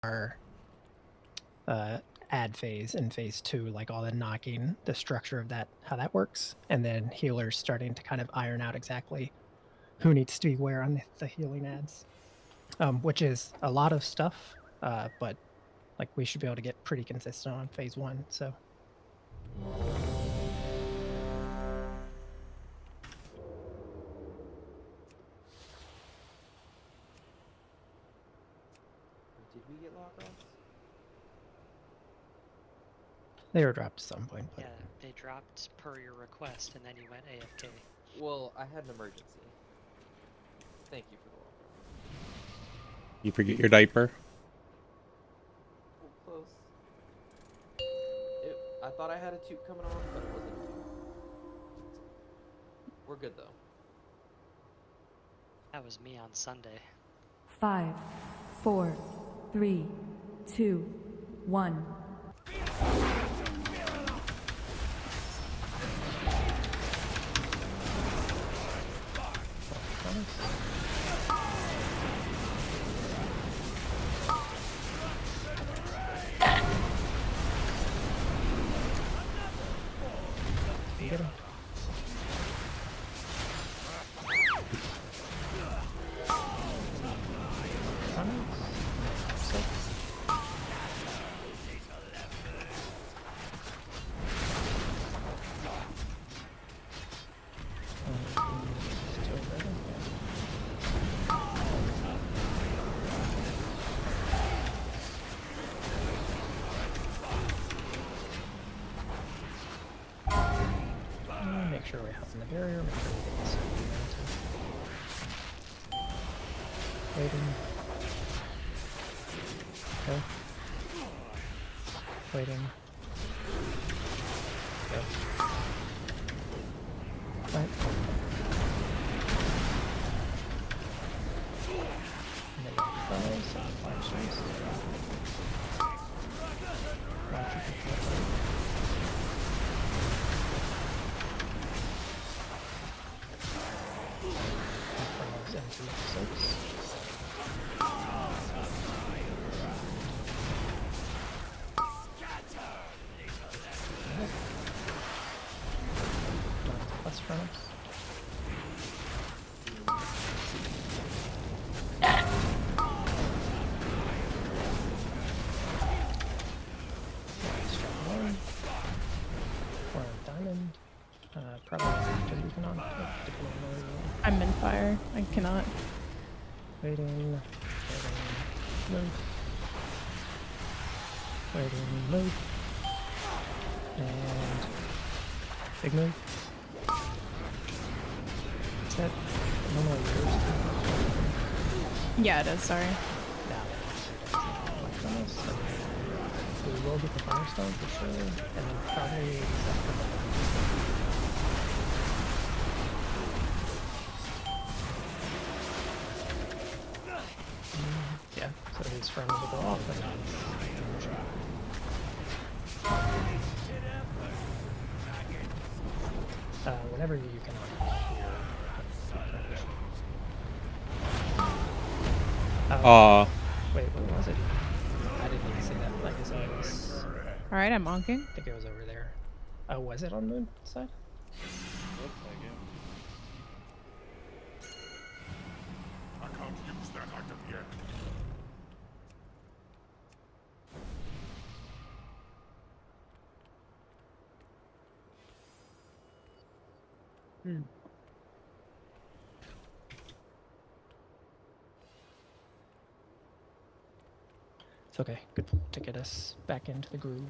our add phase in phase 2, like all the knocking, the structure of that, how that works, and then healers starting to kind of iron out exactly who needs to be where on the healing ads, which is a lot of stuff, but like we should be able to get pretty consistent on phase 1. So. Did we get lock-offs? They were dropped at some point. But... Yeah, they dropped per your request, and then you went AFK. Well, I had an emergency. Thank you for the lock-off. You forget your diaper? Oh, close. I thought I had a toot coming on, but it wasn't a toot. We're good, though. That was me on Sunday. 5, 4, 3, 2, 1. Get him. Make sure we have in the barrier, make sure we get this waiting. Go. Waiting. Go. Right. And then you follow, so 5 strings. Watch it. Into soaps. Plus from us. Or diamond. Probably after you can on. I'm in fire. I cannot. Waiting. Move. Waiting. Move. And big move. Is that normally yours? Yeah, it is. Sorry. No. We will get the firestone for sure, and then probably yeah, so his friend will go off and whenever you can wait, what was it? I didn't even see that. Like I said, it was, All right, I'm honking. I think it was over there. Oh, was it on the side? Looks like it. I can't use that item yet. It's okay. Good to get us back into the groove.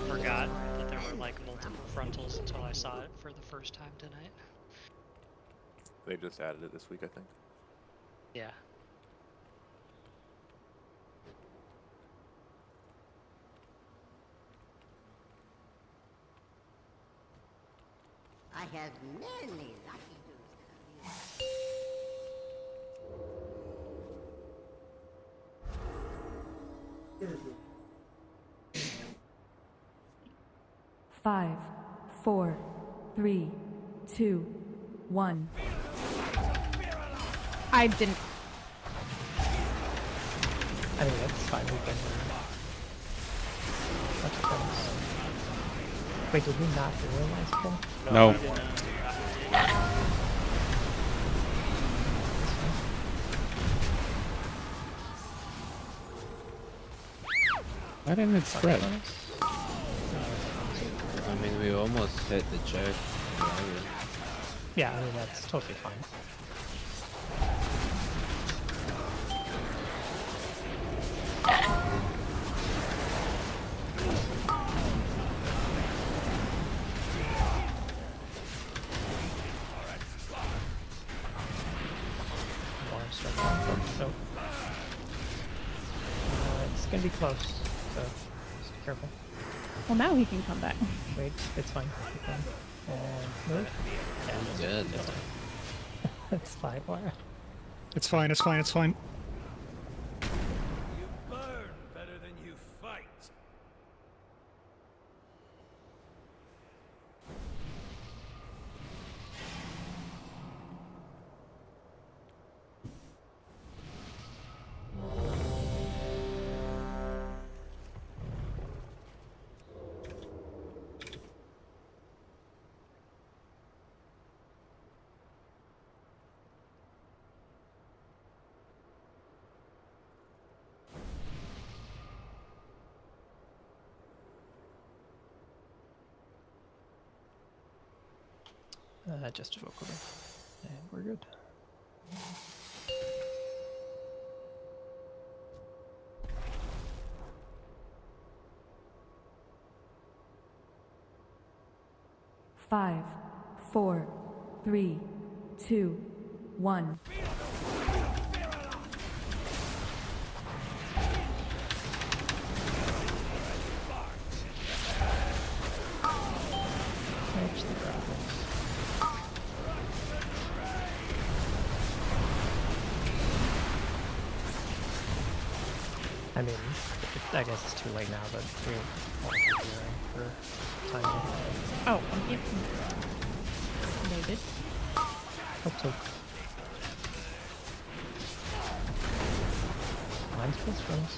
Forgot that there were like multiple frontals until I saw it for the first time tonight. They just added it this week, I think. Yeah. I have many lucky dudes. 5, 4, 3, 2, 1. I didn't. I mean, that's fine. We can. That's okay. Wait, did we not do a last kill? No. I didn't. Why didn't it spread? I mean, we almost hit the check. Yeah, I mean, that's totally fine. So, it's gonna be close, so just be careful. Well, now he can come back. Wait, it's fine. Keep going. And move. Yeah, Good. that's fine. Laura. It's fine, it's fine, it's fine. You burn better than you fight. Just a vocal, and we're good. Five, four, three, two, one. Catch the problems. I mean, I guess it's too late now, but we all keep hearing for time. Oh, yep. Noted. Hope so. Mine's close from us.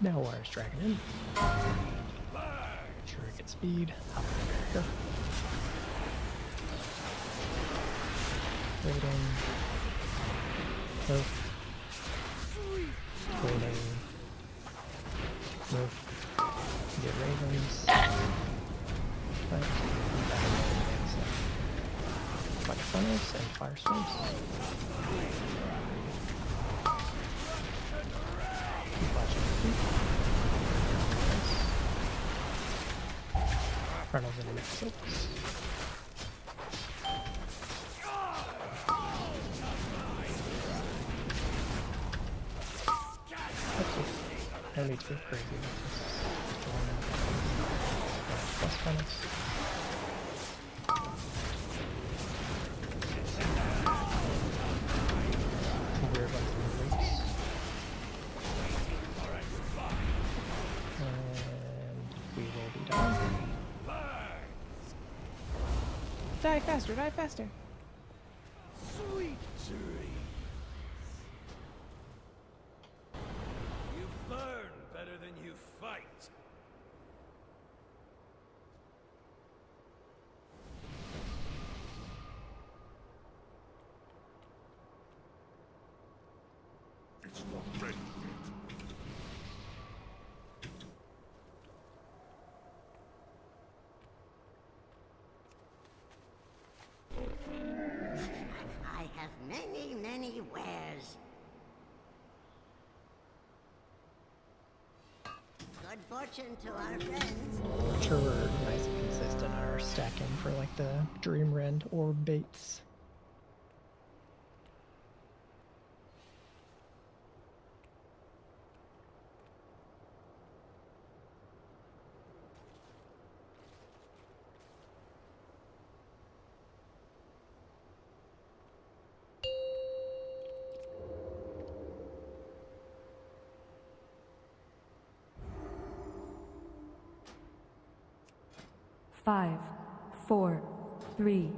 Now wire's dragging in. Sure, get speed. Hop here. Waiting. Move. Waiting. Move. Get ravens. Right. Fire funnels and fire storms. Keep watching your feet. Frontals into next silks. No need to go crazy with this. Plus funnels. Weird ones in the loops. And we will be done. Die faster, die faster. Sweet dreams. You burn better than you fight. It's not ready yet. I have many, many wares. Good fortune to our friends. Sure, we're nice and consistent on our stacking for like the Dream Rend or baits. 5, 4, 3,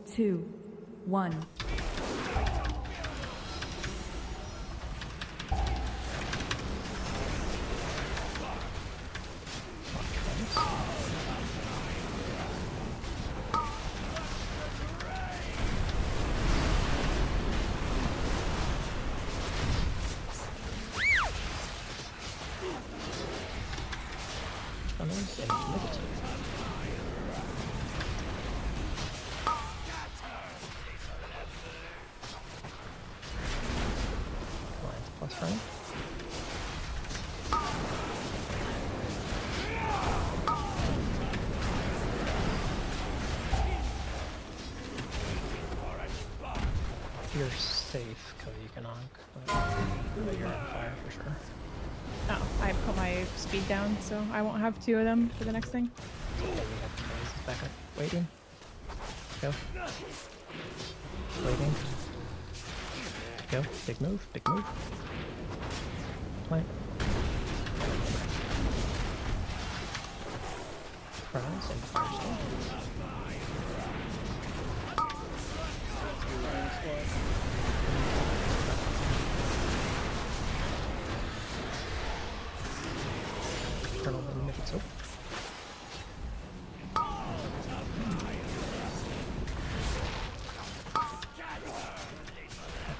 2, 1. Tunnels and Mythic. Lines plus front. You're safe, Koyukanok, but you're on fire for sure. Oh, I put my speed down, so I won't have 2 of them for the next thing. Okay, we have the noises back up. Waiting. Go. Waiting. Go. Big move. Big move. Plant. Fries and firestone. Turtle and Mythic soap.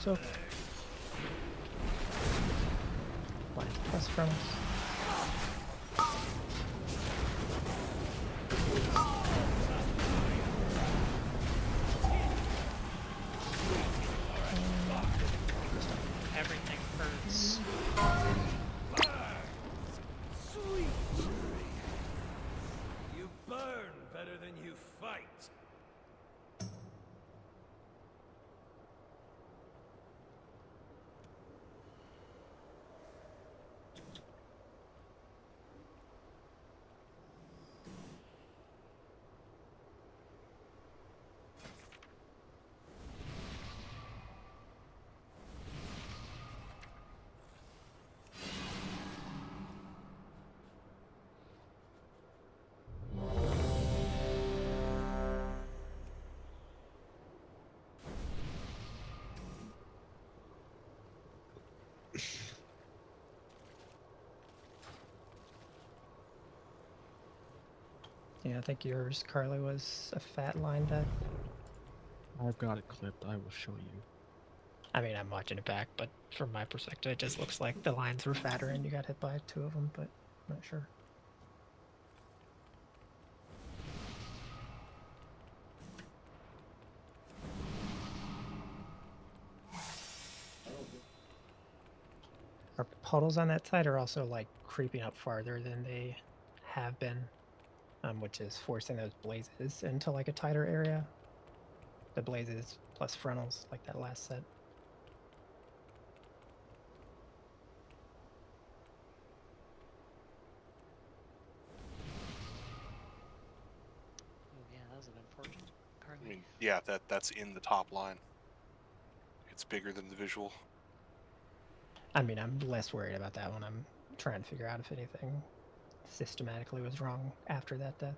So, lines plus fronts. Everything hurts. You burn better than you fight. Yeah, I think yours, Carly, was a fat line death. I've got it clipped. I will show you. I mean, I'm watching it back, but from my perspective, it just looks like the lines were fatter and you got hit by 2 of them, but I'm not sure. Our puddles on that side are also like creeping up farther than they have been, which is forcing those blazes into like a tighter area. The blazes plus frontals, like that last set. Oh, yeah, that was an unfortunate Carly. I mean, yeah, that's in the top line. It's bigger than the visual. I mean, I'm less worried about that one. I'm trying to figure out if anything systematically was wrong after that death.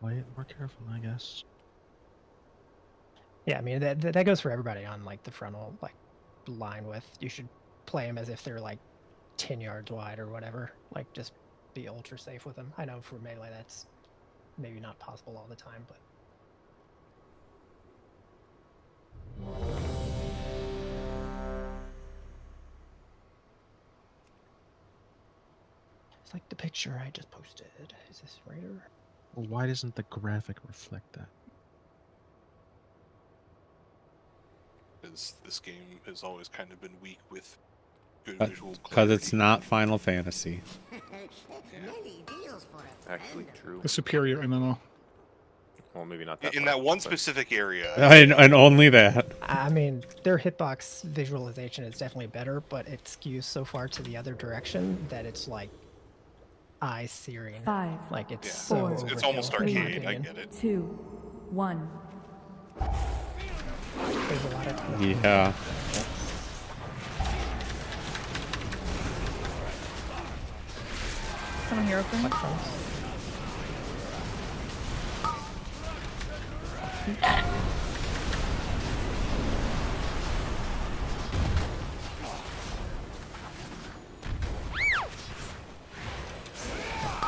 Play it more careful, I guess. Yeah, I mean that goes for everybody on like the frontal like line width. You should play them as if they're like 10 yards wide or whatever. Like just be ultra safe with them. I know for melee that's maybe not possible all the time, but it's like the picture I just posted. Is this Raider? Well, why doesn't the graphic reflect that? Because this game has always kind of been weak with good But visual because clarity. it's not Final Fantasy. Many deals for a Actually friend of true. The superior MMO. Well, maybe not that In much, that one but- specific area. And only that. I mean, their hitbox visualization is definitely better, but it skews so far to the other direction that it's like eye searing. 5, Like it's Yeah. so Four, It's overkill, almost in my arcade, I opinion. get it. 2, 1. There's a lot of Yeah. Someone hero thing. Flex fronts.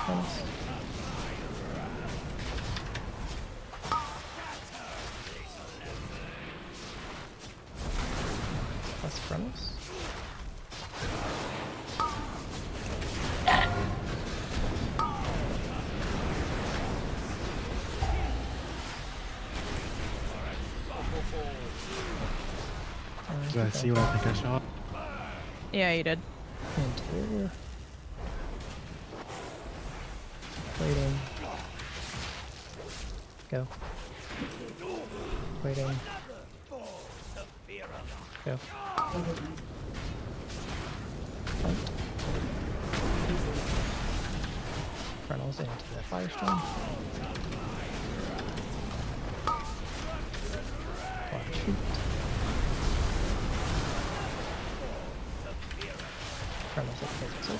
Fronts. Plus fronts. Did I see what I think I saw? Yeah, you did. Interior. Waiting. Go. Waiting. Go. Front. Frontals into the firestorm. Block shoot. Frontals at physical.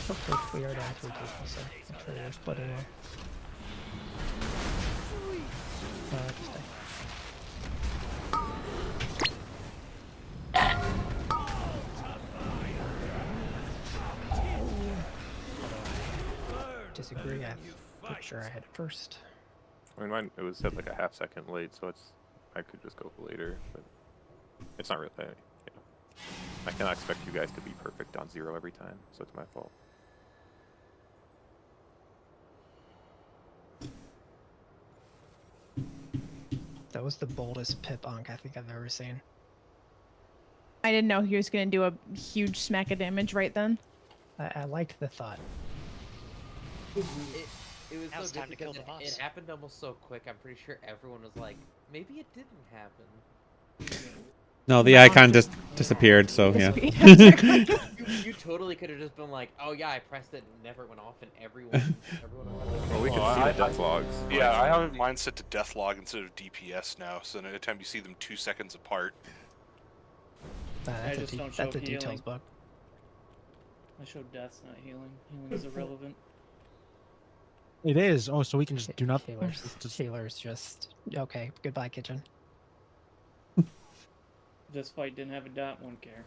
Hopefully we are down 3 people, so make sure we're splitting well. Just stay. Disagree, I'm pretty sure I had it first. I mean, mine, it was set like a half second late, so I could just go later, but it's not really, I cannot expect you guys to be perfect on 0 every time, so it's my fault. That was the boldest pip onk I think I've ever seen. I didn't know he was gonna do a huge smack of damage right then. I liked the thought. It was Now it's so time good to kill because the boss. it happened almost so quick. I'm pretty sure everyone was like, maybe it didn't happen. No, the icon just disappeared, so yeah. You totally could have just been like, oh yeah, I pressed it and never went off, and everyone Well, we can Well, see I- the death logs. Yeah, I have mine set to death log instead of DPS now, so then anytime you see them 2 seconds apart. That's just don't that's show a details healing. bug. I showed death's not healing. Healing is irrelevant. It is. Oh, so we can just do nothing. Healers, Just- healers just okay. Goodbye, kitchen. This fight didn't have a dot, won't care.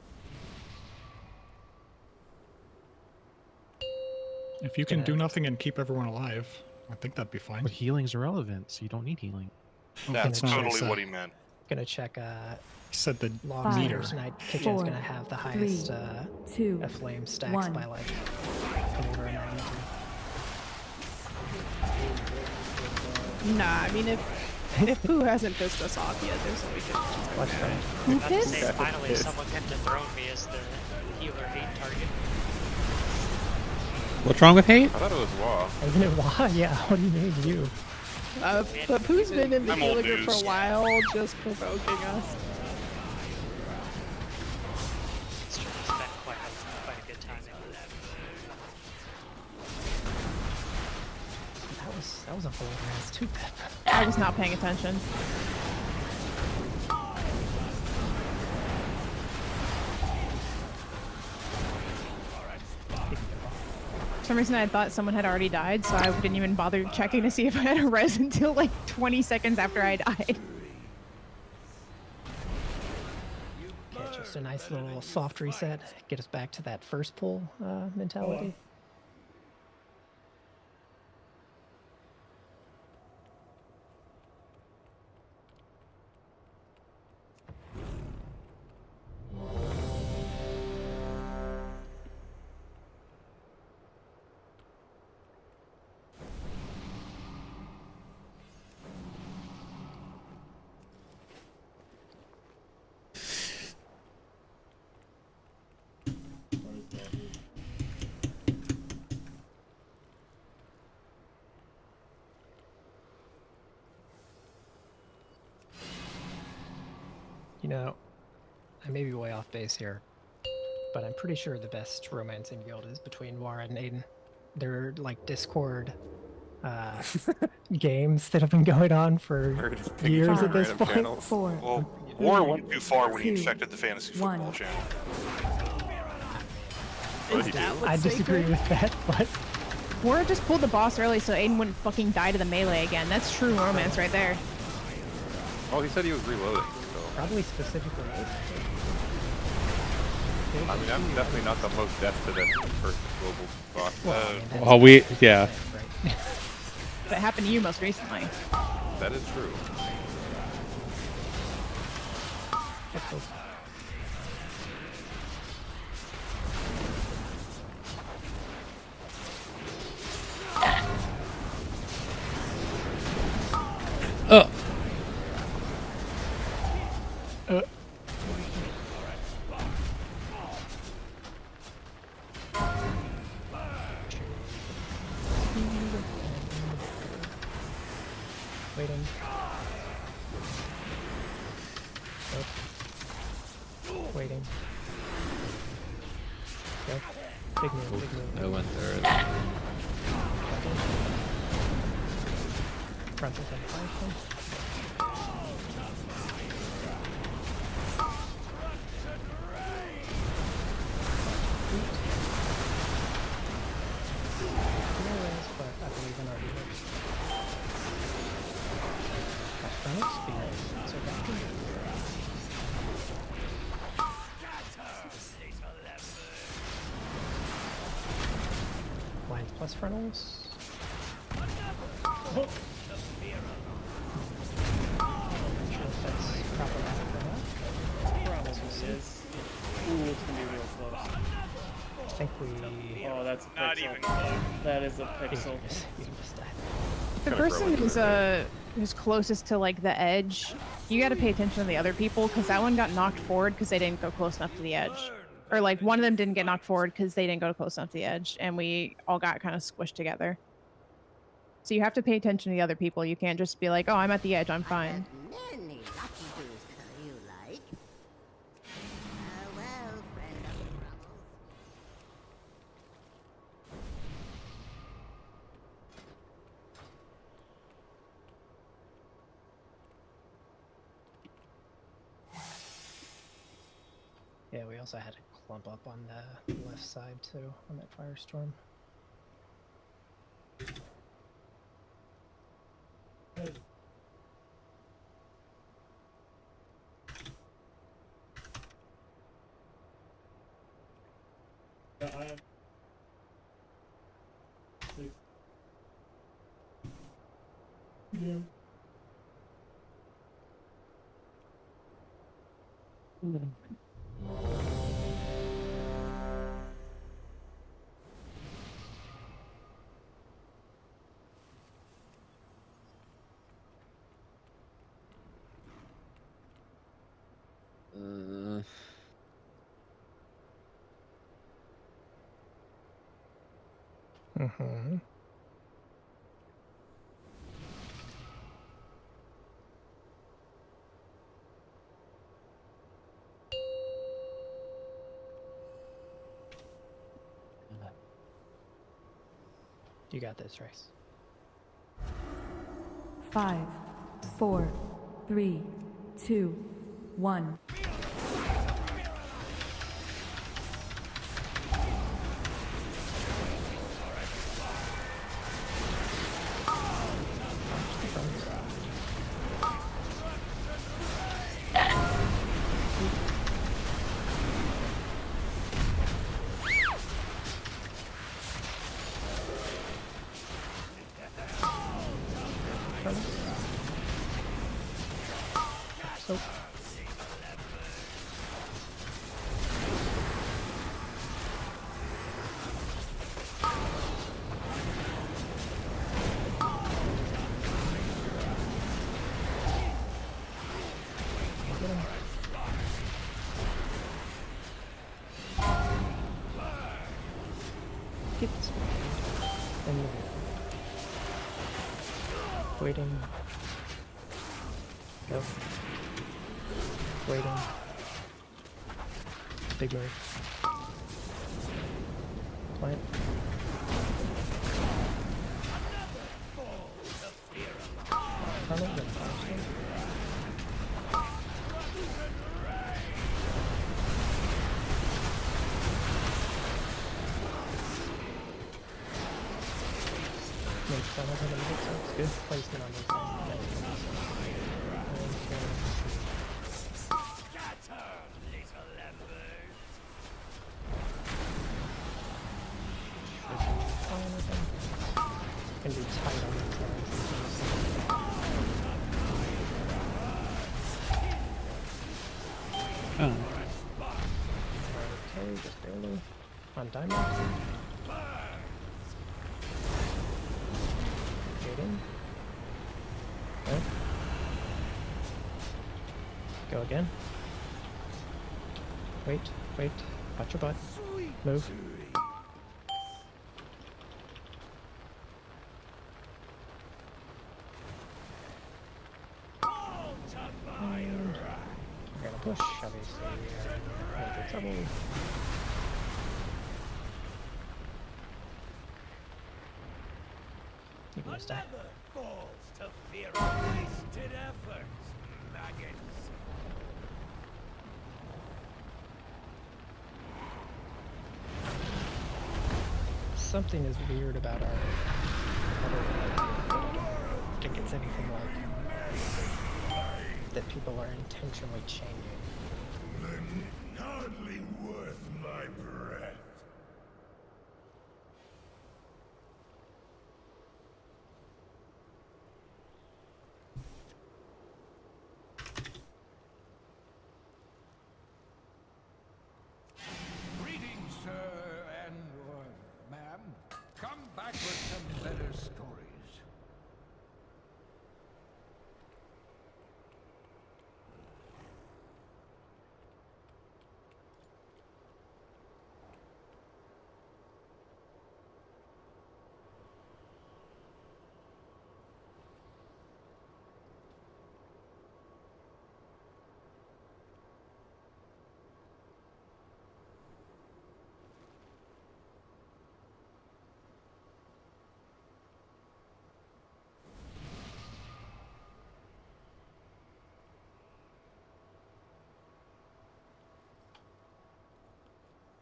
If you can do nothing and keep everyone alive, I think that'd be fine. But healing's irrelevant, so you don't need healing. That's Gonna totally check, what he meant. Gonna check He said the log Five, meters tonight. Kitchen's 4, gonna have the highest 2, flame stacks 1. by like an order of magnitude. Nah, I mean if Pooh hasn't pissed us off yet, there's no we can. Watch that. Who About to pissed? say, finally, someone can dethrone me as the healer hate target. What's wrong with hate? I thought it was Wah. Isn't it why? Yeah, what do you mean you? But Pooh's been in the I'm old healer group for a news. while, just provoking us. It's true, it's been quite a good time in that. That was a bold ass two pip. I was not paying attention. For some reason I thought someone had already died, so I didn't even bother checking to see if I had a res until like 20 seconds after I died. Okay, just a nice little soft reset. Get us back to that first pull mentality. You know, I may be way off base here, but I'm pretty sure the best romancing guild is between Wara and Aiden. They're like Discord games that have been going on for We're just picking years from at this random point. channels. 4, Well, War went too far when he infected the fantasy One. football channel. What did he do? I disagree with that, but War just pulled the boss early so Aiden wouldn't fucking die to the melee again. That's true romance right there. Oh, he said he was reloading. So probably specifically. I mean, I'm definitely not the most death to this first global boss. Well, yeah. Right. That happened to you most recently. That is true. Waiting. Waiting. Yep. Big move, big move. I went there. Frontal temptation. But I believe in our dealers. Frontal spear. So back in. Lines plus frontals. Oh. Not sure if that's problematic or not. Probably is. Ooh, it's gonna be real close. I think we. Oh, that's a pixel. Not even close. That is a pixel. You just died. The Gonna throw person it who's closest to like the edge, you got to pay attention to the other people because that one got knocked forward because they didn't go close enough to the edge, or like one of them didn't get knocked forward because they didn't go close enough to the edge, and we all got kind of squished together. So you have to pay attention to the other people. You can't just be like, "Oh, I'm at the edge, I'm fine." Many lucky boosts you like. Well, friend of the Brummels. Yeah, we also had a clump up on the left side too on that firestorm. Mm-hmm. You got this, Rice. 5, 4, 3, 2, 1. So. Get this and waiting. Go. Waiting. Big move. Plant. That doesn't really make sense. Good placement on these things. Can be tight on these guys. Oh. Okay, just barely on diamond. Waiting. Okay. Go again. Wait, wait. Watch your butt. Move. And we're gonna push, obviously. We are in trouble. You can just die. Falls to fear of wasted efforts, maggots. Something is weird about our I don't think it's anything like that people are intentionally changing. Then hardly worth my breath. Greetings, sir and/or ma'am. Come back with some better stories.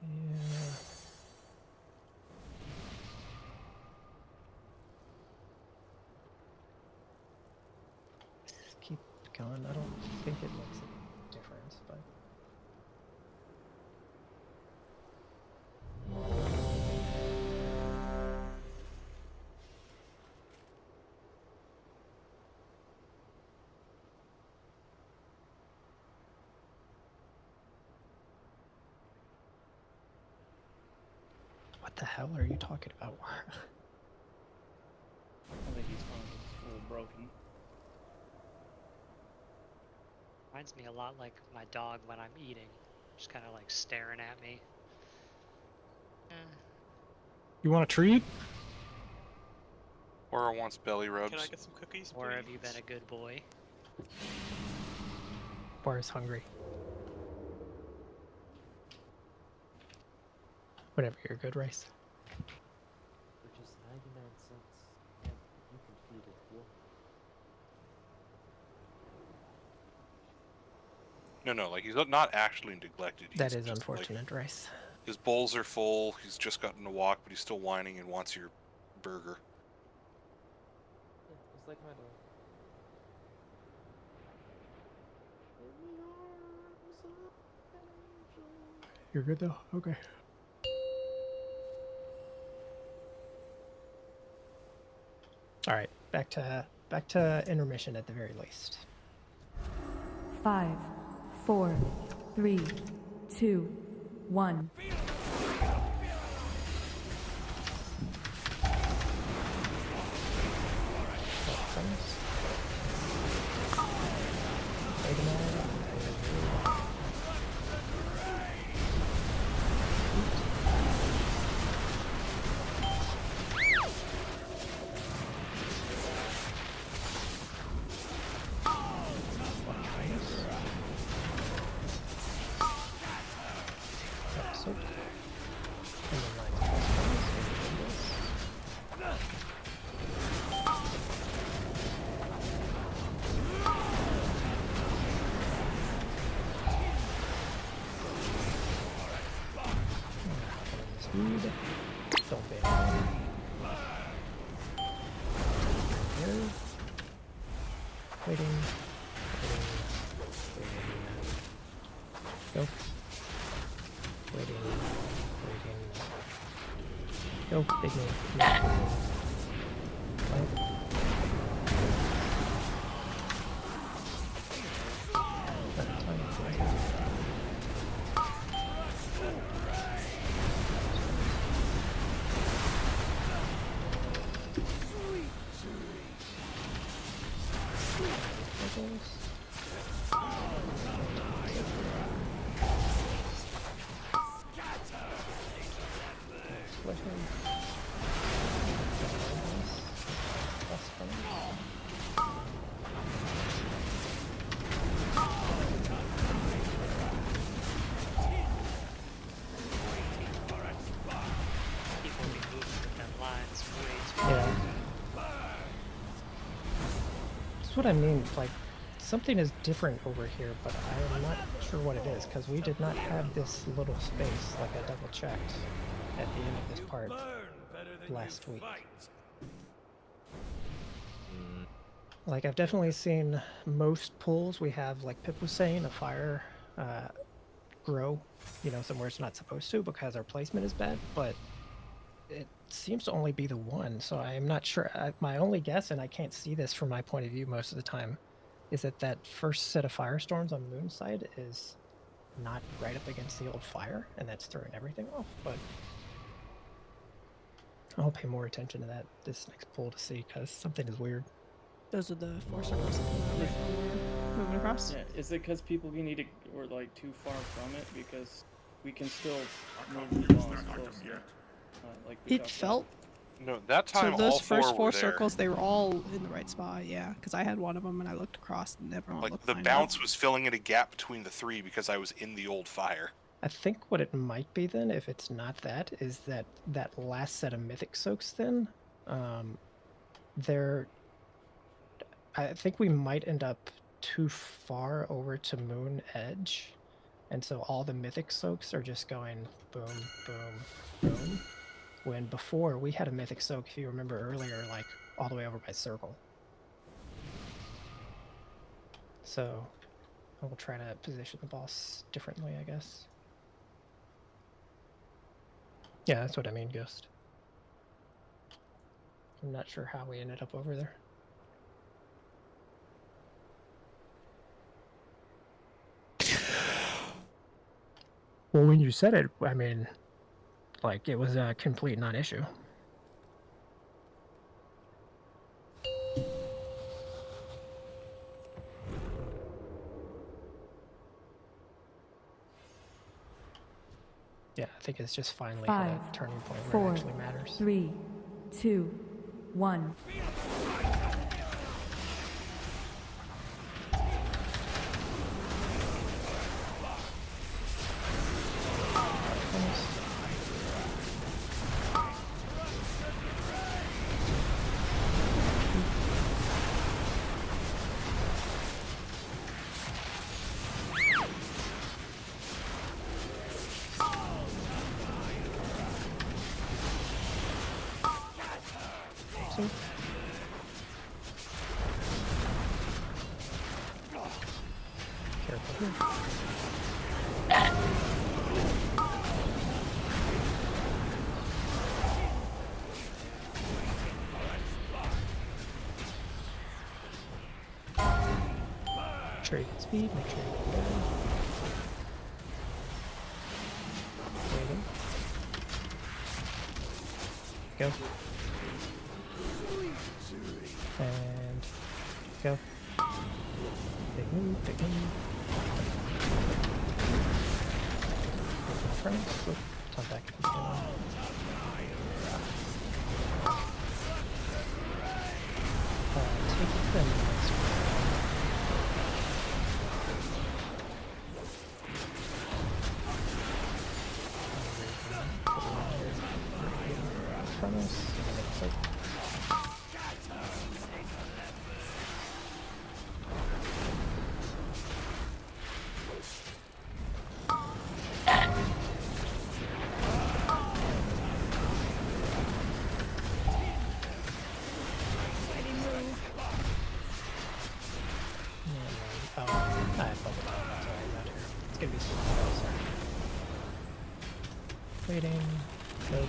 Yeah. Just keep going. I don't think it makes a difference, but. What the hell are you talking about? I think he's full broken. Reminds me a lot like my dog when I'm eating. Just kind of like staring at me. You want a treat? Or wants belly rubs. Can I get some cookies, Or please? have you been a good boy? Or is hungry. Whatever, you're a good race. For just 99 cents, yeah, you can feed a wolf. No, like he's not actually neglected. That He's is just, unfortunate, Rice. His bowls are full. He's just gotten to walk, but he's still whining and wants your burger. Yeah, it's like my dog. In the arms of an angel. You're good though? Okay. Alright, back to intermission at the very least. 5, 4, 3, 2, 1. Don't fail. Go. Waiting. Go, big move. Right. People be moving with them lines way too Yeah. That's what I mean, like, something is different over here, but I'm not sure what it is, because we did not have this little space, like I double checked at the end of this part last week. Like, I've definitely seen most pools, we have, like Pip was saying, a fire grow, you know, somewhere it's not supposed to because our placement is bad, but it seems to only be the one, so I'm not sure. My only guess, and I can't see this from my point of view most of the time, is that that first set of firestorms on Moon's side is not right up against the old fire, and that's throwing everything off, but I'll pay more attention to that this next pool to see, because something is weird. Those are the 4 circles that come out right when we're moving across. Yeah, is it because people need to, or like too far from it? Because we can still move the boss closer. Like we It talked felt No, that time so. Those all first were four there. circles, they were all in the right spot. Yeah, because I had one of them and I looked across and everyone Like looked the lined bounce up. was filling in a gap between the 3 because I was in the old fire. I think what it might be then, if it's not that, is that that last set of Mythic soaks then, I think we might end up too far over to Moon Edge, and so all the Mythic soaks are just going boom, boom, boom, when before we had a Mythic soak, if you remember earlier, like all the way over by Circle. So I will try to position the boss differently, I guess. Yeah, that's what I mean, Ghost. I'm not sure how we ended up over there. Well, when you said it, I mean, like, it was a complete non-issue. Yeah, I think it's just finally at a turning point where 4, it actually matters. 3, 2, 1. Careful here. Make sure you get speed, make sure you get down. Waiting. Go. And go. Big move, big move. Friends, look, turn back if you can. Take the next one. From us. Oh, I have fun with that. Sorry, not here. It's gonna be slow. Waiting. Nope.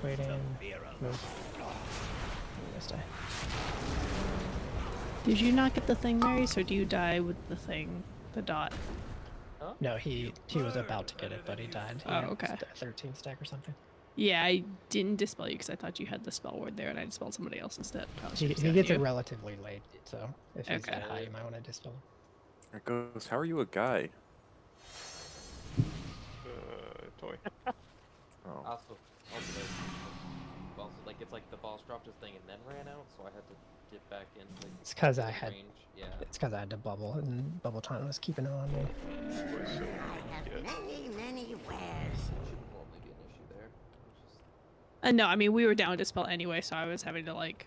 Waiting. Move. Missed die. Did you not get the thing, Mary's, or do you die with the thing, the dot? Huh? No, he was about to get it, but he died. He Oh, had okay. a 13 stack or something. Yeah, I didn't dispel you because I thought you had the spell word there, and I dispelled somebody else instead. Probably He should've he said gets you. it relatively late, so if he's Okay. that high, you might want to dispel him. There goes. How are you a guy? Toy. Oh. Also, like it's like the boss dropped his thing and then ran out, so I had to get back in. Like, It's because in I had. range. Yeah. It's because I had to bubble, and bubble time was keeping it on me. I have many wares. Shouldn't normally be an issue there. It's just... No, I mean, we were down to dispel anyway, so I was having to, like,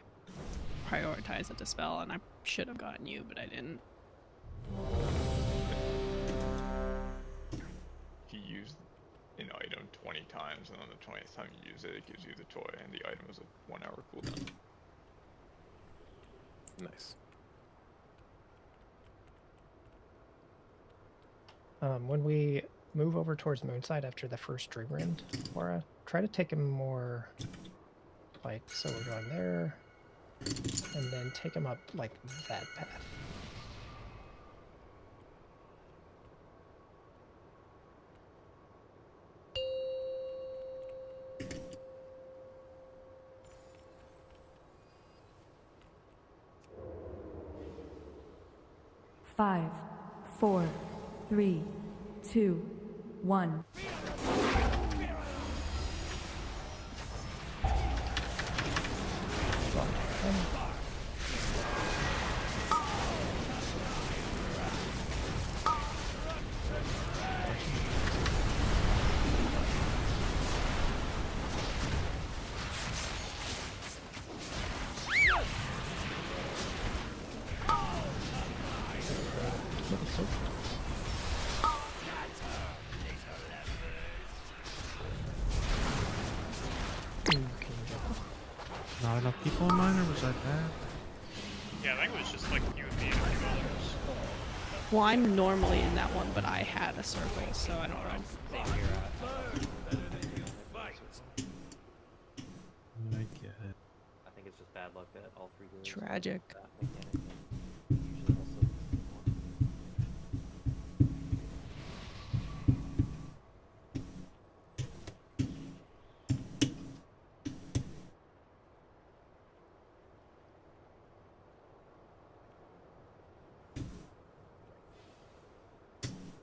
prioritize the dispel, and I should have gotten you, but I didn't. If you use an item 20 times, and on the 20th time you use it, it gives you the toy, and the item is a 1 hour cooldown. Nice. When we move over towards Moonside after the first Dream Rend, Laura, try to take him more, like, so we're going there, and then take him up, like, that path. Five, 4, 3, 2, 1. Not enough people in mine, or was that bad? Yeah, I think it was just like you and me and a few others. Well, I'm normally in that one, but I had a circle, so I don't know. Same here. I get it. I think it's just bad luck that all three healers Tragic. that mechanic. Usually also the same one.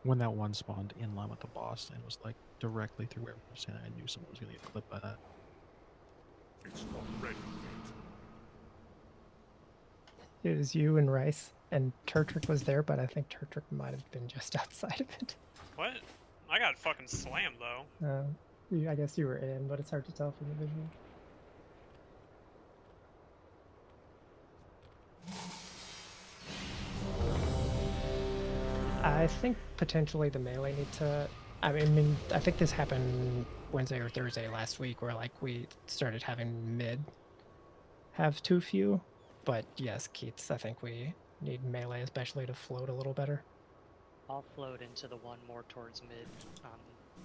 When that one spawned in line with the boss and was like directly through where we were saying, I knew someone was gonna get clipped by that. It's not ready yet. It was you and Rice, and Turtrick was there, but I think Turtrick might have been just outside of it. What? I got fucking slammed though. I guess you were in, but it's hard to tell from the visual. I think potentially the melee need to. I mean, I think this happened Wednesday or Thursday last week, where like we started having mid have too few. But yes, Keats, I think we need melee especially to float a little better. I'll float into the one more towards mid on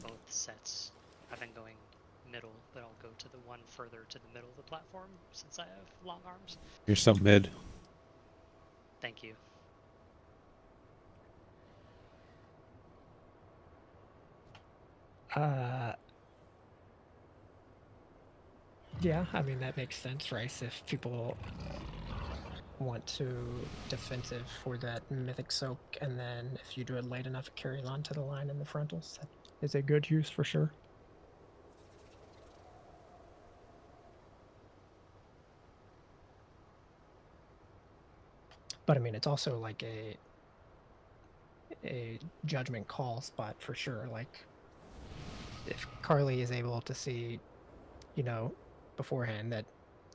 both sets. I've been going middle, but I'll go to the one further to the middle of the platform since I have long arms. You're so mid. Thank you. Yeah, I mean that makes sense, Rice. If people want to defensive for that Mythic Soak, and then if you do it late enough, it carries on to the line in the frontals. That is a good use for sure. But I mean, it's also like a judgment call spot for sure. Like, if Carly is able to see, you know, beforehand that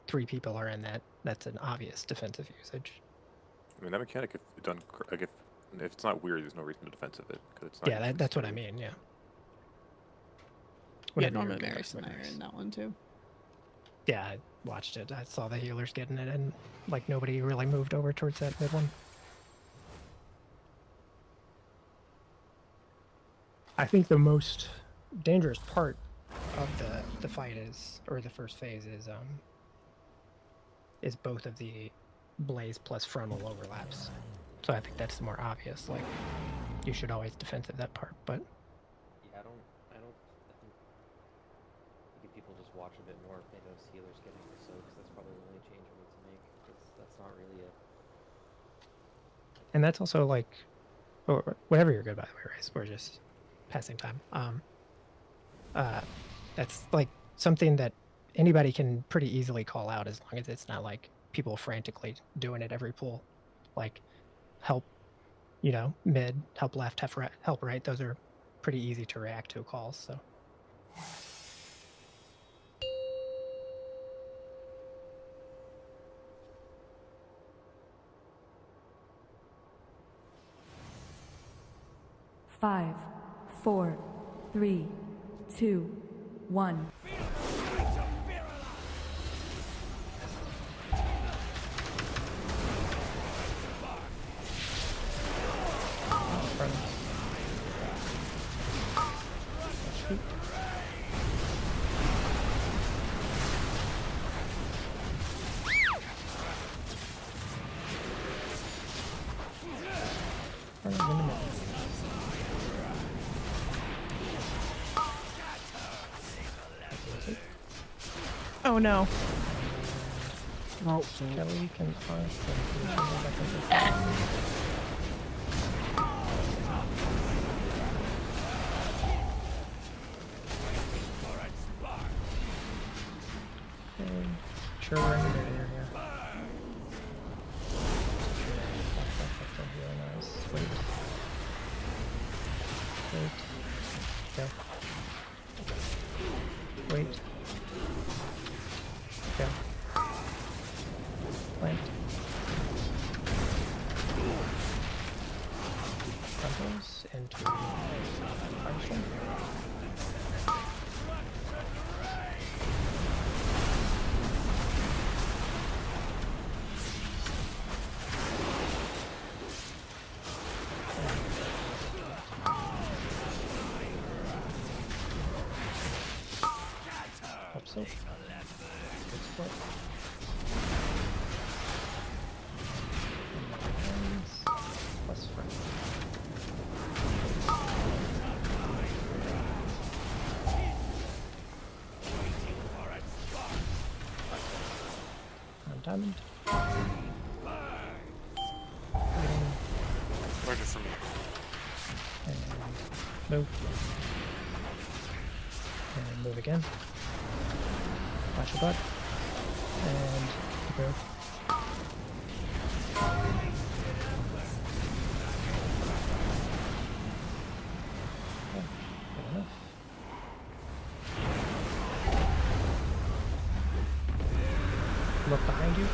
3 people are in that, that's an obvious defensive usage. I mean, that mechanic, if done, like if it's not weird, there's no reason to defensive it. Cause it's not Yeah, that's what I mean. Yeah. Yeah, Whenever Norman you're good Maris at and I are winners. in that one too. Yeah, I watched it. I saw the healers getting it, and like nobody really moved over towards that mid one. I think the most dangerous part of the fight is, or the first phase is both of the blaze plus frontal overlaps. So I think that's the more obvious. Like, you should always defensive that part, but Yeah, I think if people just watch a bit more if they notice healers getting soaks, that's probably the only change we need to make, because that's not really a... and that's also like, or whatever you're good by the way, Rice. We're just passing time. That's like something that anybody can pretty easily call out as long as it's not like people frantically doing it every pull. Like help, you know, mid, help left, help right. Those are pretty easy to react to calls. So. Five, 4, 3, 2, 1. Oh no. Oh, so Kelly can sure, we're in the barrier here. Really nice. Wait. Go. Wait. Go. Plant. Frontals into Firestone. Hope so. Good split. Plus front. On diamond. Where's it from me? And move. And move again. Watch your butt. And move. Okay, good enough. Look behind you.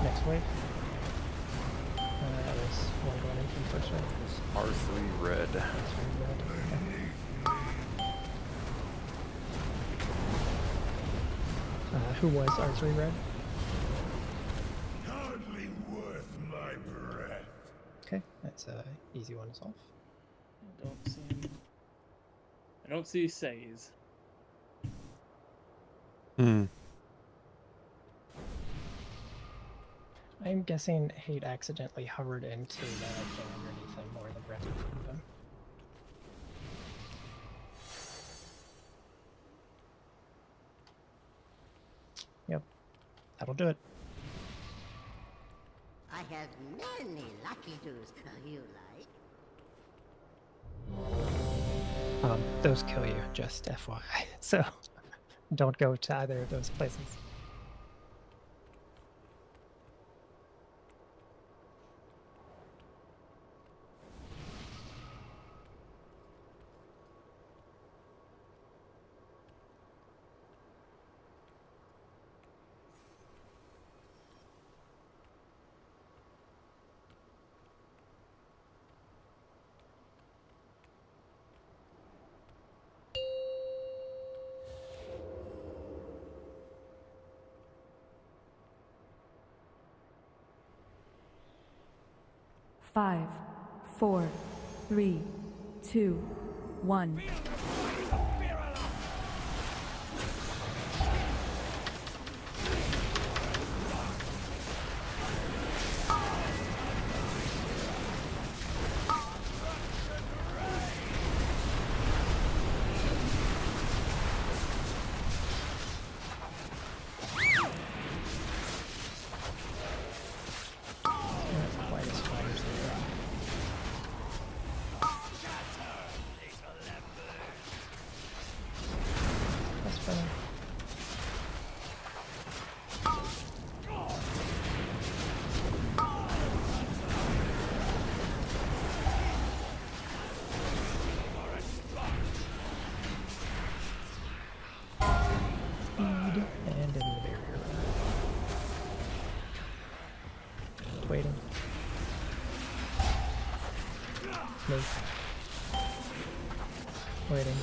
Next wave. That was one going in from the first wave. R3 red. R3 red. Okay. Who was R3 red? Hardly worth my breath. Okay, that's a easy one to solve. I don't see Says. I'm guessing Hate accidentally hovered into the thing underneath him more than right in front of him. Yep, that'll do it. I have many lucky do's you like. Those kill you, just FYI. So don't go to either of those places. 5, 4, 3, 2, 1. Not quite as far as they are. That's funny. Speed and in the barrier. Waiting. Move. Waiting.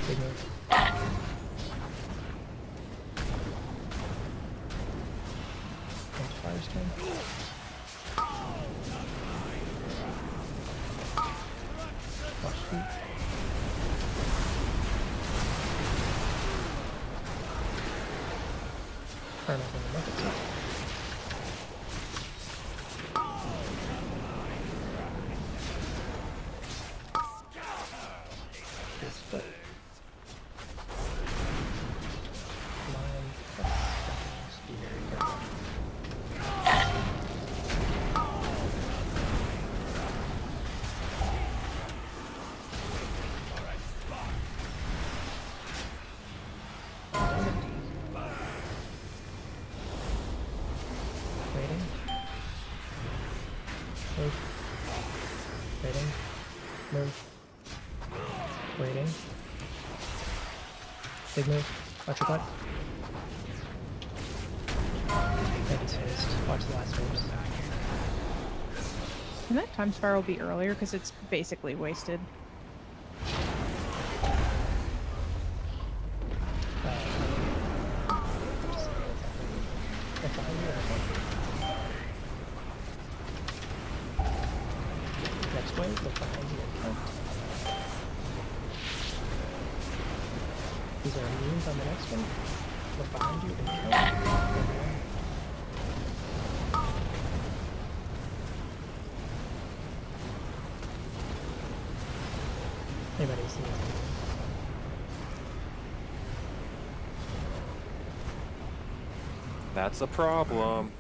Big move. Watch fire stone. Watch feet. Turn over the market top. Good split. Line. Just be very careful. Waiting. Move. Waiting. Move. Waiting. Big move. Watch your butt. Maybe spaced. Watch the last moves. Can that time spiral be earlier? Because it's basically wasted. If I next wave, look behind you and count. These are immunes on the next one. Look behind you and count. Anybody see this? That's a problem.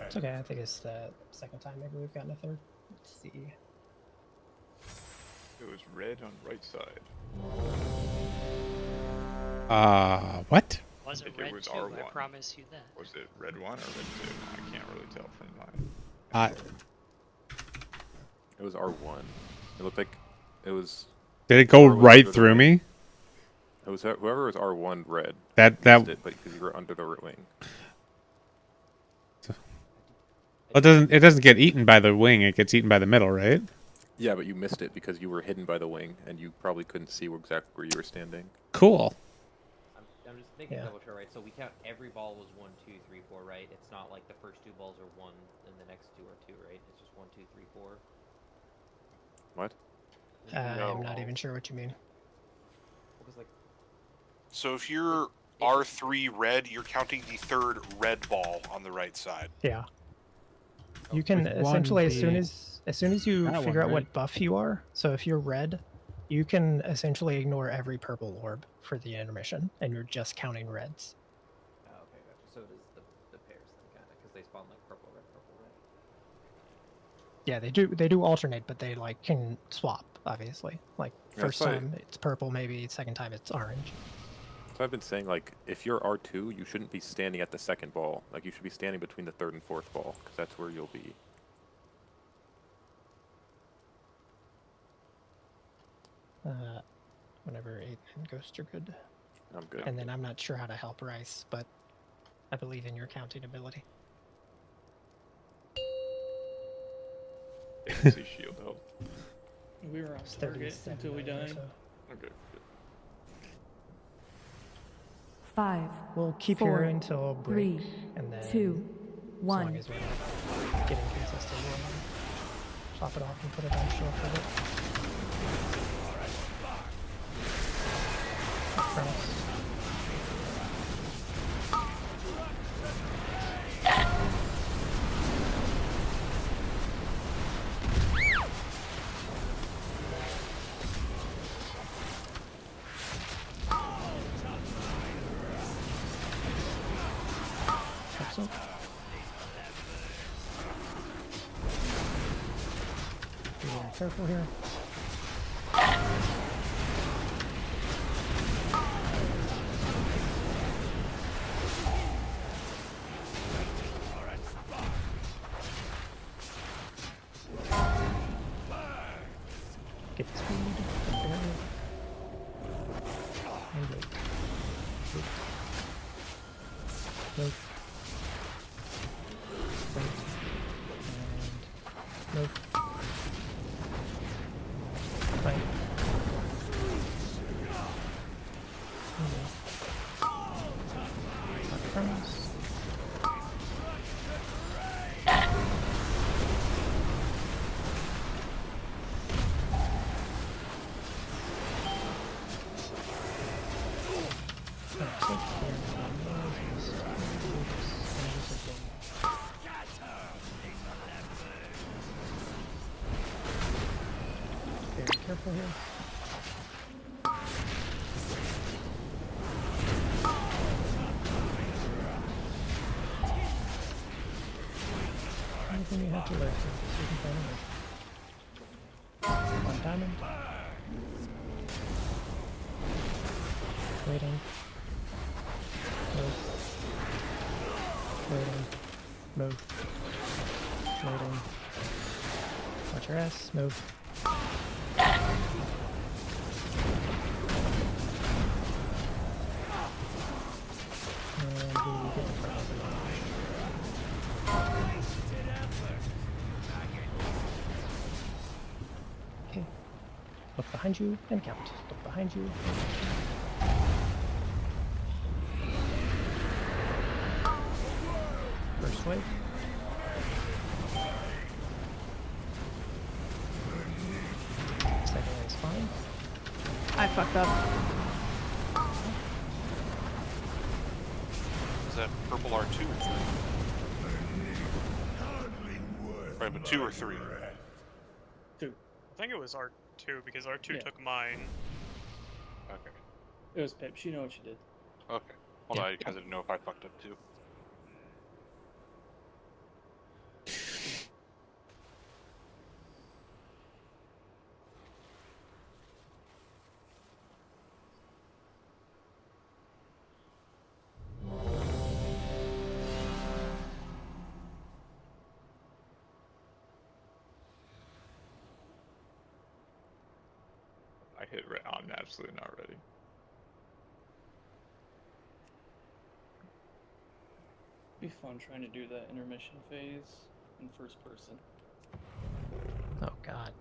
It's okay, I think it's the second time maybe we've gotten a third. Let's see. It was red on right side. What? Wasn't It red was too, R1. I promise you that. Was it red 1 or red 2? I can't really tell from mine. It was R1. It looked like it was. Did it go whoever was right under the through wing. me? It was whoever was R1 red. That Missed it, but because you were under the wing. Well, it doesn't get eaten by the wing. It gets eaten by the middle, right? Yeah, but you missed it because you were hidden by the wing, and you probably couldn't see exactly where you were standing. Cool. I'm just making double sure, right? So we count every ball was 1, 2, 3, 4, right? It's not like the first 2 balls are 1 and the next 2 are 2, right? It's just 1, 2, 3, 4. What? I'm not even sure what you mean. So if you're R3 red, you're counting the third red ball on the right side. Yeah. You can With one, essentially as soon the- as you that figure one, out what right? buff you are, so if you're red, you can essentially ignore every purple orb for the intermission, and you're just counting reds. Oh, okay, gotcha. So it is the pairs then, kind of, because they spawn like purple, red, purple, red. Yeah, they do alternate, but they like can swap, obviously. Like Yeah, first that's why- time it's purple, maybe second time it's orange. So I've been saying, like, if you're R2, you shouldn't be standing at the second ball. Like, you should be standing between the third and fourth ball, because that's where you'll be. Whenever 8 and Ghost are good. I'm good. And then I'm not sure how to help Rice, but I believe in your counting ability. Didn't see shield health. We were on It's target 37 until we million or died. so. Okay, good. 5. We'll keep 4, here until break, 3, and then 2, As long 1. as we're not getting consistent, we'll chop it off and put it on short for it. Cross. Excellent. Be very careful here. Get the speed, and barrier. And wait. Wait. Wait. And move. Right. Cross. Very careful here. Anything you have to learn, so you can find it. One diamond. Waiting. Move. Waiting. Move. Waiting. Watch your ass. Move. And we get the front of the Okay. Look behind you and count. Look behind you. First wave. Second wave is fine. I fucked up. Is that purple R2 or 3? Right, but 2 or 3? 2. I think it was R2 because R2 Yeah. took mine. Okay. It was Pips. You know what you did. Okay. Well, I didn't know if I fucked up too. I hit right. I'm absolutely not ready. Be fun trying to do that intermission phase in first person. Oh god.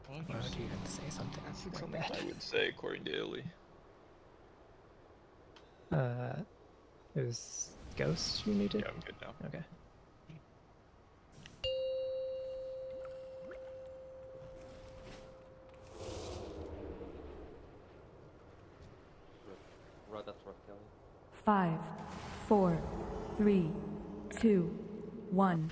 Why would you have to say something That's like something that? I would say according to Illy. It was ghosts you needed? Yeah, I'm good now. Okay. Right, that's rough, Kelly. 5, 4, 3, 2, 1.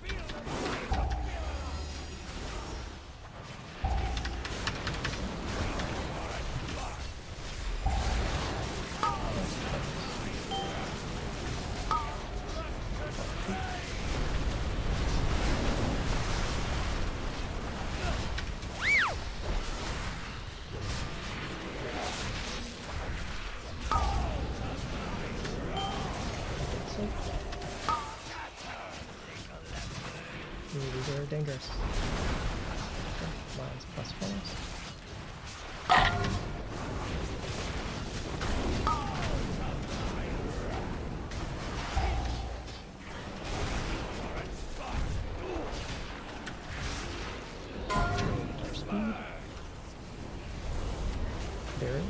Ooh, these are dangerous. Okay, lines plus force. Our speed. Barely.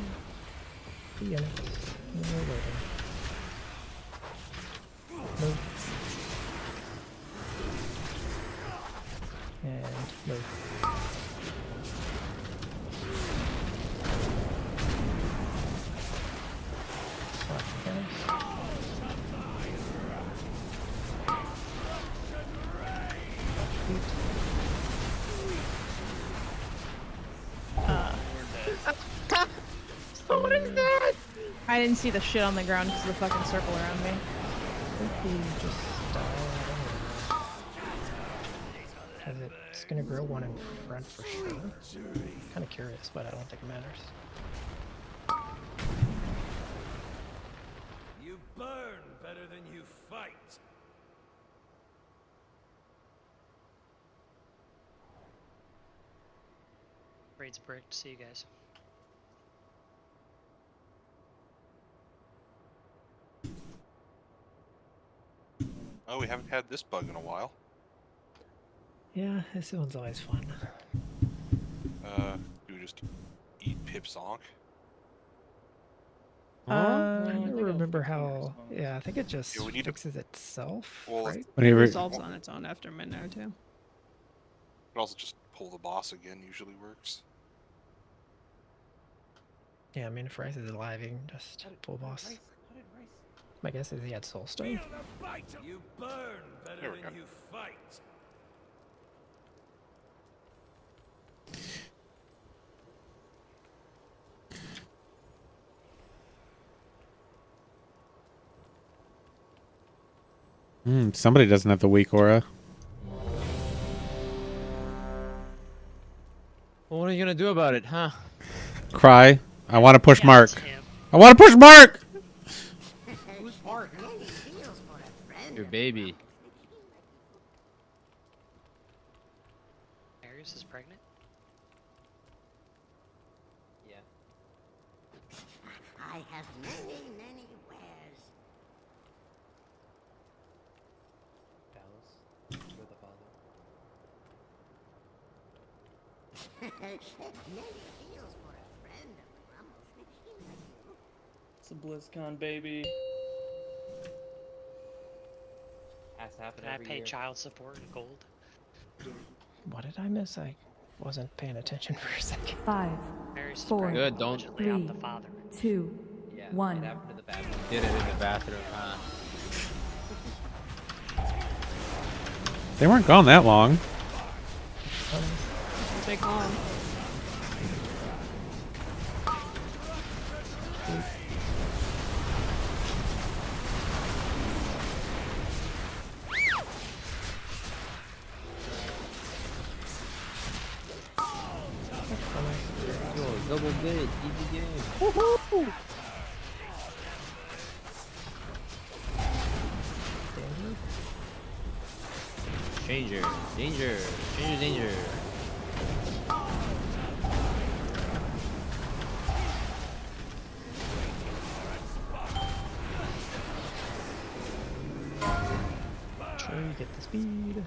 The units. And we're waiting. Move. Move. What is that? I didn't see the shit on the ground because of the fucking circle around me. Because it's gonna grow one in front for sure. Kind of curious, but I don't think it matters. You burn better than you fight. Raid's bricked. See you guys. Oh, we haven't had this bug in a while. Yeah, this one's always fun. Do we just eat Pip Zonk? I never remember how. Yeah, I think it just Yeah, we need to- fixes itself, Well, right? It resolves on its own after midnight too. But also just pull the boss again usually works. Yeah, I mean, if Rice is alive, you can just pull boss. My guess is he had Soul Stone. You burn better There we than go. you fight. Somebody doesn't have the weak aura. Well, what are you gonna do about it, huh? Cry. I want to push Yeah, Mark. it's him. I want to push Mark! Who's Mark? Many feels for a friend. Your baby. Marius is pregnant. Yeah. I have many, many wares. Dallas, you're the father. Many feels for a friend of Grumbles. It's a BlizzCon, baby. Has to happen Can I every pay year. child support in gold? What did I miss? I wasn't paying attention for a second. 5, Marius is 4, pregnant. Good, don't- Allegedly, I'm the 3, father. 2, Yeah. 1. It happened in the bathroom. Did it in the bathroom, huh? They weren't gone that long. It'll take long. Yo, double bid, easy game. Woohoo! Danger, danger, danger, danger. Sure, you get the speed.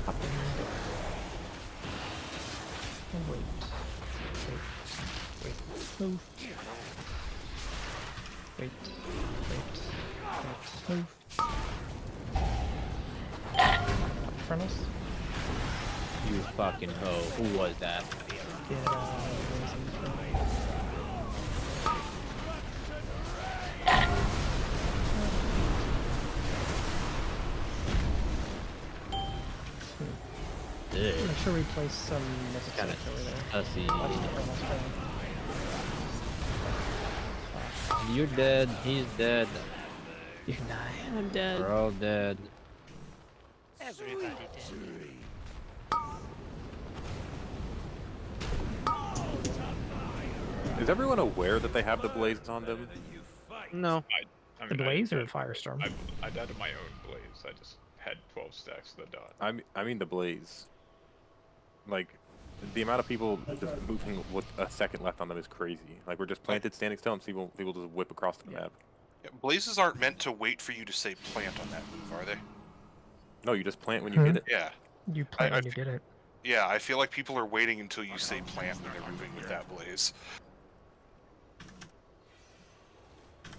Hop in. And wait. Wait. Move. Wait. Move. Up in front of us. You fucking hoe. Who was that? Get lazy. Make sure we place some Mythic Kinda over there. sussy. Watch the Chronos play. You're dead. He's dead. You can die. I'm dead. We're all dead. Everybody did. Is everyone aware that they have the blaze on them? No. I The mean, Blaze I, or Firestorm? I died of my own blaze. I just had 12 stacks of the dot. I mean the blaze. Like, the amount of people just moving with a second left on them is crazy. Like, we're just planted standing still and people just whip across the map. Yeah, blazes aren't meant to wait for you to say plant on that move, are they? No, you just plant when you hit it. Yeah. You plant when you get it. Yeah, I feel like people are waiting until you say plant when they're moving with that blaze.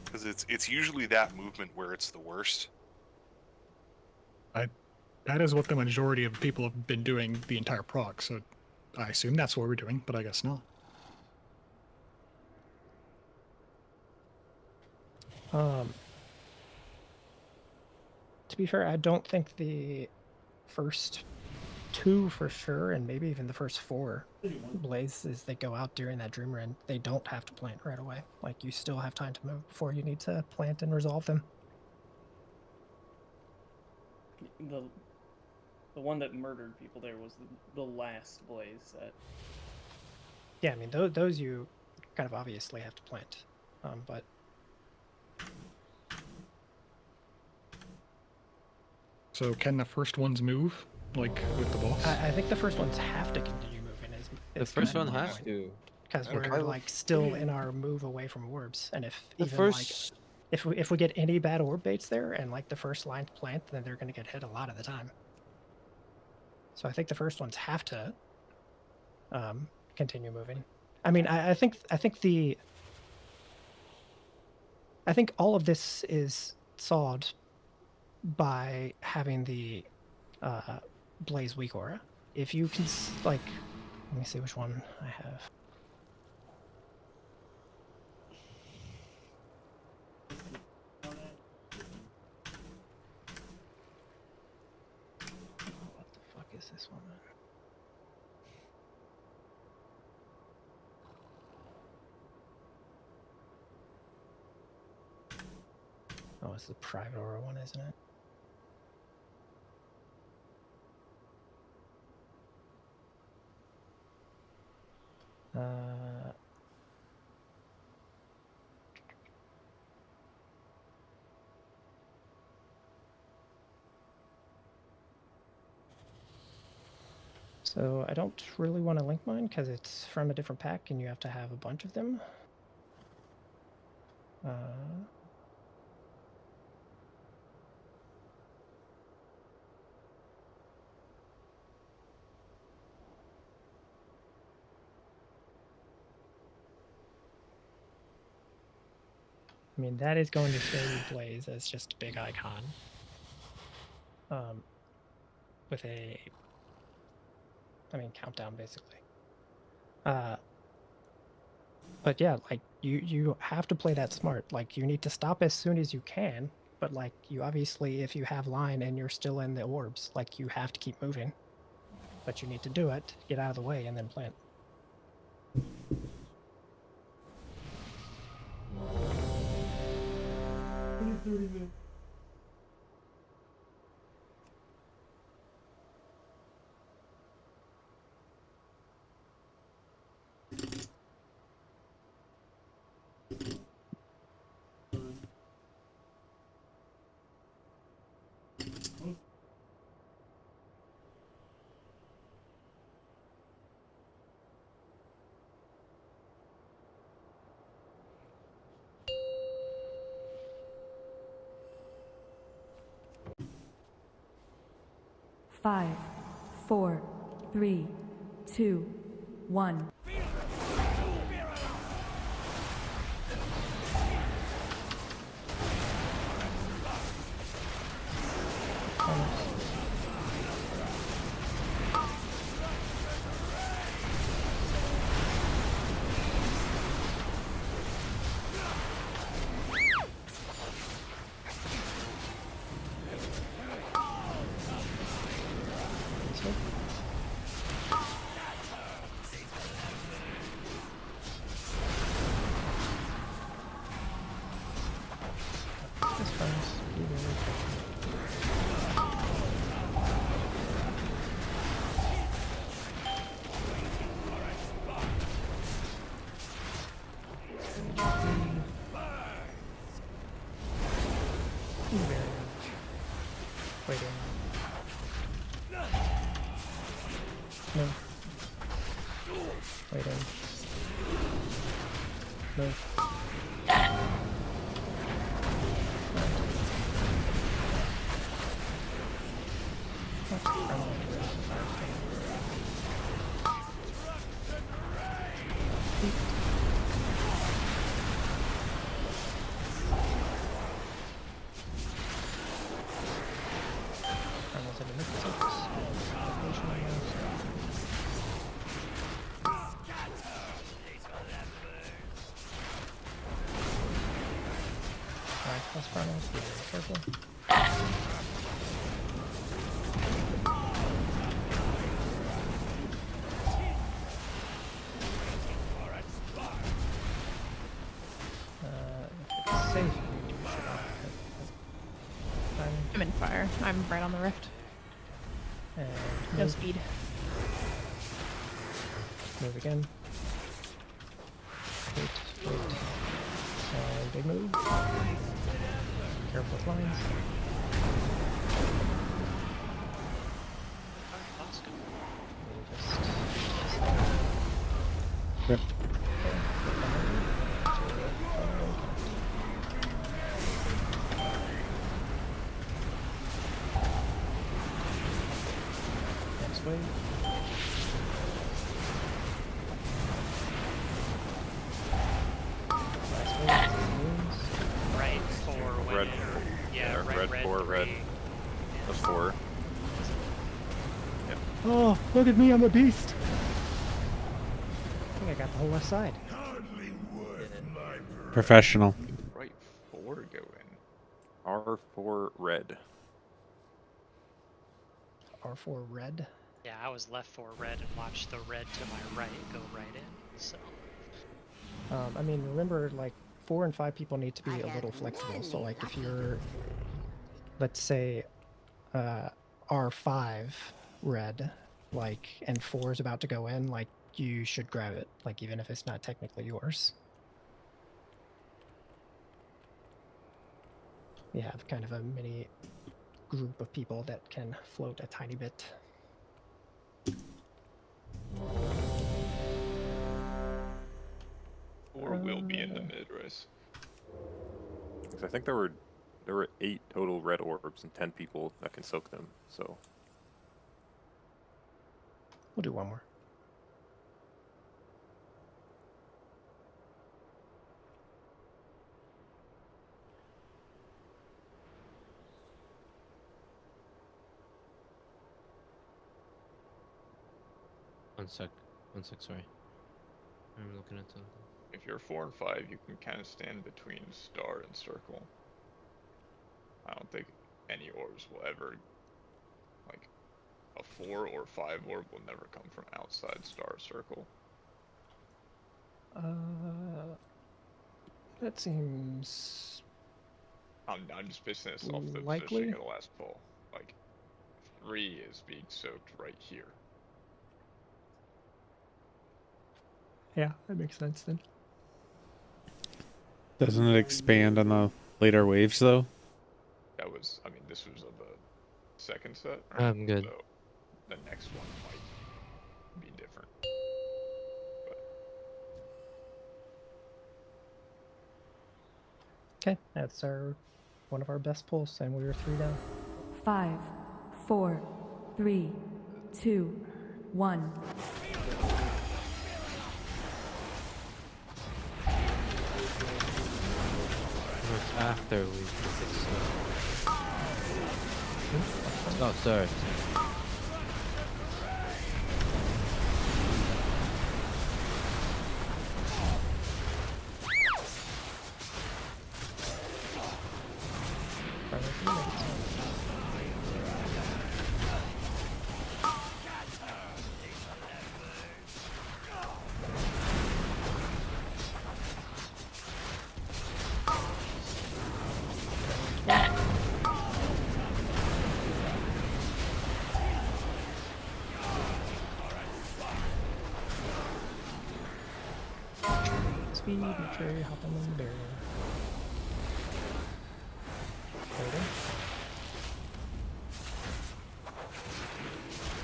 Because it's usually that movement where it's the worst. that is what the majority of people have been doing the entire prog, so I assume that's what we're doing, but I guess not. To be fair, I don't think the first 2 for sure, and maybe even the first 4 blazes that go out during that dream rend, they don't have to plant right away. Like, you still have time to move before you need to plant and resolve them. The one that murdered people there was the last blaze set. Yeah, I mean, those you kind of obviously have to plant, but So can the first ones move, like with the boss? I think the first ones have to continue moving. The first one has to. Because Okay. we're like still in our move away from orbs, and if The even first- like if we get any bad orb baits there and like the first line to plant, then they're going to get hit a lot of the time. So I think the first ones have to continue moving. I mean, I think all of this is solved by having the Blaze Weak Aura. If you can like, let me see which one I have. What the fuck is this one? Oh, it's the private aura one, isn't it? So I don't really want to link mine because it's from a different pack and you have to have a bunch of them. I mean, that is going to show you Blaze as just a big icon. With a, I mean, countdown basically. But yeah, like you have to play that smart. Like, you need to stop as soon as you can, but like, you obviously, if you have line and you're still in the orbs, like, you have to keep moving. But you need to do it, get out of the way, and then plant. Five, 4, 3, 2, 1. Waiting. No. Waiting. No. Plus Chronos, be very careful. If it's safe, you should not hit. I'm in fire. I'm right on the rift. And No move. speed. Move again. Wait. And big move. Careful with lines. Rip. Next wave. Last wave. Moves. Right for Red. yeah, red 4, red. That's 4. Yep. Oh, look at me, I'm a beast. I think I got the whole left side. Professional. Right 4 go in. R4 red. R4 red. Yeah, I was left 4 red and watched the red to my right go right in. So I mean, remember, like, 4 and 5 people need to be a little flexible. So, like, if you're, let's say, R5 red, like, and 4 is about to go in, like, you should grab it, like, even if it's not technically yours. You have kind of a mini group of people that can float a tiny bit. Or will be in the mid race. Because I think there were 8 total red orbs and 10 people that can soak them. So We'll do one more. One sec, sorry. I'm looking at something. If you're 4 and 5, you can kind of stand between star and circle. I don't think any orbs will ever, like, a 4 or 5 orb will never come from outside star or circle. That seems I'm just basing this off the likely. positioning of the last poll. Like, 3 is being soaked right here. Yeah, that makes sense then. Doesn't it expand on the later waves though? That was, I mean, this was of the second set. I'm good. So the next one might be different. Okay, that's one of our best pulls, and we were 3 down. 5, 4, 3, 2, 1. After we fix it. Oh, sorry. Speed, make sure you hop on the barrier. Waiting.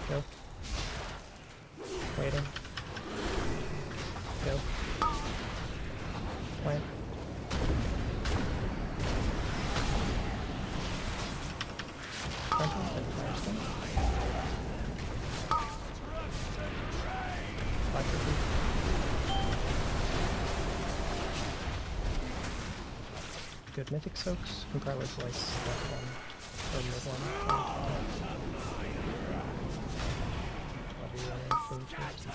Go. Waiting. Go. Plant. Frontal, then fire spin. Flash repeat. Good mythic soaks. You can probably place left one or mid one. I'll be running food too.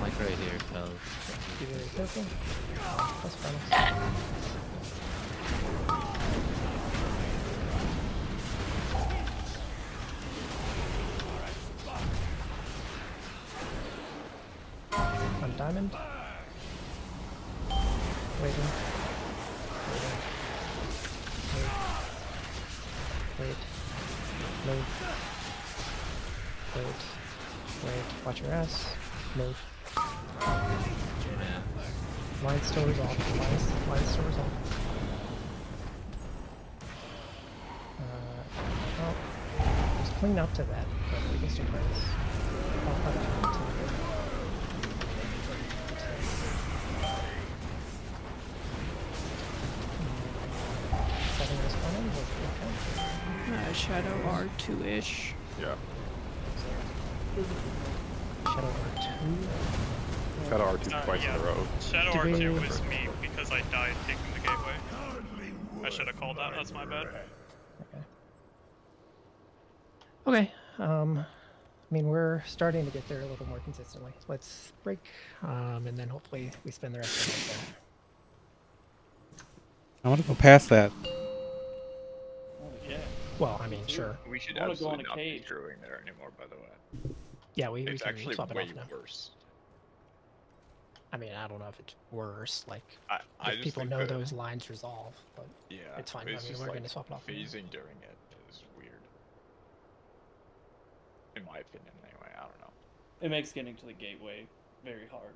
Like right here, fellas. Be very careful. That's fine. On diamond. Waiting. Waiting. Wait. Move. Wait. Wait. Watch your ass. Move. Line still resolved. Line still resolved. Well, just clean up to that, but we can still play this. Setting this one in, okay. Shadow R2-ish. Yeah. Shadow R2. Shadow R2 twice in a row. Shadow Did R2 we- was me because I died taking the gateway. I should have called that. That's my bad. Okay. I mean, we're starting to get there a little more consistently. Let's break, and then hopefully we spend the rest of the night there. I want to go past that. Oh, yeah. Well, I mean, sure. We should I wanna go on absolutely a not be cage. zeroing there anymore, by the way. Yeah, we It's can actually swap it way off now. worse. I mean, I don't know if it's worse. Like, I if just people think know that- those lines resolve, but Yeah, it's fine. It's I mean, just we're like going to swap it off. anyway. phasing during it is weird. In my opinion, anyway. I don't know. It makes getting to the gateway very hard.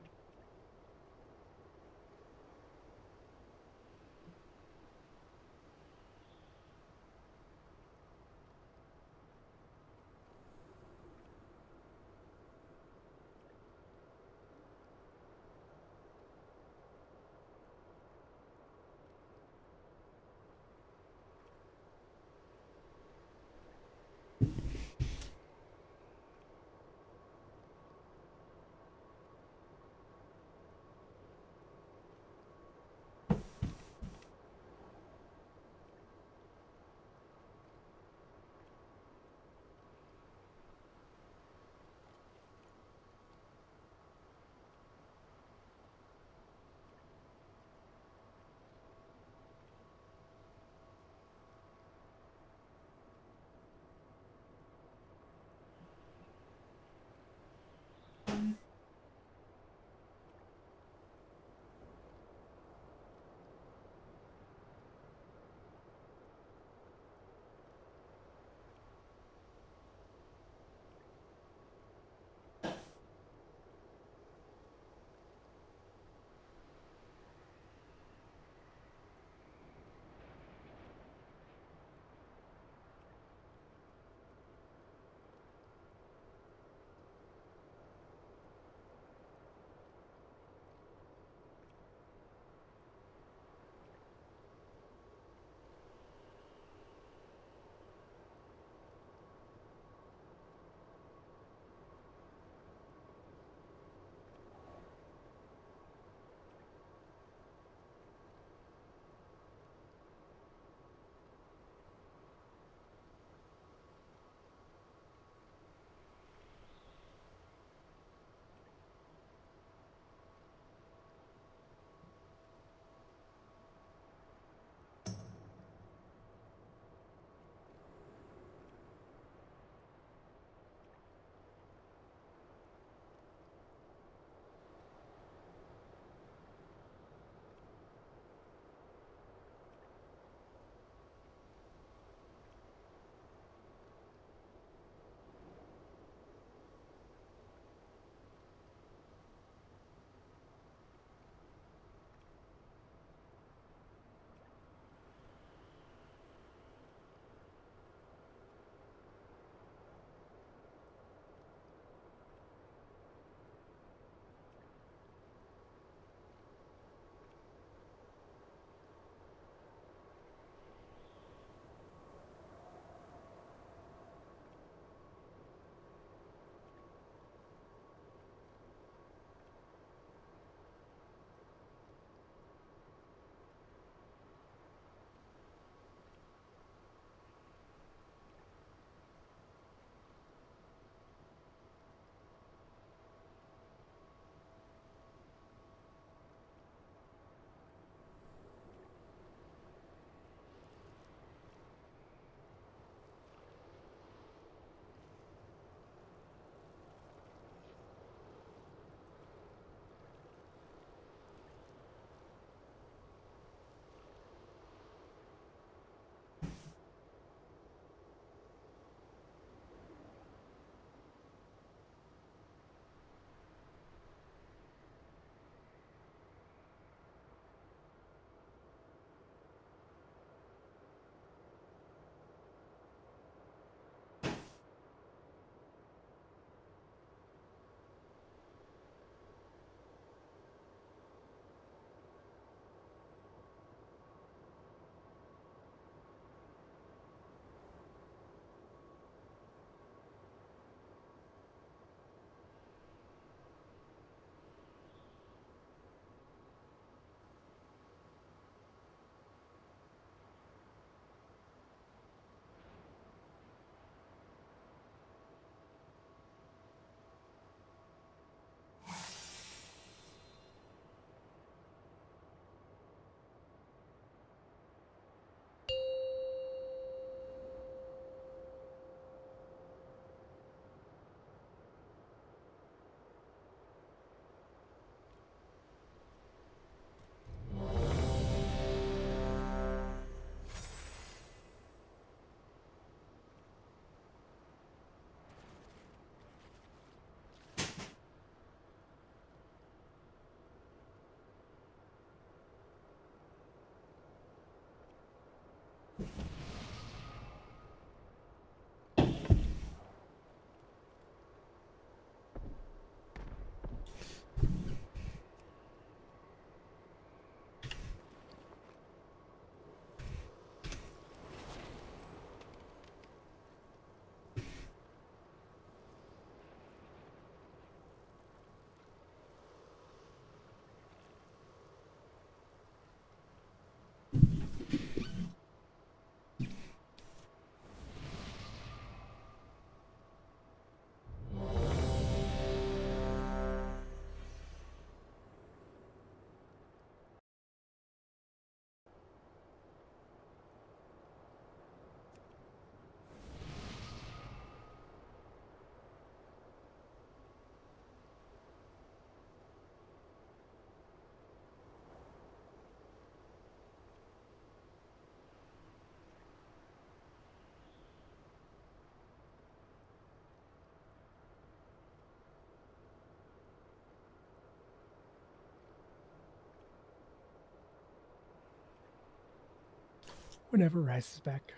whenever Rice is back.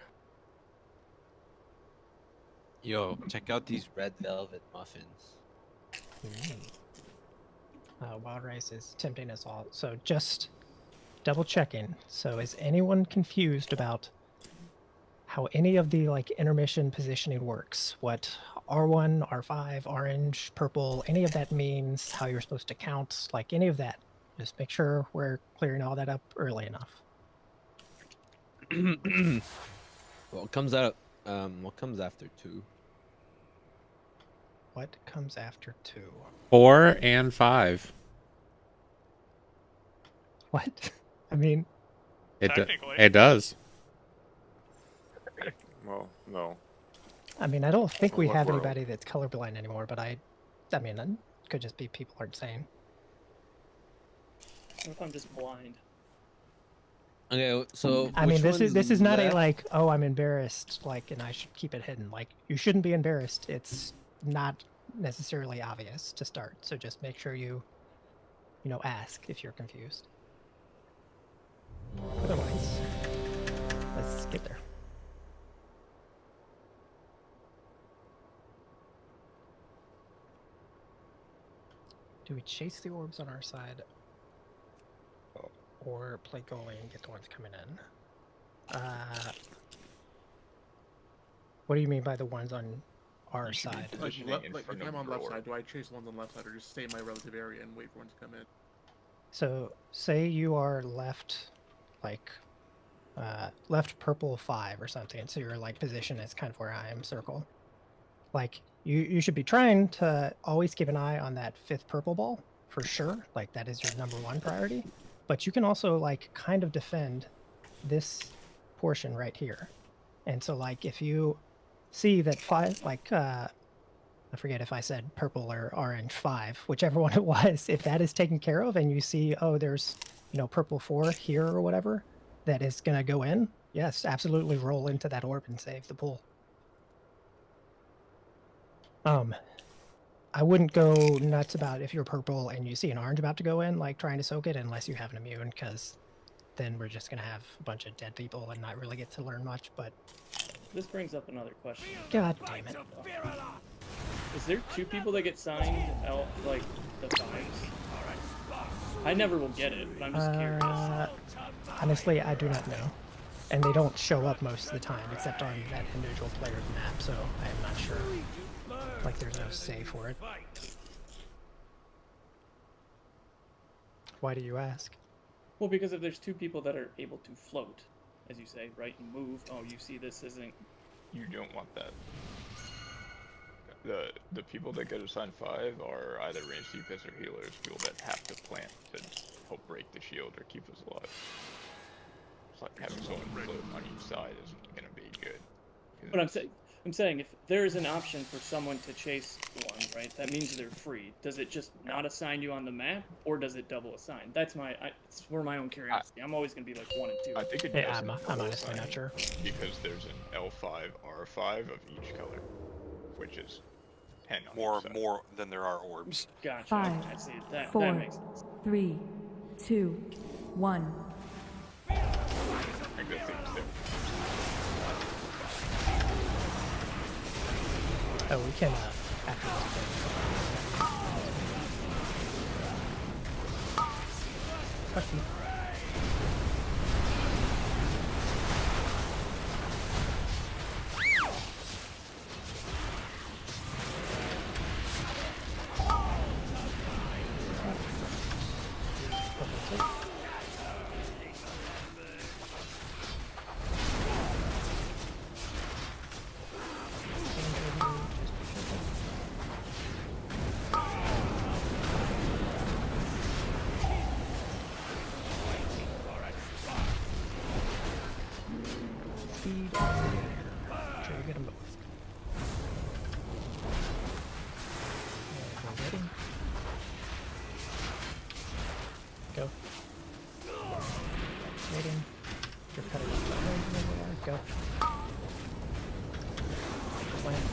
Yo, check out these red velvet muffins. Wild Rice is tempting us all. So just double checking. So is anyone confused about how any of the like intermission positioning works? What R1, R5, orange, purple, any of that means, how you're supposed to count, like any of that. Just make sure we're clearing all that up early enough. What comes out? What comes after 2? What comes after 2? 4 and 5. What? I mean, it does. Well, no. I mean, I don't think we What have world? anybody that's colorblind anymore, but I mean, it could just be people aren't saying. What if I'm just blind? Okay, so I mean, this which is one's not a left? like, oh, I'm embarrassed, like, and I should keep it hidden. Like, you shouldn't be embarrassed. It's not necessarily obvious to start. So just make sure you ask if you're confused. Otherwise, let's get there. Do we chase the orbs on our side? Or play goalie and get the ones coming in? What do you mean by the ones on our side? Like if I'm on left side, do I chase the ones on left side or just stay in my relative area and wait for one to come in? So say you are left, like, left purple 5 or something. So your like position is kind of where I am circle. Like you should be trying to always keep an eye on that 5th purple ball for sure. Like that is your #1 priority. But you can also like kind of defend this portion right here. And so like if you see that 5, like I forget if I said purple or orange 5, whichever one it was, if that is taken care of and you see, oh, there's, purple 4 here or whatever, that is going to go in, yes, absolutely roll into that orb and save the pool. I wouldn't go nuts about if you're purple and you see an orange about to go in, like trying to soak it, unless you have an immune, because then we're just going to have a bunch of dead people and not really get to learn much, but... This brings up another question. God damn it. Is there 2 people that get signed out, like, the 5s? I never will get it, but I'm just curious. Honestly, I do not know. And they don't show up most of the time, except on that individual player's map, so I am not sure. Like, there's no say for it. Why do you ask? Well, because if there's 2 people that are able to float, as you say, right, and move, oh, you see this isn't... You don't want that. The people that get assigned 5 are either ranged DPS or healers, people that have to plant to help break the shield or keep us alive. It's like having someone float on each side isn't gonna be good. But I'm saying if there is an option for someone to chase one, right, that means they're free. Does it just not assign you on the map, or does it double assign? That's it's for my own curiosity. I'm always gonna be like 1 and 2. I think it Yeah, does. I'm honestly not sure. Because there's an L5, R5 of each color, which is 10 on each side. More than there are orbs. Gotcha. 5, I see. That 4, makes sense. 3, 2, 1. I think that seems there. Oh, we can, after this. Question. Speed. Try to get them both. Ready? Go. Waiting. You're cutting off the hands over there. Go. Plant.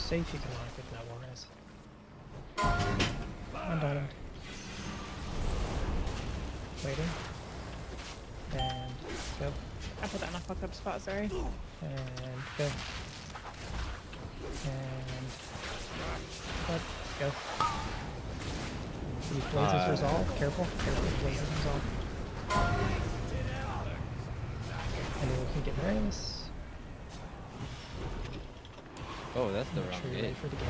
safe, you can lock with no war res. I'm done. Waiting. And go. I put that in a fucked up spot, sorry. And go. And but go. These blazes resolve. Careful. Blazes resolve. And then we can get Marius. Oh, that's the wrong Sure you're ready gate. for the game.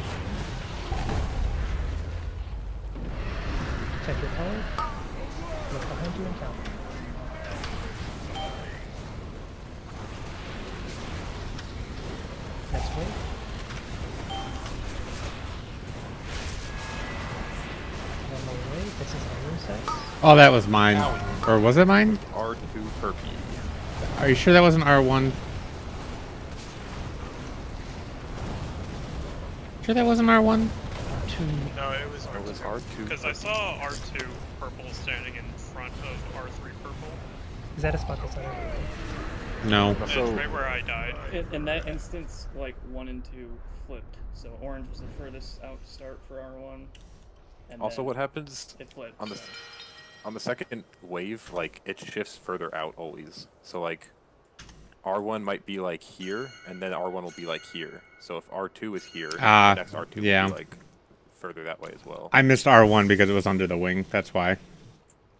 Check your color. Look behind you and count. Next wave. One more wave. This is our room set. Oh, that was mine. Or was it mine? R2 Perpy. Are you sure that wasn't R1? Sure that wasn't R1? No, it was R2. It was R2. Because I saw R2 purple standing in front of R3 purple. Is that a spot that's over? No. And it's right where I died. In that instance, like 1 and 2 flipped. So orange was the furthest out to start for R1. And Also, then what happens it flipped, on the so. on the second wave? Like it shifts further out always. So like R1 might be like here, and then R1 will be like here. So if R2 is here, the next R2 yeah. will be like further that way as well. I missed R1 because it was under the wing. That's why.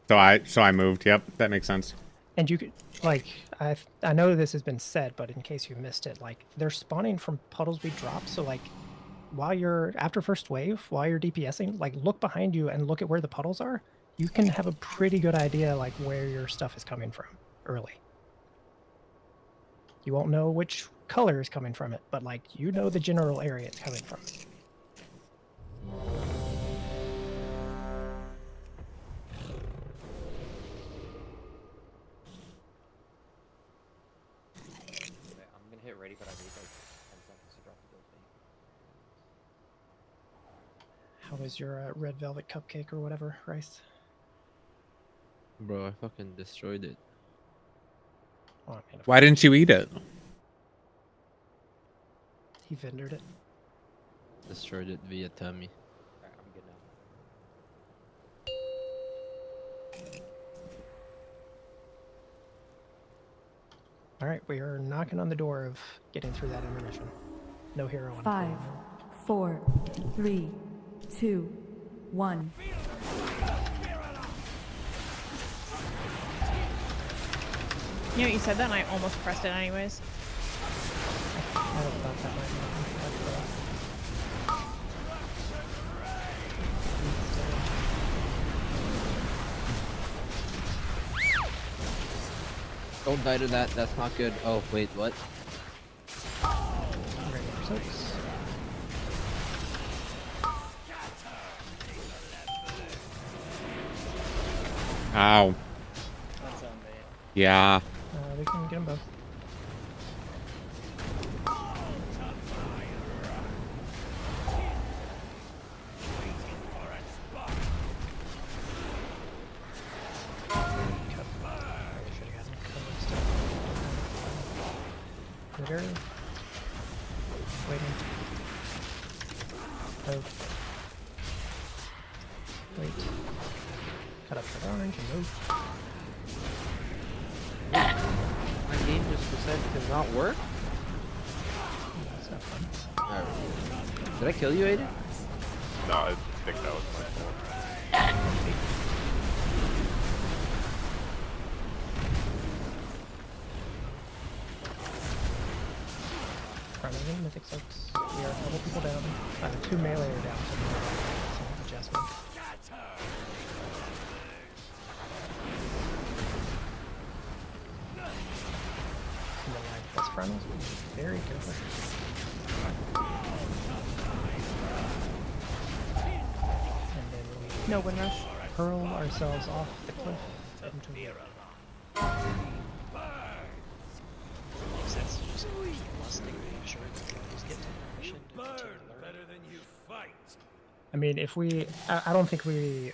So I moved. Yep, that makes sense. And you could, like, I know this has been said, but in case you missed it, like, they're spawning from puddles we dropped. So, like, while you're, after first wave, while you're DPSing, like, look behind you and look at where the puddles are. You can have a pretty good idea, like, where your stuff is coming from early. You won't know which color is coming from it, but, like, you know the general area it's coming from. I'm gonna hit ready, but I need like 10 seconds to drop the build thing. How was your red velvet cupcake or whatever, Rice? Bro, I fucking destroyed it. Well, I mean, Why didn't you eat it? he vendored it. Destroyed it via tummy. Alright, I'm good now. All right, we are knocking on the door of getting through that intermission. No hero on 5, 4, 3, 2, 1. You know, you said that and I almost pressed it anyways. I don't thought that might Don't die to that. That's not good. Oh wait, what? Ow. That's on me. Yeah. we can get them both. Critter. Waiting. Move. Wait. Cut up for orange and move. My game just decided to not work? That's not fun. Alright. Did I kill you, Aiden? No, I think that was my fault. Primary Mythic Soaks. We are a couple people down. 2 melee are down. So adjustment. And the line plus frontals will be very careful. And then we No wind rush. hurl ourselves off the cliff into the Makes sense to just keep lusting, make sure that players get to mission to continue learning. I mean, if we, I don't think we,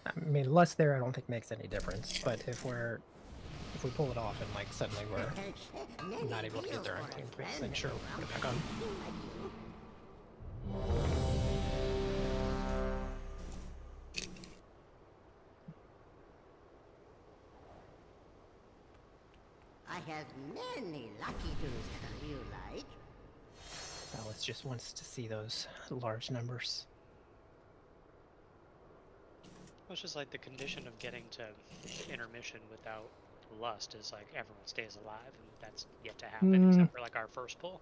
I mean, less there, I don't think makes any difference. But if we pull it off and like suddenly we're not able to get there, I think then sure, we'll put it back on. I have many lucky doos you like. Alice just wants to see those large numbers. Well, it's just like the condition of getting to intermission without lust is like everyone stays alive, and that's yet to happen except for like our first pull.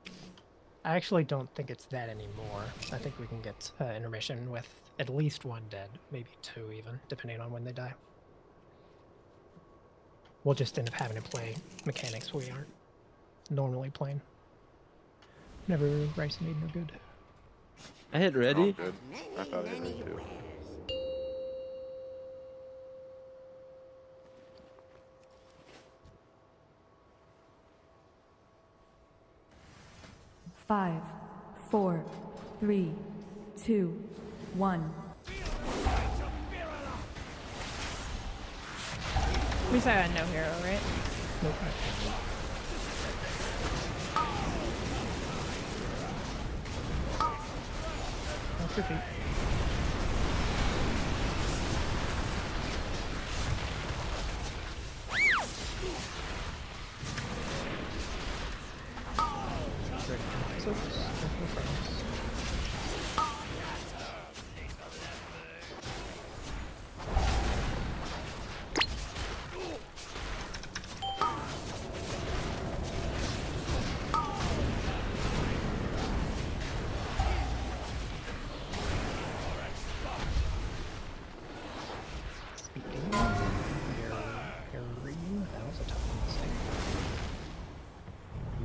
I actually don't think it's that anymore. I think we can get intermission with at least one dead, maybe two even, depending on when they die. We'll just end up having to play mechanics we aren't normally playing. Never rice and Eden are good. I hit Oh, ready. good. I thought I hit ready too. 5, 4, 3, 2, 1. We saw a no hero, right? Nope. Off your feet.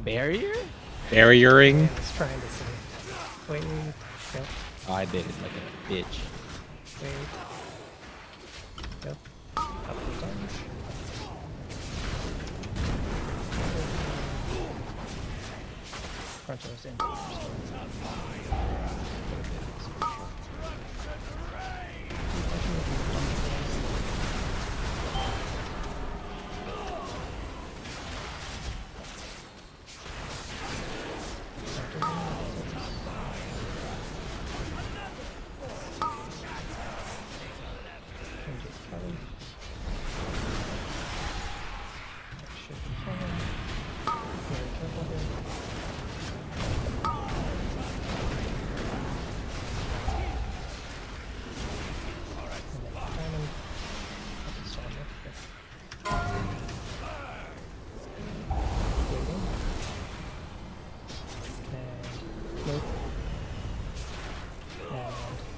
Barrier? Barriering? I was trying to say. Wait, yep, Oh, I did it like a bitch. wait. Yep. Up the damage. Fronto's in.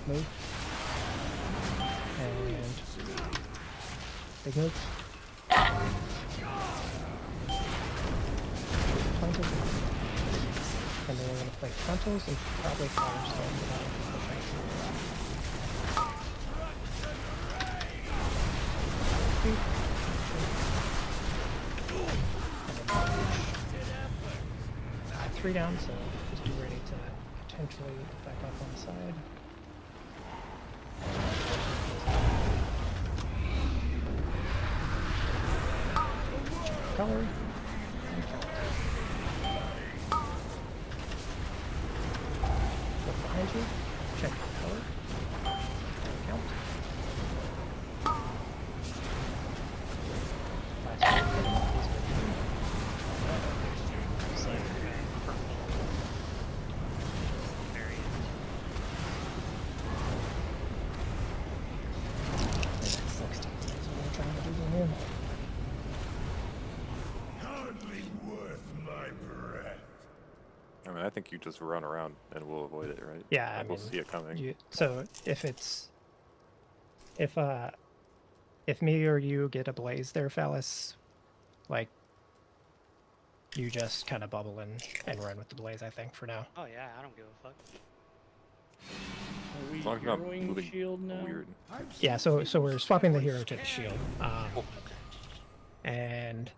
Move. And big move. Frontals. And then we're going to play frontals and probably Firestone without 3 down, so just be ready to potentially back up on the side. Color. Look behind you. Check color. Count. It's like purple. Very I mean, I think you just run around and we'll avoid it, right? Yeah, I Like, we'll mean, see it coming. so if me or you get a blaze there, Phallus, like you just kind of bubble in and run with the blaze, I think, for now. Oh yeah, I don't give a fuck. Are we As long as you're not heroing moving shield now? weird. Yeah, so we're swapping the hero to the shield. And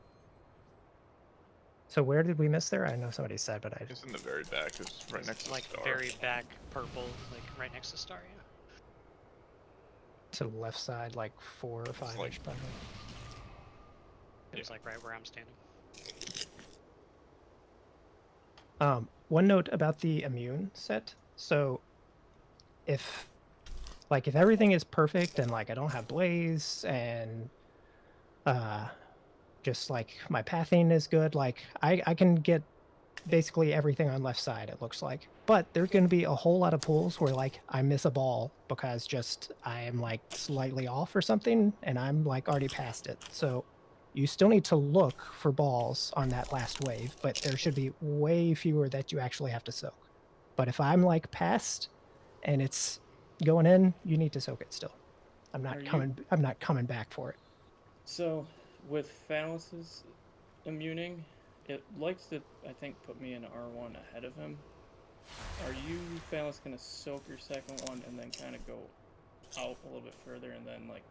so where did we miss there? I know somebody said, but I It's in the very back. It's right next to Like Star. very back purple, like right next to Star, yeah. to the left side, like 4 or 5 like- ish probably. It was like right where I'm standing. One note about the immune set. So if if everything is perfect and like I don't have blaze and just like my pathing is good, like I can get basically everything on left side, it looks like. But there's going to be a whole lot of pools where like I miss a ball because just I am like slightly off or something and I'm like already past it. So you still need to look for balls on that last wave, but there should be way fewer that you actually have to soak. But if I'm like past and it's going in, you need to soak it still. I'm not coming back for it. So, with Phallus's immuning, it likes to, I think, put me in R1 ahead of him. Are you, Phallus, going to soak your second one and then kind of go out a little bit further and then, like,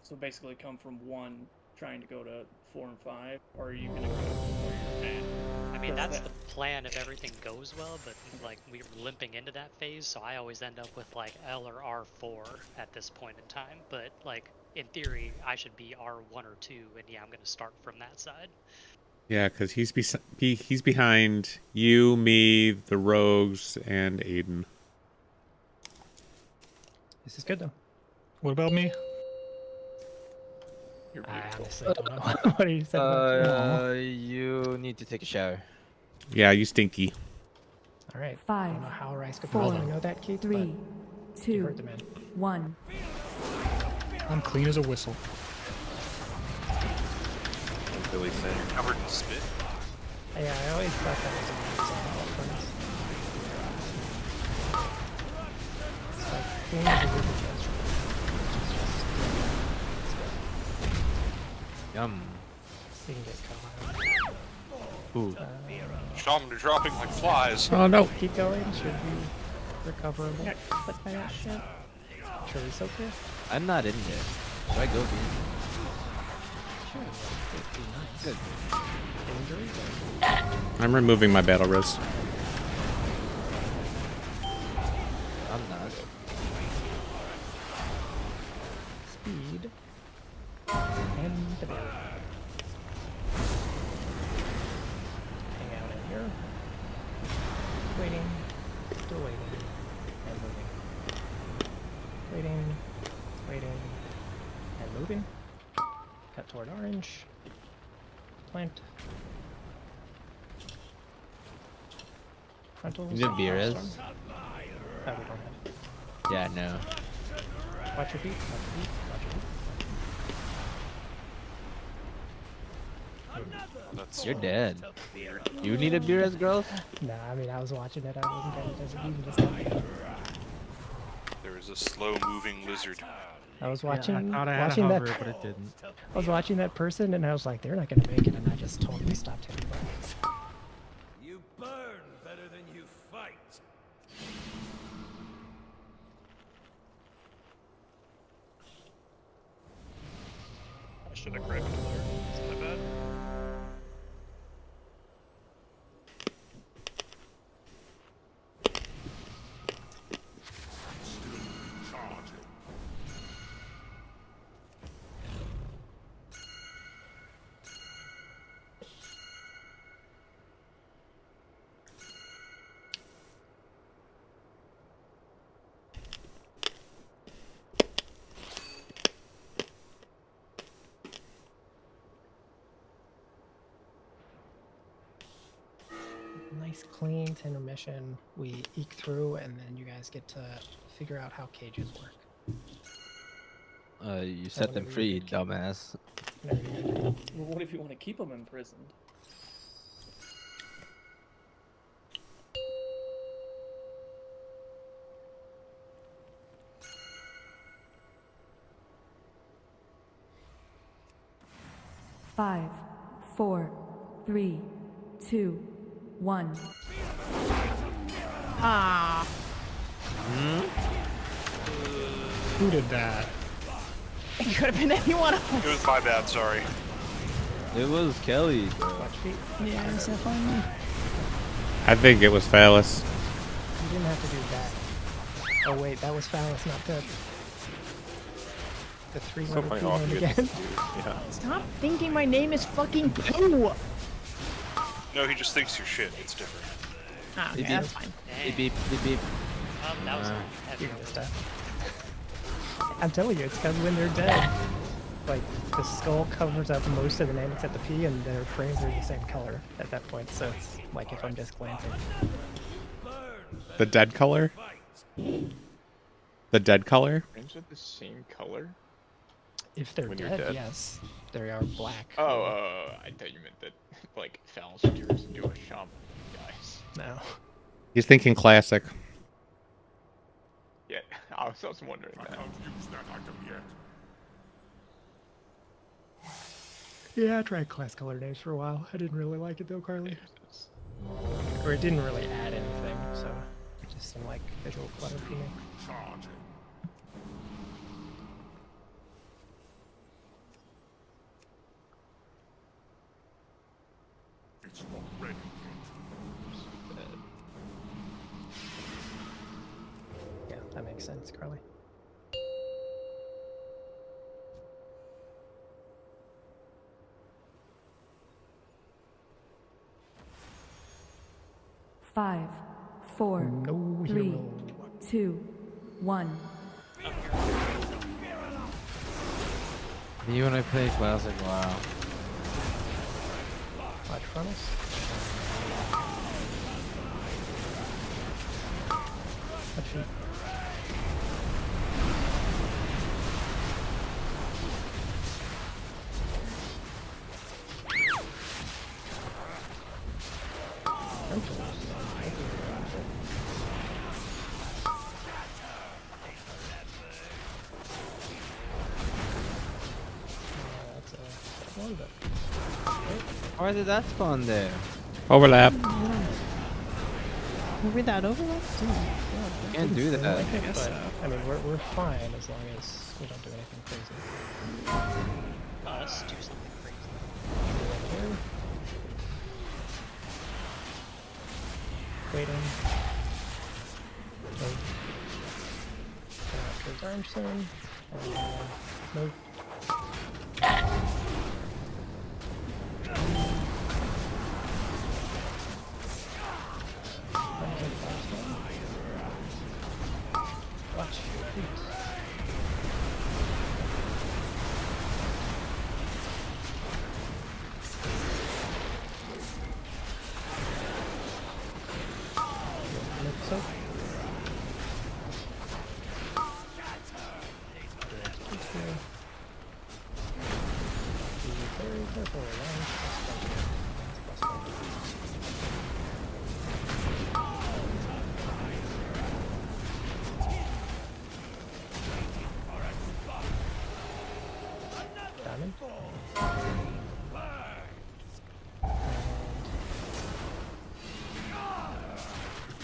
so basically come from 1 trying to go to 4 and 5? Or are you going to go where you're at? I mean, that's the plan if everything goes well, but like we're limping into that phase, so I always end up with like L or R4 at this point in time. But like in theory, I should be R1 or 2, and yeah, I'm gonna start from that side. Yeah, because he's behind you, me, the rogues, and Aiden. This is good though. What about me? I honestly don't know. What are you saying? You need to take a shower. Yeah, you stinky. All right. 5, I don't know how Rice could 4, probably know that, Keith, 3, but 2, you heard the man. 1. I'm clean as a whistle. Billy saying you're covered in spit. Yeah, I always thought that was a furnace. It's like clean as a river chest. Yum. You can get caught. Ooh. Shaman are dropping like flies. Oh no. Keep going. Should be recoverable. Got clipped by that shit. Sure, it's okay. I'm not in there. Should I go be? Sure, it'd be nice. Good. Injury? I'm removing my battle res. I'm not. Speed. And the barrel. Hang out in here. Waiting. Still waiting. And moving. Waiting. Waiting. And moving. Cut toward orange. Plant. Frontals. You need beer res? Oh, we don't have it. Yeah, no. Watch your feet. Watch your feet. Watch your feet. You're dead. You need a beer as girls? Nah, I mean, I was watching it. I wasn't paying attention. Even just now. There is a slow-moving lizard. I was watching, I thought I had watching a that. hover, but it didn't. I was watching that person, and I was like, they're not gonna make it, and I just totally stopped hitting buttons. You burn better than you fight. I should have grabbed it there. It's my bad. Nice, clean intermission. We eke through, and then you guys get to figure out how cages work. You set them free, dumbass. Well, what if you want to keep them imprisoned? Five, 4, 3, 2, 1. Ah. Who did that? It could have been any one of us. It was my bad, sorry. It was Kelly. Watch feet. Yeah, it's so funny. I think it was Phallus. You didn't have to do that. Oh wait, that was Phallus, not the 3 So letter funny, P all name you again. get to do. Yeah. Stop thinking my name is fucking Pooh. No, he just thinks you're shit. It's different. Ah, okay, Beep, that's fine. beep, beep, beep, beep. That was You can just I'm telling you, it's because when they're dead, like the skull covers up most of the name except the P, and their frames are the same color at that point. So it's like if I'm just glancing. The dead color? The dead color? Frames are the same color? If they're When you're dead, dead? yes, they are black. Oh, I thought you meant that, like, Faust turns into a shaman and dies. No. He's thinking classic. Yeah, I was also wondering that. Use that item yet. Yeah, I tried class color names for a while. I didn't really like it though, Carly. Or it didn't really add anything, so it just seemed like visual clutter for me. Charging. It's not ready yet. Yeah, that makes sense, Carly. Five, four, No 3, hero. 2, 1. You and I play classic. Wow. Watch frontals. Watch feet. Why did that spawn there? Overlap. Maybe that overlap? Can't do that. I guess so. I mean, we're fine as long as we don't do anything crazy. Us do something crazy. Here. Waiting. Move. Towards arm soon. Move. Watch your feet. Mix up. Be very careful. Diamond.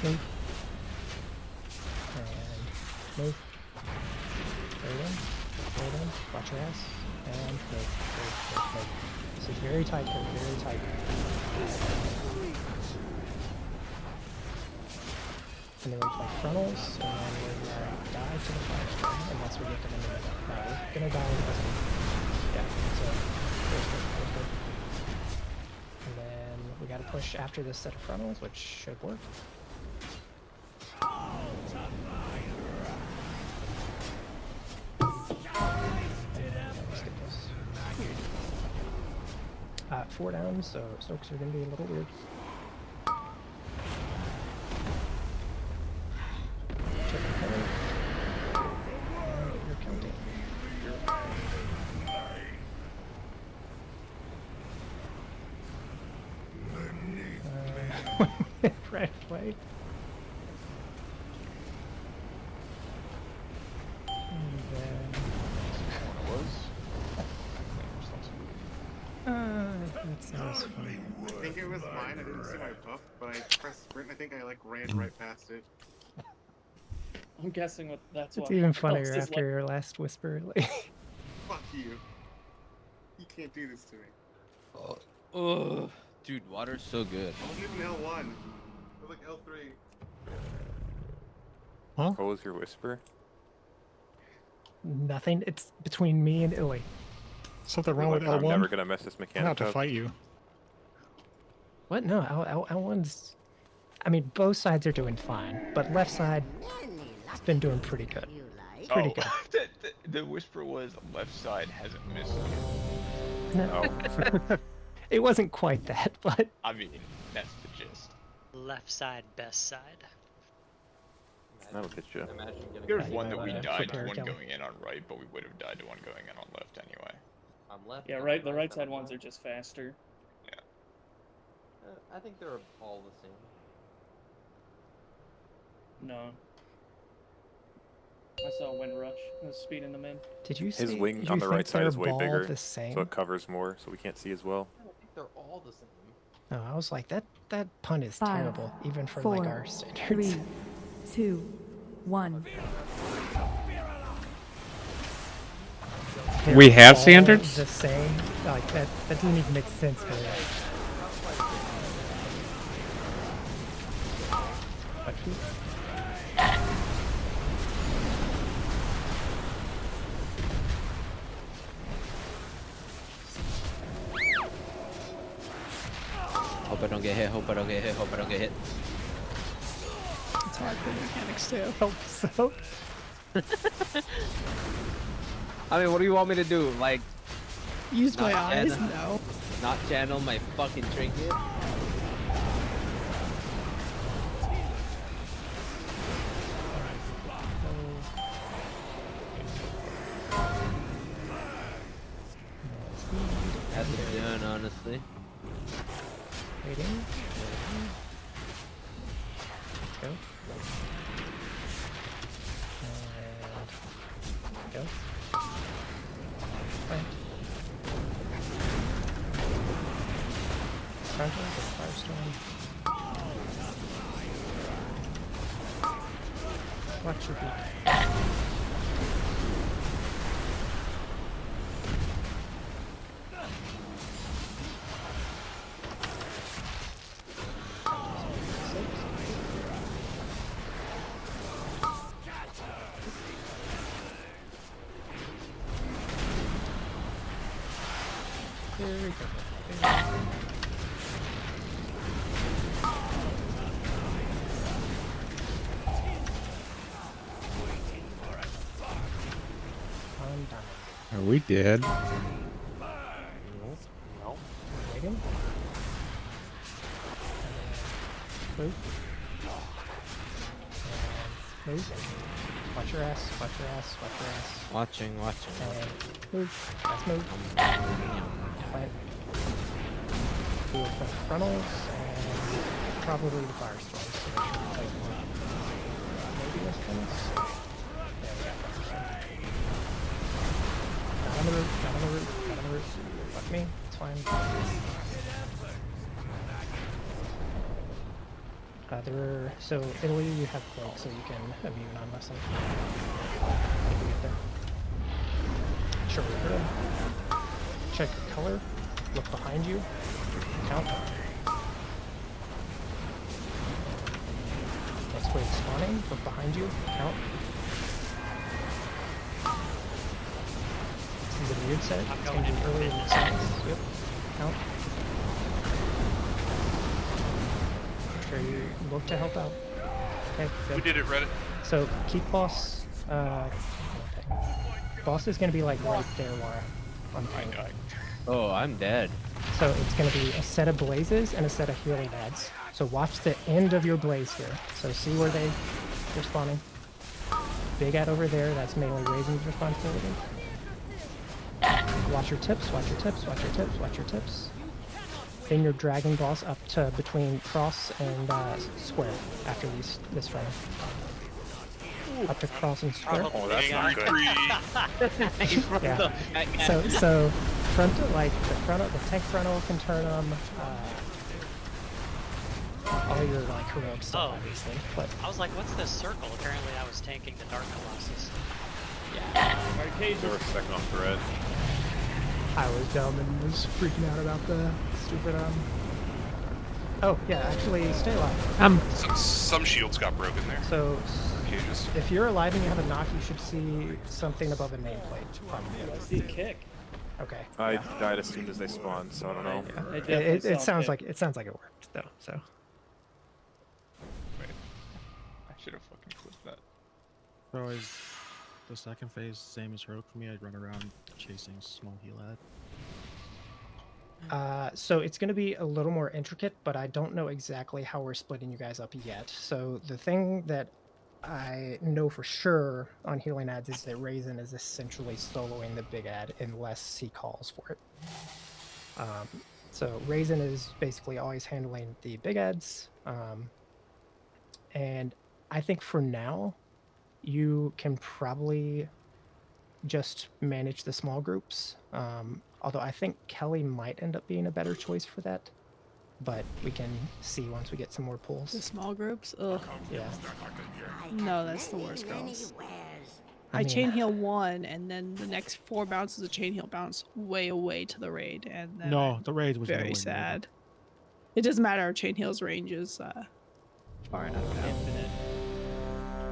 Move. And move. Hold in. Watch your ass. And move. This is very tight, very tight. And then we play frontals, and then we dive to the firestorm, unless we get them in the middle. No, we're gonna die unless we... Yeah, so there's good. And then we gotta push after this set of frontals, which should work. Let's get this. 4 down, so soaks are gonna be a little weird. Check the color. And get your counting. Right away. And then... that sounds funny. I think it was mine. I didn't see my buff, but I pressed sprint. I think I like ran right past it. I'm guessing that's It's why. even funnier Faust is after your last whisper. Fuck you. You can't do this to me. Oh, dude, water's so good. I wasn't even L1. I was like L3. Huh? What was your whisper? Nothing. It's between me and Illy. Something wrong with I'm L1? never gonna mess this I'm mechanic out to up. fight you. What? No, L1's... I mean, both sides are doing fine, but left side has been doing pretty good. Pretty good. The whisper was left side hasn't missed No. It wasn't quite that, but I mean, that's the gist. Left side, best side. That'll get you. There's one that we to died to prepare, one Kelly. going in on right, but we would have died to one going in on left anyway. On left. Yeah, and right. The on right side on ones are left. just faster. I think they're all the same. No. I saw Wind Rush. I was speeding them in. did you His see? wing did on you the think right side they're is way ball bigger, the same? so it covers more, so we can't see as well. I think they're all the same. No, I was like, that pun is 5, terrible, even for 4, like our standards. 3, 2, 1. They're We have all standards? The same. Like that doesn't even make sense. But Hope I don't get hit. Hope I don't get hit. Hope I don't get hit. It's hard for mechanics too. Hope so. I mean, what do you want me to do? Like, Use my not eyes? channel- No. Not channel my fucking trinket? That's what I'm doing, honestly. Waiting. Go. And go. Right. Firestorm. Watch your feet. Very good. I'm done. Are we dead? No. Waiting. Move. And move. Watch your ass. Watch your ass. Watch your ass. Watching. And move. Let's move. Plant. Do the frontals and probably the firestorm. So make sure we take one. Maybe this furnace. Yeah, we got firestorm. Not on the roof. Not on the roof. Not on the roof. Fuck me. It's fine. So Italy, you have Prog, so you can immune on left side. I think we get there. Sure, we're good. Check your color. Look behind you. Count. Next wave spawning. Look behind you. Count. This is a weird set. It's going to be earlier than seconds. Yep. Count. Sure you look to help out. Okay, good. We did it, Reddit. So keep boss. Okay. Boss is gonna be like right there, Laura. On fire. Oh, I'm dead. So it's gonna be a set of blazes and a set of healing ads. So watch the end of your blaze here. So see where they're spawning. Big ad over there. That's mainly Raisin's responsibility. Watch your tips. Watch your tips. Watch your tips. Watch your tips. Then you're dragging boss up to between cross and square after this run. Up to cross and square. Oh, that's not good. Yeah. So front like the tank frontal can turn them. All your like heroic stuff, obviously. But I was like, what's this circle? Apparently I was tanking the Dark Colossus. They were second off the red. I was dumb and was freaking out about the stupid Oh yeah, actually stay alive. Some shields got broken there. So Cages. if you're alive and you have a knock, you should see something above a nameplate. I see a kick. Okay. I died as soon as they spawned, so I don't know. Yeah. It sounds like it worked though. So should have fucking clipped that. So is the second phase same as Rogue for me? I'd run around chasing small heal ad. So it's going to be a little more intricate, but I don't know exactly how we're splitting you guys up yet. So the thing that I know for sure on healing ads is that Raisin is essentially soloing the big ad unless he calls for it. So Raisin is basically always handling the big ads. And I think for now, you can probably just manage the small groups. Although I think Kelly might end up being a better choice for that. But we can see once we get some more pulls. The small groups? Ugh. Yeah. No, that's the worst girls. I I mean- chain heal one, and then the next 4 bounces of chain heal bounce way away to the raid, and then No, the raid was very nowhere near sad. It doesn't matter. Our chain heal's range is far enough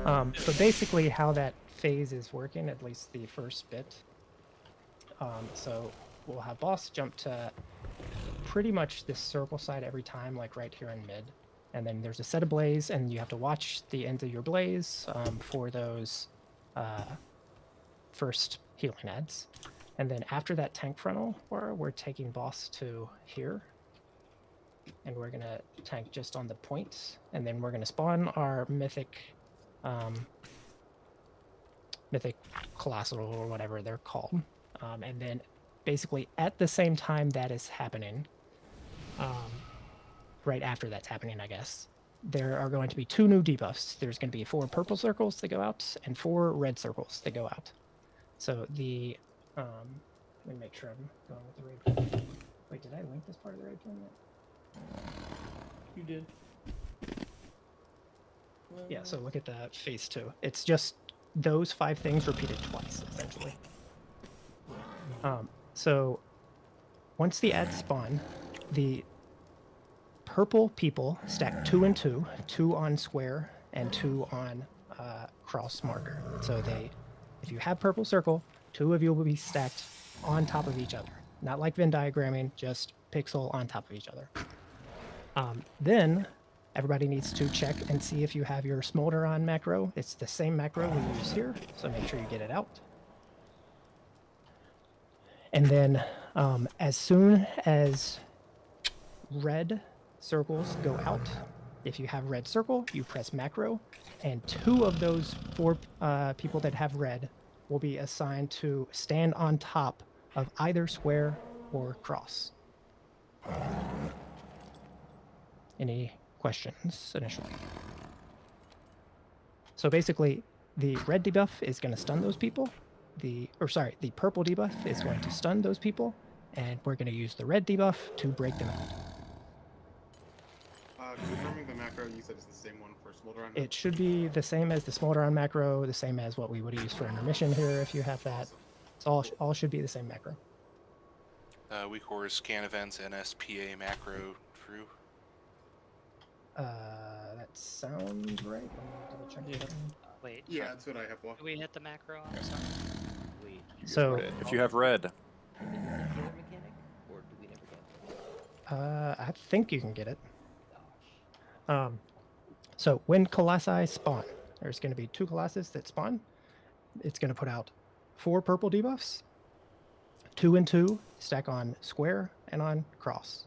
now. So basically how that phase is working, at least the first bit. So we'll have boss jump to pretty much this circle side every time, like right here in mid. And then there's a set of blaze, and you have to watch the ends of your blaze for those first healing ads. And then after that tank frontal, we're taking boss to here. And we're gonna tank just on the point, and then we're gonna spawn our mythic colossal or whatever they're called. And then basically at the same time that is happening, right after that's happening, I guess, there are going to be 2 new debuffs. There's going to be 4 purple circles that go out and 4 red circles that go out. So the, let me make sure I'm going with the raid plan. Wait, did I link this part of the raid plan yet? You did. Yeah, so look at the phase 2. It's just those 5 things repeated twice, essentially. So once the ads spawn, the purple people stack 2 and 2, 2 on square and 2 on cross marker. So if you have purple circle, 2 of you will be stacked on top of each other. Not like Venn diagramming, just pixel on top of each other. Then everybody needs to check and see if you have your smolder on macro. It's the same macro we use here, so make sure you get it out. And then as soon as red circles go out, if you have red circle, you press macro, and 2 of those 4 people that have red will be assigned to stand on top of either square or cross. Any questions initially? So basically, the red debuff is going to stun those people. The purple debuff is going to stun those people, and we're going to use the red debuff to break them out. Confirming the macro you said is the same one for Smolder on It should be the same as the smolder on macro, the same as what we would use for intermission here if you have that. It's all should be the same macro. Weak horror scan events NSPA macro true. That sounds right. Let me double check. Yeah. Wait. Yeah, that's what I have. Do we hit the macro? I'm sorry. Wait. So if you have red, Is it a healer mechanic, or do we never get it? I think you can get it. So when Colossi spawn, there's going to be 2 Colossus that spawn. It's going to put out 4 purple debuffs. 2 and 2 stack on square and on cross.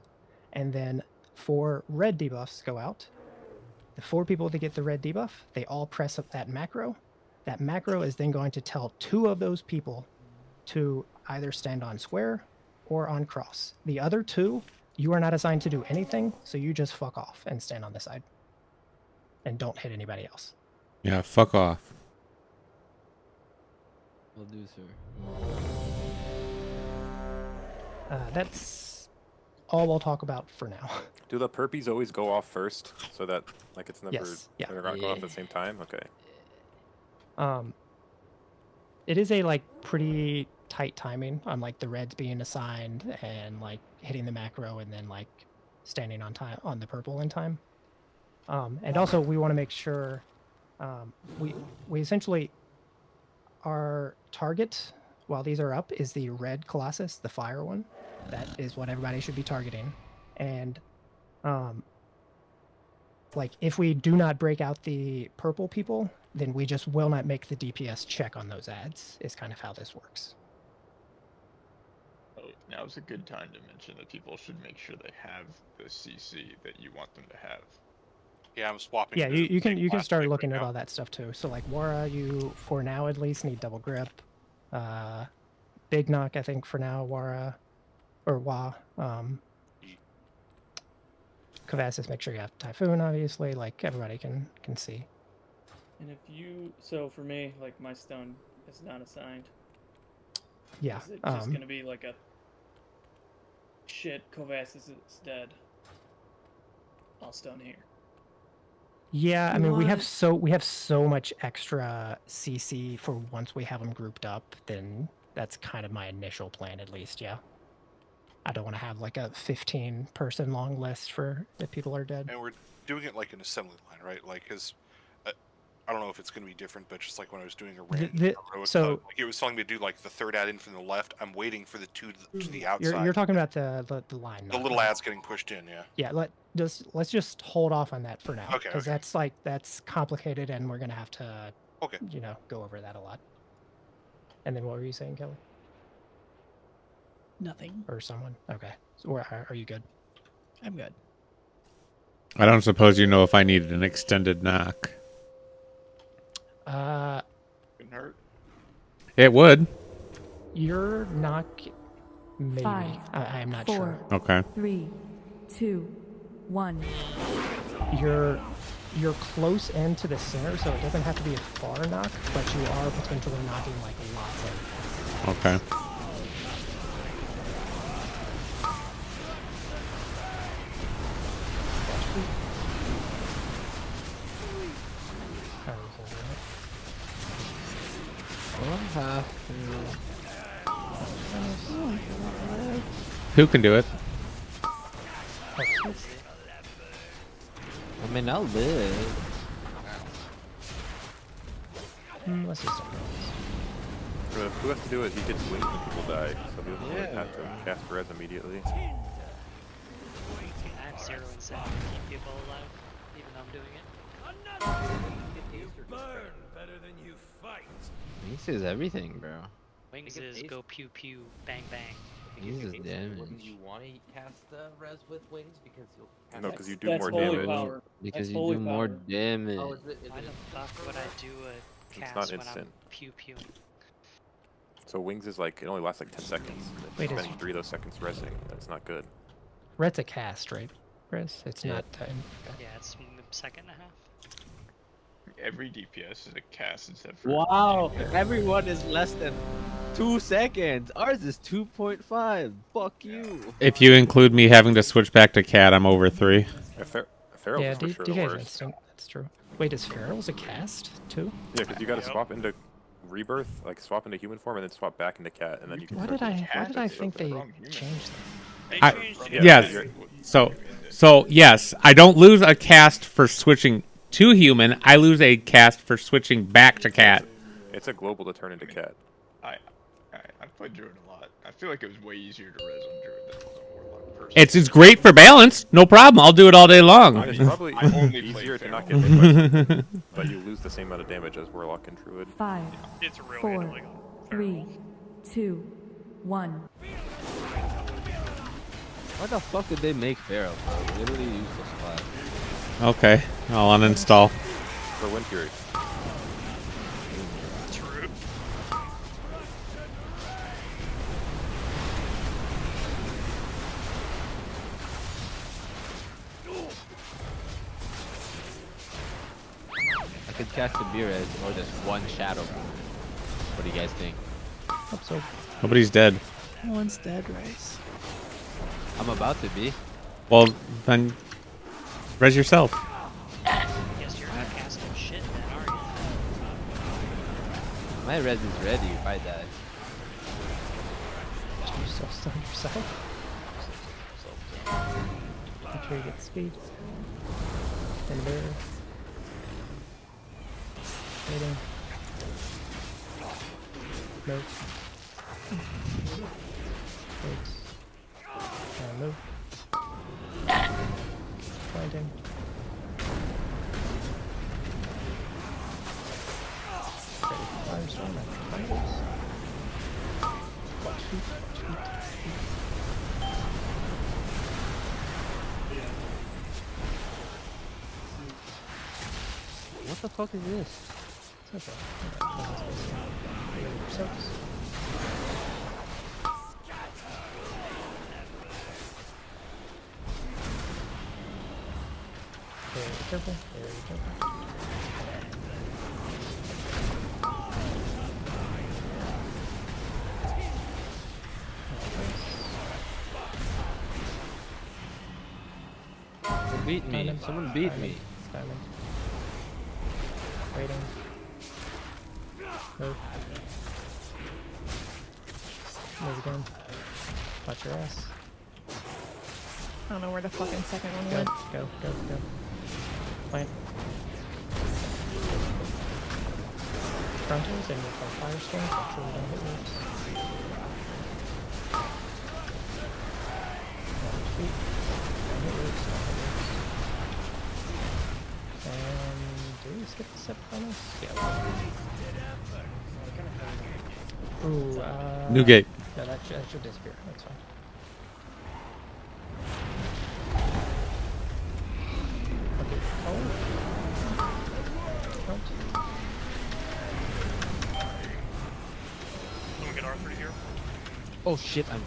And then 4 red debuffs go out. The 4 people that get the red debuff, they all press up that macro. That macro is then going to tell 2 of those people to either stand on square or on cross. The other 2, you are not assigned to do anything, so you just fuck off and stand on the side. And don't hit anybody else. Yeah, fuck off. Will do, sir. That's all we'll talk about for now. do the perpies always go off first so that like it's never Yes, yeah. they're not going off at the same time? Okay. It is a pretty tight timing on the reds being assigned and hitting the macro and then standing on time on the purple in time. And also we want to make sure we essentially our target while these are up is the red Colossus, the fire one. That is what everybody should be targeting. And like if we do not break out the purple people, then we just will not make the DPS check on those ads. Is kind of how this works. Oh, now's a good time to mention that people should make sure they have the CC that you want them to have. Yeah, I'm swapping. Yeah, to you can take start plastic looking right at now. all that stuff too. So like Wara, you for now at least need double grip. Big knock, I think for now Wara or Wa. Kavassis, make sure you have Typhoon, obviously. Like everybody can see. And if you, so for me, like my stun is not assigned. Yeah. Is it just gonna be like a shit? Kavassis is dead. I'll stun here. Yeah, I mean we have so much extra CC for once we have them grouped up. Then that's kind of my initial plan, at least. Yeah. I don't want to have like a 15-person long list for if people are dead. And we're doing it like an assembly line, right? Like, because I don't know if it's going to be different, but just like when I was doing a random heroic, like it was telling me to do like the third ad in from the left. I'm waiting for the two to the outside. You're talking about the line. The little ads getting pushed in, yeah. Yeah, let's just hold off on that for now. Okay. Because that's complicated, and we're gonna have to go over that a lot. And then what were you saying, Kelly? Nothing. Or someone? Okay. So are you good? I'm good. I don't suppose you know if I needed an extended knock. Couldn't hurt. It would. Your knock, maybe. 5, I am not 4, sure. Okay. 3, 2, 1. You're close end to the center, so it doesn't have to be a far knock, but you are potentially knocking like lots of. Okay. Who can do it? I mean, I'll live. Let's just Who has to do it? He gets wings when people die, so he doesn't really have to cast res immediately. I have 0 and 7 to keep people alive, even though I'm doing it. Burn better than you fight. Wings is everything, bro. Wings is go pew pew, bang bang. Wings is damage. Wouldn't you want to cast res with wings because you'll? No, because you do That's more holy damage. power. Because That's you holy do more power. damage. Oh, is it Why the fuck would I do a It's cast not when I'm instant. pew pewing? So wings is like, it only lasts like 10 seconds. If Wait, you're is- spending 3 of those seconds resting, that's not good. Red's a cast, right? Chris? It's Yeah. not. Yeah, it's second and a half. Every DPS is a cast except for. Wow, everyone is less than 2 seconds. Ours is 2.5. Fuck you. If you include me having to switch back to cat, I'm over 3. Feral's Yeah, is for sure the DJ's worst. instinct. That's true. Wait, is Feral's a cast too? Yeah, because you gotta swap into rebirth, like swap into human form, and then swap back into cat, and then you can. Why start did doing I cat think they stuff. changed that? I, Yeah, yes. you're- So yes, I don't lose a cast for switching to human. I lose a cast for switching back to cat. It's a global to turn into cat. I played Druid a lot. I feel like it was way easier to res on Druid than it was on Warlock personally. It's great for balance. No problem. I'll do it all day long. It's probably I only easier played to not Feral. get hit by something, but you lose the same amount of damage as Warlock and Druid. 5, It's real 4, handling. 3, 2, 1. Why the fuck did they make Feral, bro? Literally useless spot. Okay, I'll uninstall. For Wind Fury. True. I could cast a Beerez or just one Shadow. What do you guys think? Hope so. Nobody's dead. No one's dead, Rice. I'm about to be. Well, then res yourself. Guess you're not casting shit then, are you? My res is ready if I die. You self-stun yourself. Make sure you get speed. And there. Waiting. Move. Wait. And move. Pointing. What the fuck is this? It's okay. Very careful, very careful. Someone beat me. Diamond. Someone beat Diamond. me. Diamond. Waiting. Move. Move again. Watch your ass. I don't know where the fucking second one Go, went. go, go, go. Plant. Frontals and with our firestorm, make sure we don't hit roofs. Feet. Don't hit roofs, don't hit roofs. And do we skip the step on us? Yeah. Ooh, New gate. No, that should disappear. That's fine. Okay. Count. Someone get R3 here. Oh shit, I'm.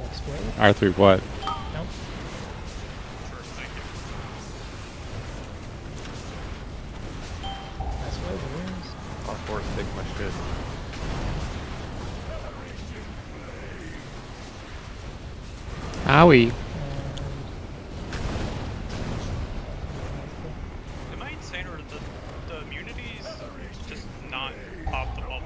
Next wave. R3 what? Count. Sure, thank you. Last wave, the wings. R4 take my shit. Owie. Am I insane or the immunities just not pop the bubble?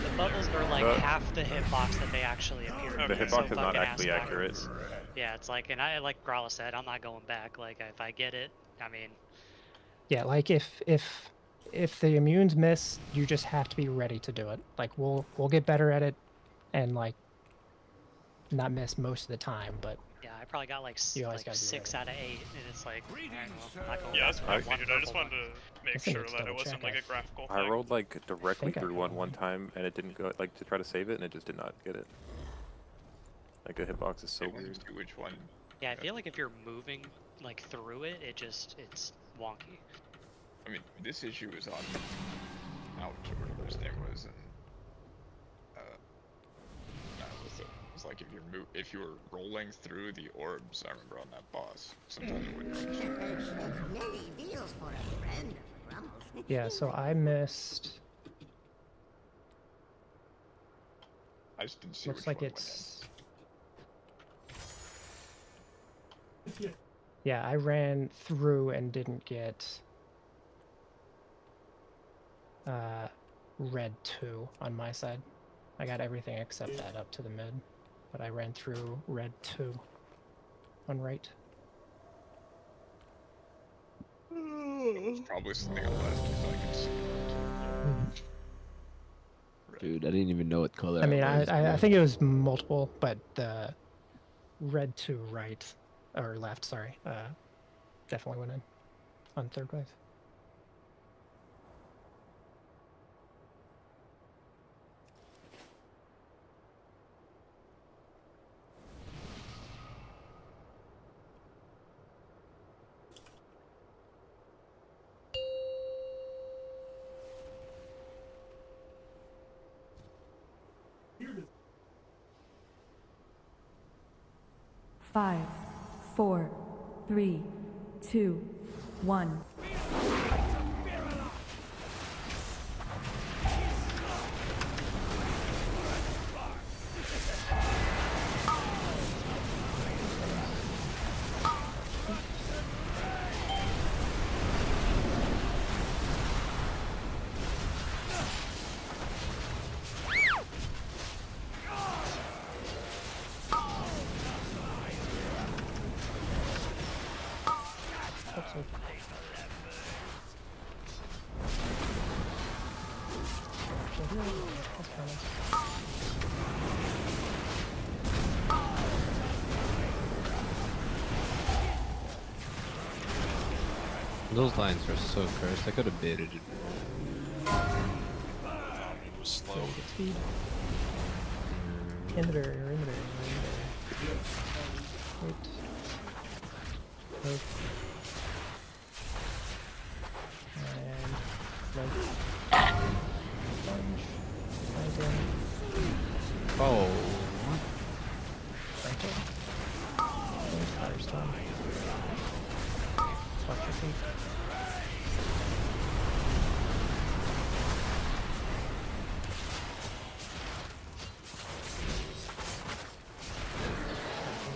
The bubbles are like half the hitbox that they actually appear to The be. hitbox So is not fucking actually ass accurate. backwards. Yeah, it's like, and I like Grala said, I'm not going back. Like if I get it, I mean, Yeah, like if the immunes miss, you just have to be ready to do it. Like we'll get better at it, and like not miss most of the time, but yeah, I probably got like, you always gotta be 6 out of 8, and it's like, alright, well, I'm not going Yeah, back that's to perfect, one dude. I just purple wanted one. to make sure that it wasn't like a graphical thing. I rolled like directly think I through got one time and it didn't go like to try to save it and it just did not get it. Like a hitbox is so weird. See which one. Yeah, I feel like if you're moving like through it, it's wonky. I mean, this issue was on Out or whatever his name was, and it's like if you were rolling through the orbs. I remember on that boss, sometimes it wouldn't reach. Many deals for a friend of Grumbles. yeah. So I missed. I just didn't see Looks which like one it's. Yeah, I ran through and didn't get red 2 on my side. I got everything except that up to the mid, but I ran through red 2 on right. It's probably something on left if I can see it. Dude, I didn't even know what color. I mean, it was, I think it was multiple, but the red 2 right or left, sorry, definitely went in on third wave. Five, 4, 3, 2, 1. Those lines are so cursed. I could have baited it. It was slow. Speed. In the barrier, in the barrier, in the barrier. Wait. Move. And move. Plunge. Plunge in. Oh. Frontal. Firestone. Watch your feet.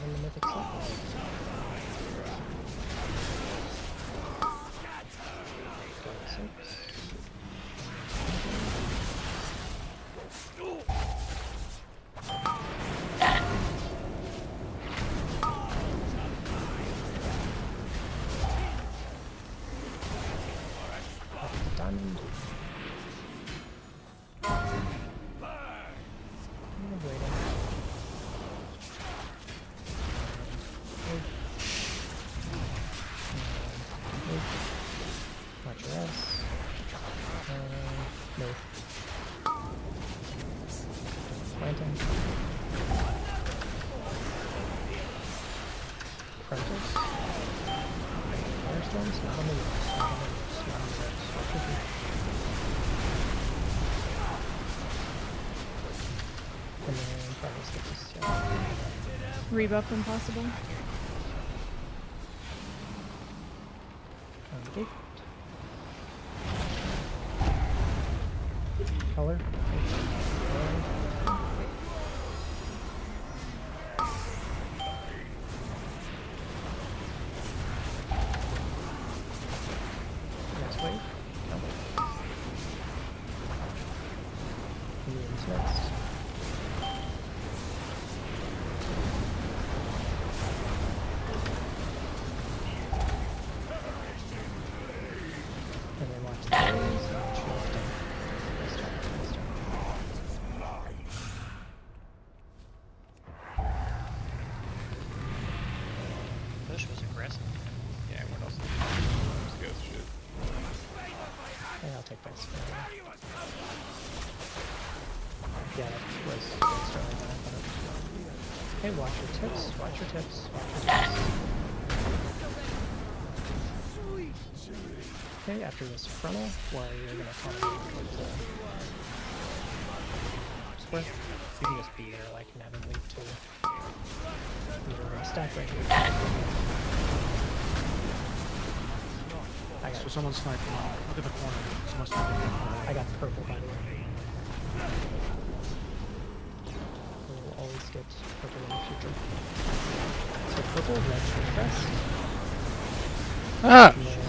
In the mythic circle. Diamond. Watch your ass. Move. Planting. Frontals. Firestorms, not on the roofs. Not on the roofs. Not on the roofs. Watch your feet. And then probably skip this. Yeah. Rebuff when possible. Okay. Color. Next wave. No. Minions next. And then watch the waves and shifting. Nice job, nice job. Push was aggressive. Yeah, what else? Just go shit. And I'll take that spell. Yeah, that was starting that. Hey, watch your tips, watch your tips, watch your tips. Okay, after this frontal, well, you're gonna kind of move towards the square. You can just be there, like, inevitably to your stack right here. I got So someone's sniping. Look at the corner. Someone's sniping in the corner. I got purple, by the way. We'll always get purple in the future. So purple, red, crest. Ah! And then...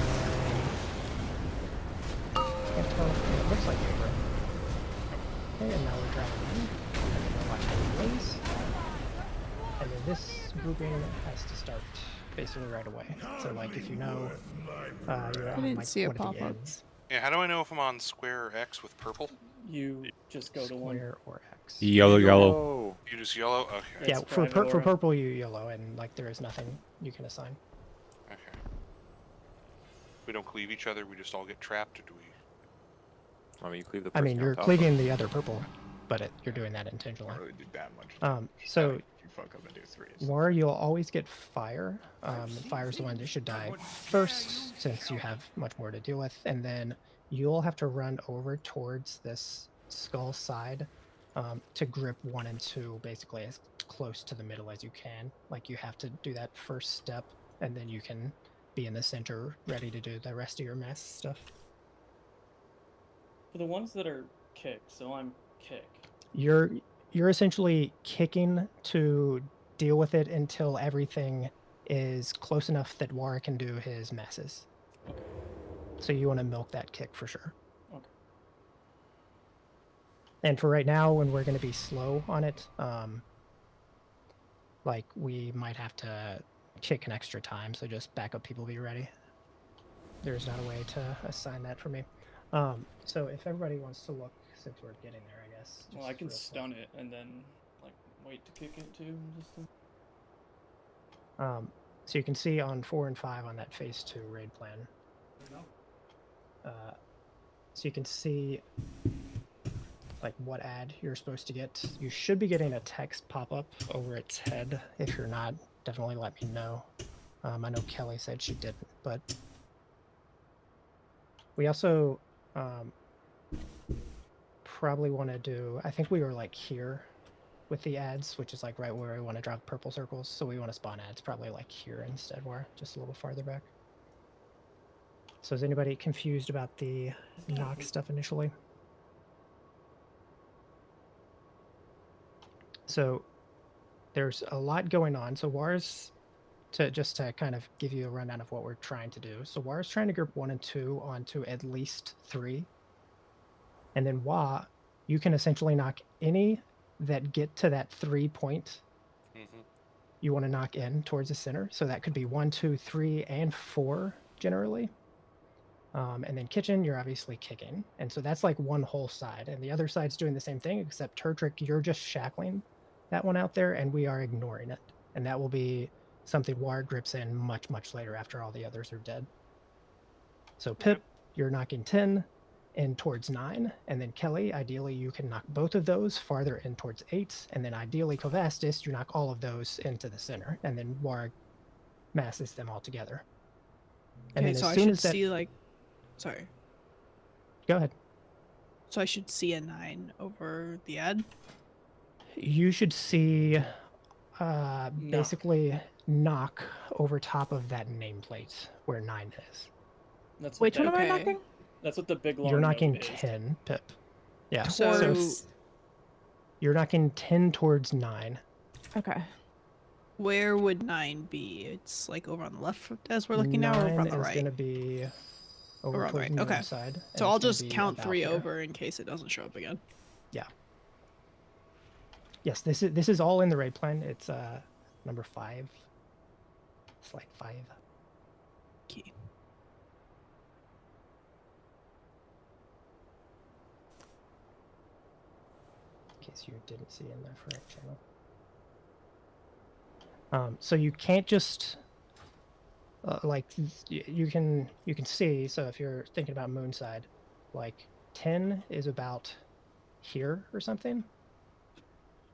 Can't tell if it looks like paper. Okay, and now we're driving in. And then we're watching the blaze. And then this grouping has to start basically right away. So, like, if you know you're on didn't like see a one of the pop-up. ends. Yeah, how do I know if I'm on square or X with purple? You just go to one. Square or X. Yellow, yellow. You just yellow? Okay. Yeah, It's for private aura. purple you yellow, and like there is nothing you can assign. Okay. We don't cleave each other, we just all get trapped, or do we? I mean, you cleave the I person mean, on you're top cleaving the other purple, but you're doing that intentionally. Don't really do that much. So if you fuck up and do 3. War, you'll always get fire. Fire's the one that should die first, since you have much more to deal with, and then you'll have to run over towards this skull side to grip 1 and 2 basically as close to the middle as you can. Like, you have to do that first step, and then you can be in the center ready to do the rest of your mass stuff. For the ones that are kick, so I'm kick. You're essentially kicking to deal with it until everything is close enough that War can do his masses. Okay. So you want to milk that kick for sure. Okay. And for right now, when we're going to be slow on it, like, we might have to kick an extra time, so just backup people be ready. There's not a way to assign that for me. So if everybody wants to look, since we're getting there, I guess. Well, I can stun it and then like wait to kick it too. So you can see on 4 and 5 on that phase 2 raid plan. So you can see like what ad you're supposed to get. You should be getting a text pop-up over its head. If you're not, definitely let me know. I know Kelly said she didn't, but we also probably want to do, I think we were like here with the ads, which is like right where we want to draw purple circles. So we want to spawn ads probably like here instead, where just a little farther back. So is anybody confused about the knock stuff initially? So there's a lot going on. So War's, just to kind of give you a rundown of what we're trying to do. So War's trying to group 1 and 2 onto at least 3. And then Wa, you can essentially knock any that get to that 3 point you want to knock in towards the center. So that could be 1, 2, 3, and 4 generally. And then kitchen, you're obviously kicking. And so that's like one whole side. And the other side's doing the same thing, except Turtrick, you're just shackling that one out there, and we are ignoring it. And that will be something War grips in much, much later after all the others are dead. So Pip, you're knocking 10 in towards 9. And then Kelly, ideally, you can knock both of those farther in towards 8. And then ideally, Kovastis, you knock all of those into the center. And then War masses them all together. And Okay, then so as I soon should as that... see like, sorry. Go ahead. So I should see a 9 over the ad? You should see basically knock over top of that nameplate where 9 is. That's Which one am I Okay. knocking? That's what the big long You're knocking node is. 10, Pip. Yeah. So you're knocking 10 towards 9. Okay. where would 9 be? It's like over on the left as we're looking now, or over on the 9 is right? going to be over Over on the towards right. the Okay. moon side. and So I'll it's gonna just be count about 3 here. over in case it doesn't show up again. Yeah. Yes, this is all in the raid plan. It's number 5. It's like 5. Key. In case you didn't see in the correct channel. So you can't just like you can see. So if you're thinking about Moonside, like 10 is about here or something,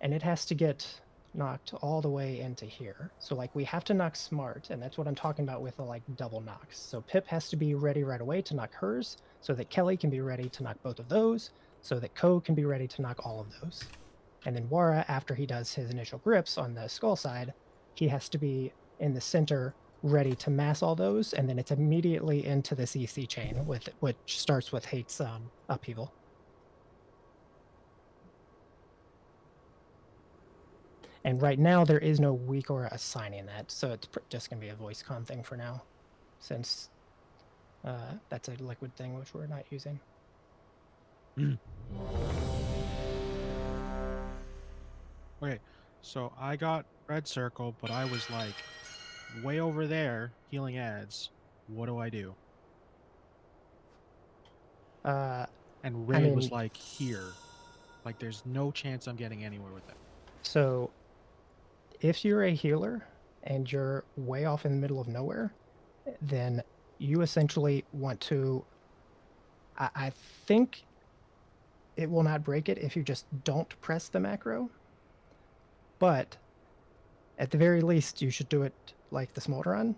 and it has to get knocked all the way into here. So like we have to knock smart, and that's what I'm talking about with the like double knocks. So Pip has to be ready right away to knock hers, so that Kelly can be ready to knock both of those, so that Ko can be ready to knock all of those. And then Wara, after he does his initial grips on the skull side, he has to be in the center ready to mass all those, and then it's immediately into the CC chain, which starts with Hate's upheaval. And right now there is no weak aura assigning that, so it's just going to be a voice comm thing for now, since that's a liquid thing which we're not using. Okay, so I got red circle, but I was like way over there healing ads. What do I do? And red was like here. Like there's no chance I'm getting anywhere with it. So if you're a healer and you're way off in the middle of nowhere, then you essentially want to, I think it will not break it if you just don't press the macro, but at the very least you should do it like the Smolder run,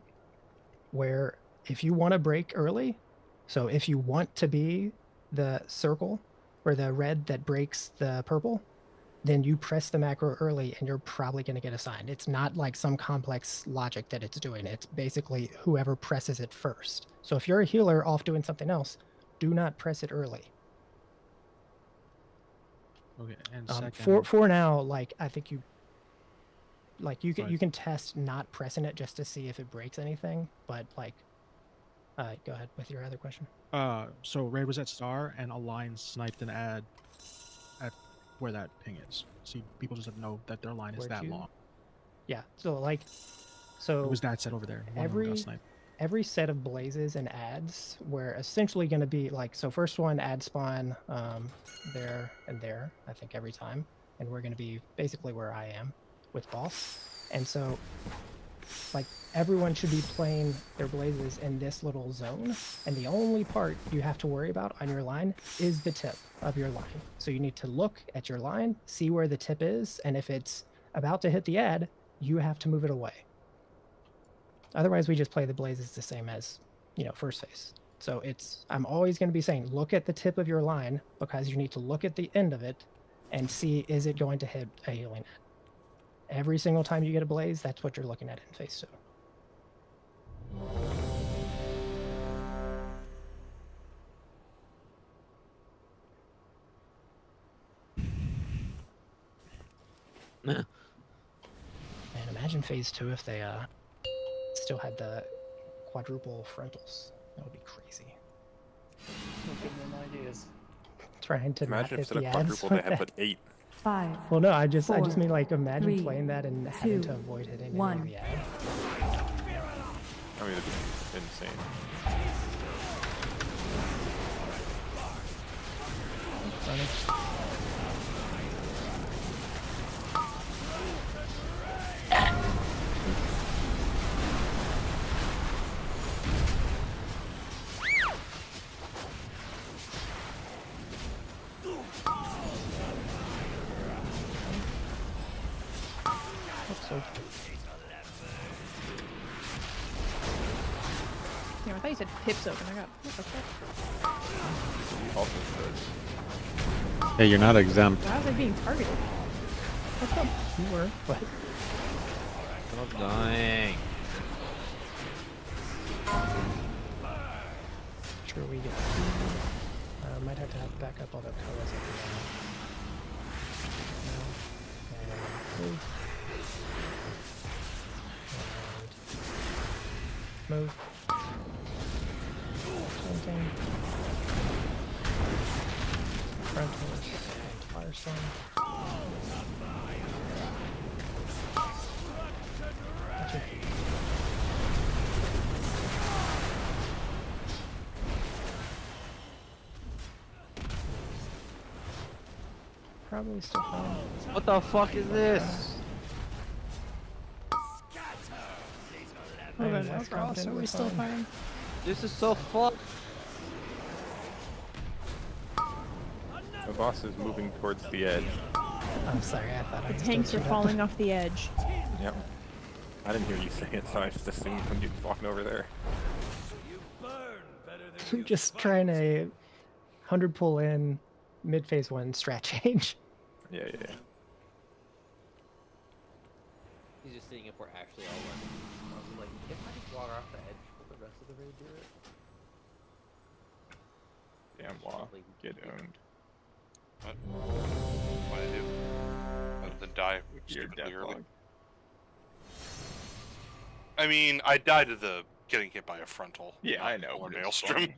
where if you want to break early, so if you want to be the circle or the red that breaks the purple, then you press the macro early and you're probably going to get assigned. It's not like some complex logic that it's doing. It's basically whoever presses it first. So if you're a healer off doing something else, do not press it early. Okay, and second... For now, like I think you can test not pressing it just to see if it breaks anything, but like go ahead with your other question. So Red was at Star and Align sniped an ad at where that ping is. See, people just don't know that their line is that long. Yeah, so like, so it was that set over there. One of them got sniped. Every set of blazes and ads we're essentially going to be like, so first one ad spawn there and there, I think every time, and we're going to be basically where I am with boss. And so like everyone should be playing their blazes in this little zone, and the only part you have to worry about on your line is the tip of your line. So you need to look at your line, see where the tip is, and if it's about to hit the ad, you have to move it away. Otherwise, we just play the blazes the same as, first phase. So I'm always going to be saying, look at the tip of your line, because you need to look at the end of it and see, is it going to hit a healing ad? Every single time you get a blaze, that's what you're looking at in phase 2. And imagine phase 2 if they still had the quadruple frontals. That would be crazy. Don't give them ideas. Trying to imagine not if hit instead the of ads quadruple with they had that. put 8. 5. Well, no, I just 4, mean like imagine 3, playing that and having 2, to avoid hitting 1. any of the ads. I mean, it'd be insane. Yeah, I thought you said pips open. I got what the fuck? Also good. Hey, you're not exempt. Why was I being targeted? What's up? You were, but Stop dying. sure we get. Might have to have backup all the colors at the end. Move. Something. Frontals and Firestorm. Gotcha. Probably still fine. What the fuck is this? Oh, then Ross, are we still fine? This is so fucked. The boss is moving towards the edge. I'm sorry, I thought I The just tanks are didn't falling off the edge. Yep. I didn't hear you say it, so I just assumed when you was walking over there. Just trying a 100 pull in mid phase 1 strat change. Yeah. He's just seeing if we're actually all running. I was like, if I just walk off the edge, will the rest of the raid do it? Damn, Law. Get owned. What? What did I do? Other than die Your stupidly early. deathlock. I mean, I died to the getting hit by a frontal. Yeah, I know. Or but it's maelstrom. funny.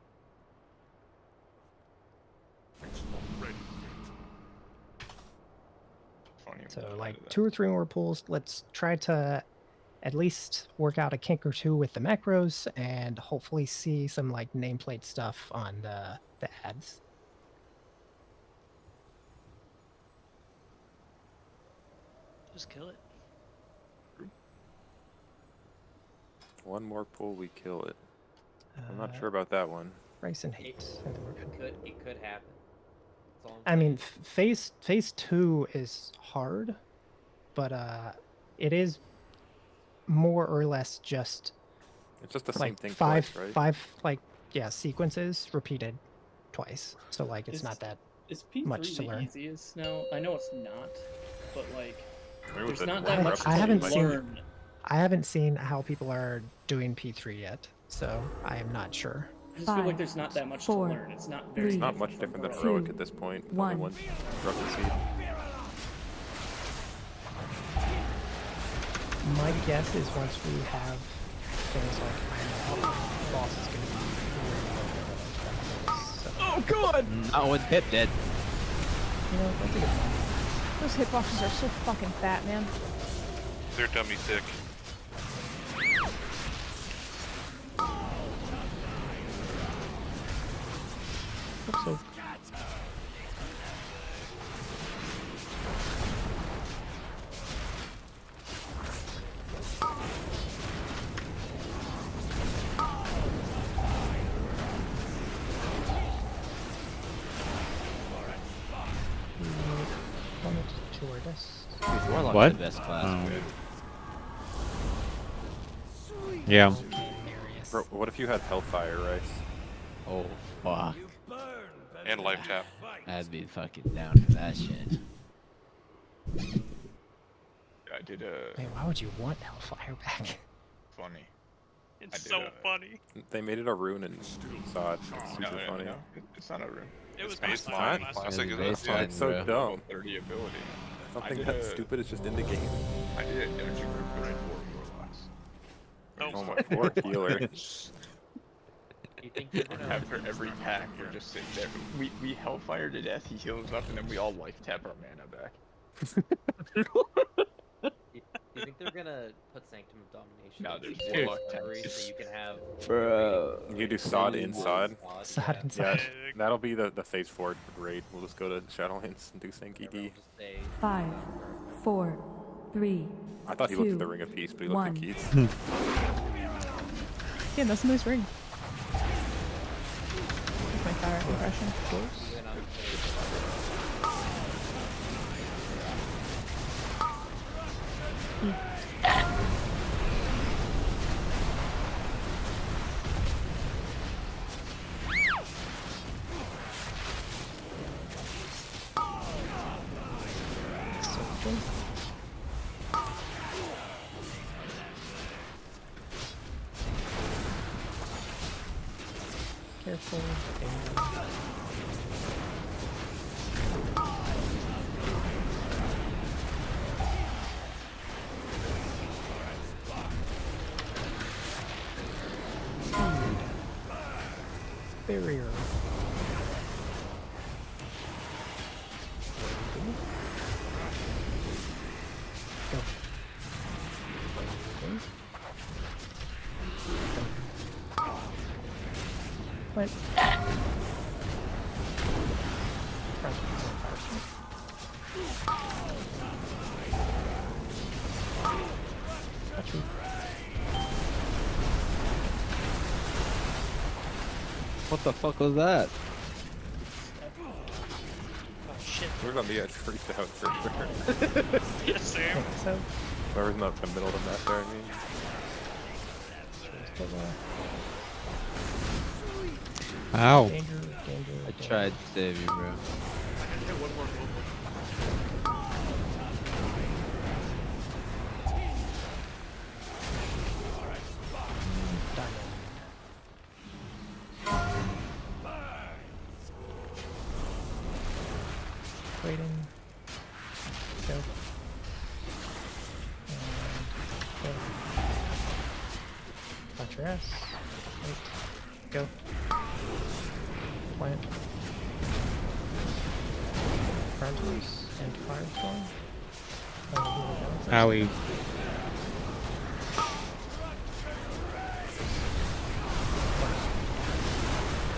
Funny So when you like do that. 2 or 3 more pulls. Let's try to at least work out a kink or 2 with the macros and hopefully see some like nameplate stuff on the ads. Just kill it. One more pull, we kill it. I'm not sure about that one. Rice and hate. I think we're good. It could happen. That's all I'm I saying. mean, phase 2 is hard, but it is more or less just It's just the like same thing five twice, right? sequences repeated twice. So like it's not that Is P3 much to the learn. easiest now? I know it's not, but like, I mean, with there's the not more that much repetition, I haven't to like- seen- learn. I haven't seen how people are doing P3 yet, so I am not sure. I just feel like 5, there's not that much 4, to learn. It's not very. It's It's not much different than heroic at this point. with only 1. one corrupted seed. My guess is once we have things like iron out, the boss is going to be really low. So, Oh god! Not with Pip dead. that's a good one. Those hitboxes are so fucking fat, man. They're dummy thick. Hope so. Tortoise. Dude, Warlock's What? the best class. Yeah. Bro, what if you had Hellfire, Rice? Oh, fuck. And life tap. I'd be fucking down for that shit. I did a Wait, why would you want Hellfire back? funny. It's so funny. They made it a rune and saw it. It's super funny. No, it's not a rune. It was It's baseline. baseline. Classic is it? Yeah, it's so bro. dumb. Level 30 ability. Something did that a- stupid is just in the game. I did an energy group with 4 Warlocks. Oh my lord, healer. You think you're gonna After every pack, we're just sitting there. We Hellfire to death, he heals up, and then we all life tap our mana back. Do you think they're gonna put Sanctum of Domination? No, in there's Warlock Warlock Memory taps. so you can have. Bro. You do sod inside. Sod Yeah, inside. that'll be the phase 4 raid. We'll just go to Shadowlands and do Sank ED. 5, 4, 3. I thought he looked at 2, the Ring of Peace, but he looked 1. at Keith's. Yeah, that's a nice ring. That's my favorite impression. Careful. Barrier. Go. What? What the fuck was that? Oh shit. We're gonna be freaked out for sure. Yes, Sam. So, Whoever's not the middle of the map there, I mean. Ow. danger, danger. I tried to save you, bro. Waiting. Go. And go. Watch your ass. Wait. Go. Plant. Frontiers and Firestorm. Owie.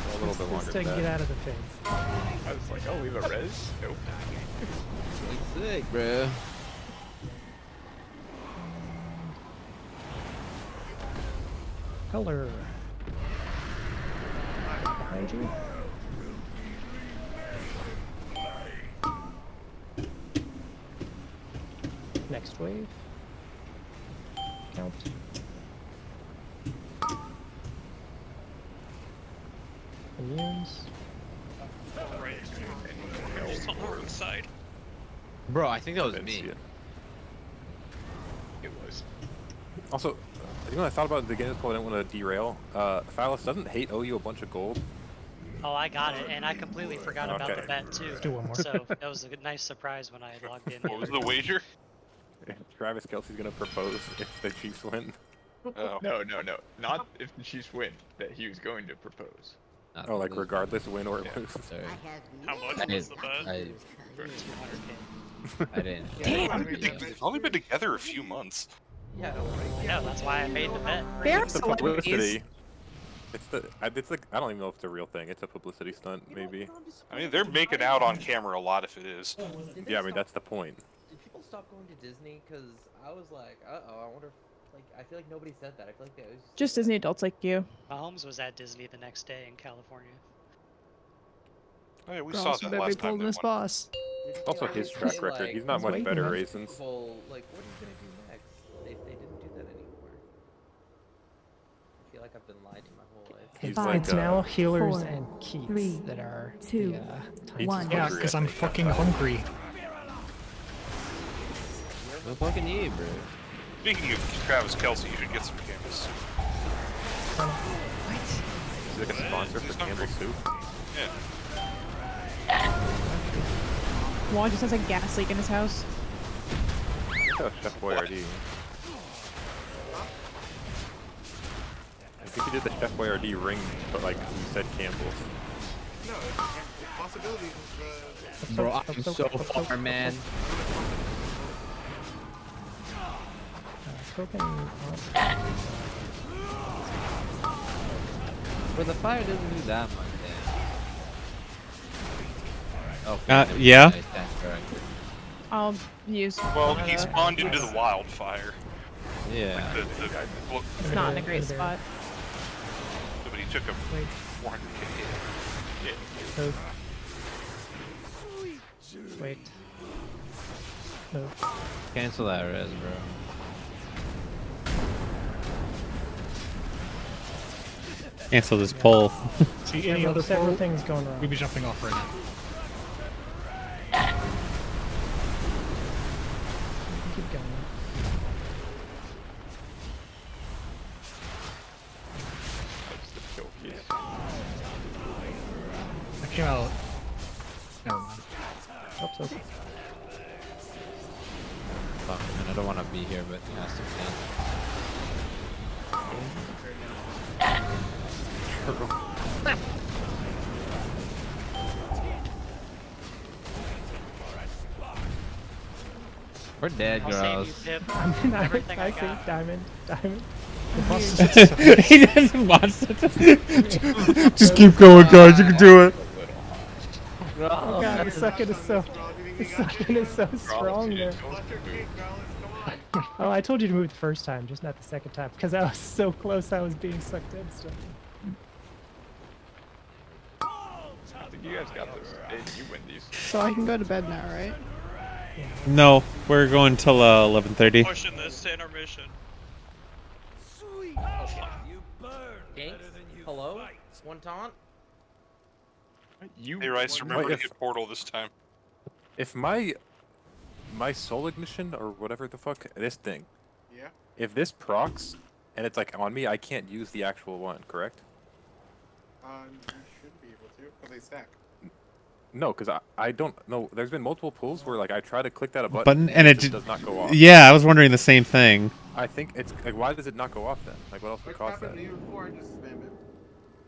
A little bit longer Just to than get that. out of the phase. I was like, oh, leave a res? Nope. Looks sick, bro. Color. Behind you. Next wave. Count. Immunes. Right. Just on the wrong side. Bro, I think that was Didn't see me. it. It was. Also, you know what I thought about at the beginning of this poll, I didn't want to derail. Phallus doesn't hate owe you a bunch of gold. Oh, I got it, and I completely forgot about the Okay. bet too. Let's do one more. So that was a nice surprise when I logged in. What was the wager? Travis Kelsey's gonna propose if the Chiefs win. Oh. No. Not if the Chiefs win, that he was going to propose. Not Oh, like lose. regardless, win or lose. Sorry. How much I was didn't. the bet? I didn't. Damn. They've only been together a few months. Yeah, I know, that's why I made the bet. They're It's the celebrities. publicity. It's like I don't even know if it's a real thing. It's a publicity stunt, maybe. I mean, they're making out on camera a lot if it is. Yeah, I mean that's the point. Did people stop going to Disney? Because I was like, uh-oh, I wonder if, like, I feel like nobody said that. I feel like they always Just Disney adults like you. Mahomes was at Disney the next day in California. Oh, yeah, we Girl, saw so that baby last time pulled they his went. boss. Also, his track record. He's not much better, Raisins. Like, what are you gonna do next? They didn't do that anymore. I feel like I've been lying my whole life. It's now healers 4, and keeps 3, that are 2, the 1. Yeah, because I'm fucking hungry. No fucking need, bro. Speaking of Travis Kelce, you should get some Campbell's. Is it like a sponsor for Campbell's Soup? Yeah. Wall just has a gas leak in his house. Oh, Chef Boyardee. I think he did the Chef Boyardee ring, but like we said Campbell's. No, possibilities is Bro, I'm so far, man. Bro, the fire doesn't do that much damage. Okay, yeah. I'll use. Well, he spawned into the wildfire. Yeah. Well, It's not in a great spot. but he took a 400k hit. Wait. No. Cancel that res, bro. Cancel this poll. See any other several poll? things going wrong. We'd be jumping off right now. Keep going. I came out. Never mind. Oops, oops. Fuck, man, I don't want to be here, but it has to be done. We're dead, I'll save girls. you, Pip. I mean, Everything I I see got. diamond. He doesn't want to. Just keep going, guys. You can do it. Oh god, the second is so strong there. Oh, I told you to move the first time, just not the second time, because I was so close. I was being sucked in still. I think you guys got this. Hey, you win these. So I can go to bed now, right? No, we're going till 11:30. Pushing this to intermission. Ganks? Hello? One taunt? Hey, Rice, remember to hit portal this time. If my soul ignition or whatever the fuck, this thing. Yeah. If this procs and it's like on me, I can't use the actual one, correct? You should be able to, because they stack. No, because I don't know. There's been multiple pulls where like I try to click that Button and it just does not go off. Yeah, I was wondering the same thing. I think it's like, why does it not go off then? Like, what else would cause that?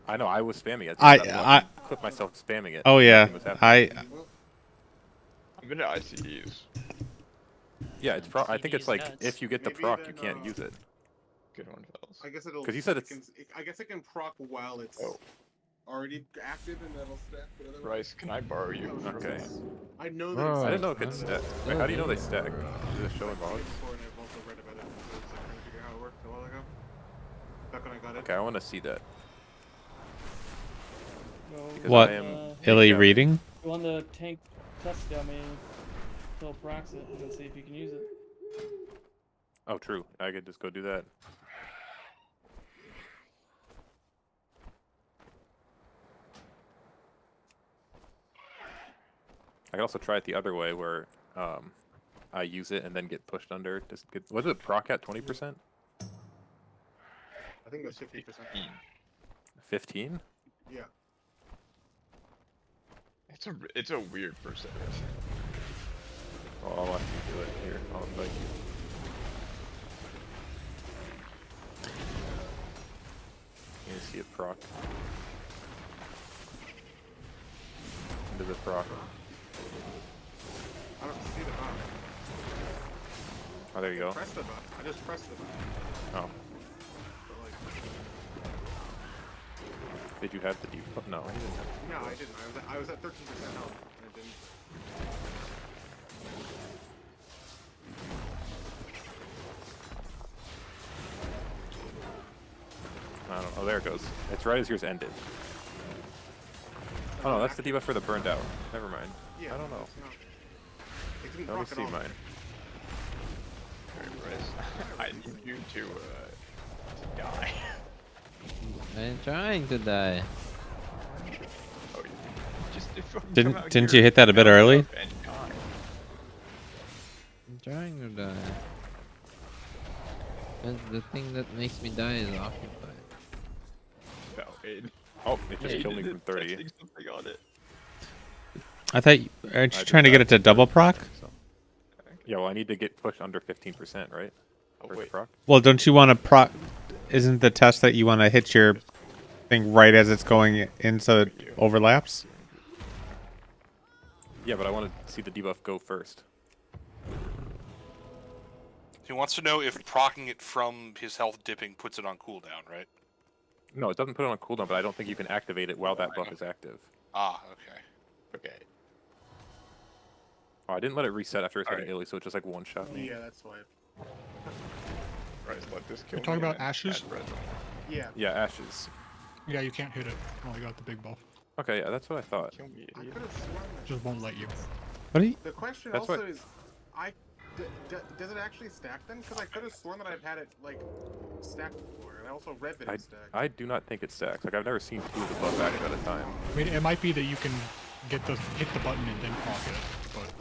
I know, I was spamming it. I clip myself spamming it. Oh yeah, I'm gonna ICEs. Yeah, it's I think it's like if you get the proc, you can't use it. Good one, fellas. I guess it'll. 'Cause you said I guess it can proc while it's already active, and that'll stack. Bryce, can I borrow you? Okay. I know that. I didn't know it could stack. Wait, how do you know they stack? Is it showing logs? Okay, I want to see that. Because What? I am Illy reading? You want the tank test dummy till procs it and see if you can use it. Oh, true. I could just go do that. I could also try it the other way where I use it and then get pushed under. Just get, was it proc at 20%? I think it was 50%. 15? Yeah. It's a weird percentage. Oh, I'll watch you do it. Here, I'll invite you. You see it proc. Into the proc. I don't see the button. Oh, there you go. Press the button. I just pressed the button. Oh. Did you have the default? No, I didn't. No, I didn't. I was at 13% health, and it didn't. I don't know. Oh, there it goes. It's right as yours ended. Oh no, that's the debuff for the burned out. Never mind. Yeah, I don't know. Let me see mine. Alright, Bryce. I need you to die. I'm trying to die. Oh, you just come out Didn't here you hit that a bit fast early? enough and die. I'm trying to die. And the thing that makes me die is occupied. No, Aiden. Oh, it just Aiden killed me is from 30. testing something on it. I thought aren't you I trying to did get it that, to double but- proc? so- Yeah, well, I need to get pushed under 15%, right? For the proc? Well, don't you want to proc? Isn't the test that you want to hit your thing right as it's going in so it overlaps? Yeah, but I want to see the debuff go first. He wants to know if proccing it from his health dipping puts it on cooldown, right? No, it doesn't put it on cooldown, but I don't think you can activate it while that buff is active. Ah, okay. Okay. Oh, I didn't let it reset after it's hitting illy, so it just like one-shot me. Yeah, that's why. Bryce, let this kill You're talking me about and ashes? add red on. Yeah. Yeah, ashes. Yeah, you can't hit it. Only got the big buff. Okay, yeah, that's what I thought. Kill me, I idiot. could have sworn that. Just won't let you. What are you? The question That's also what- is, does it actually stack then? Because I could have sworn that I've had it like stacked before, and I also read that it stacked. I do not think it stacks. Like, I've never seen two of the buff active at a time. I mean, it might be that you can hit the button and then proc it, but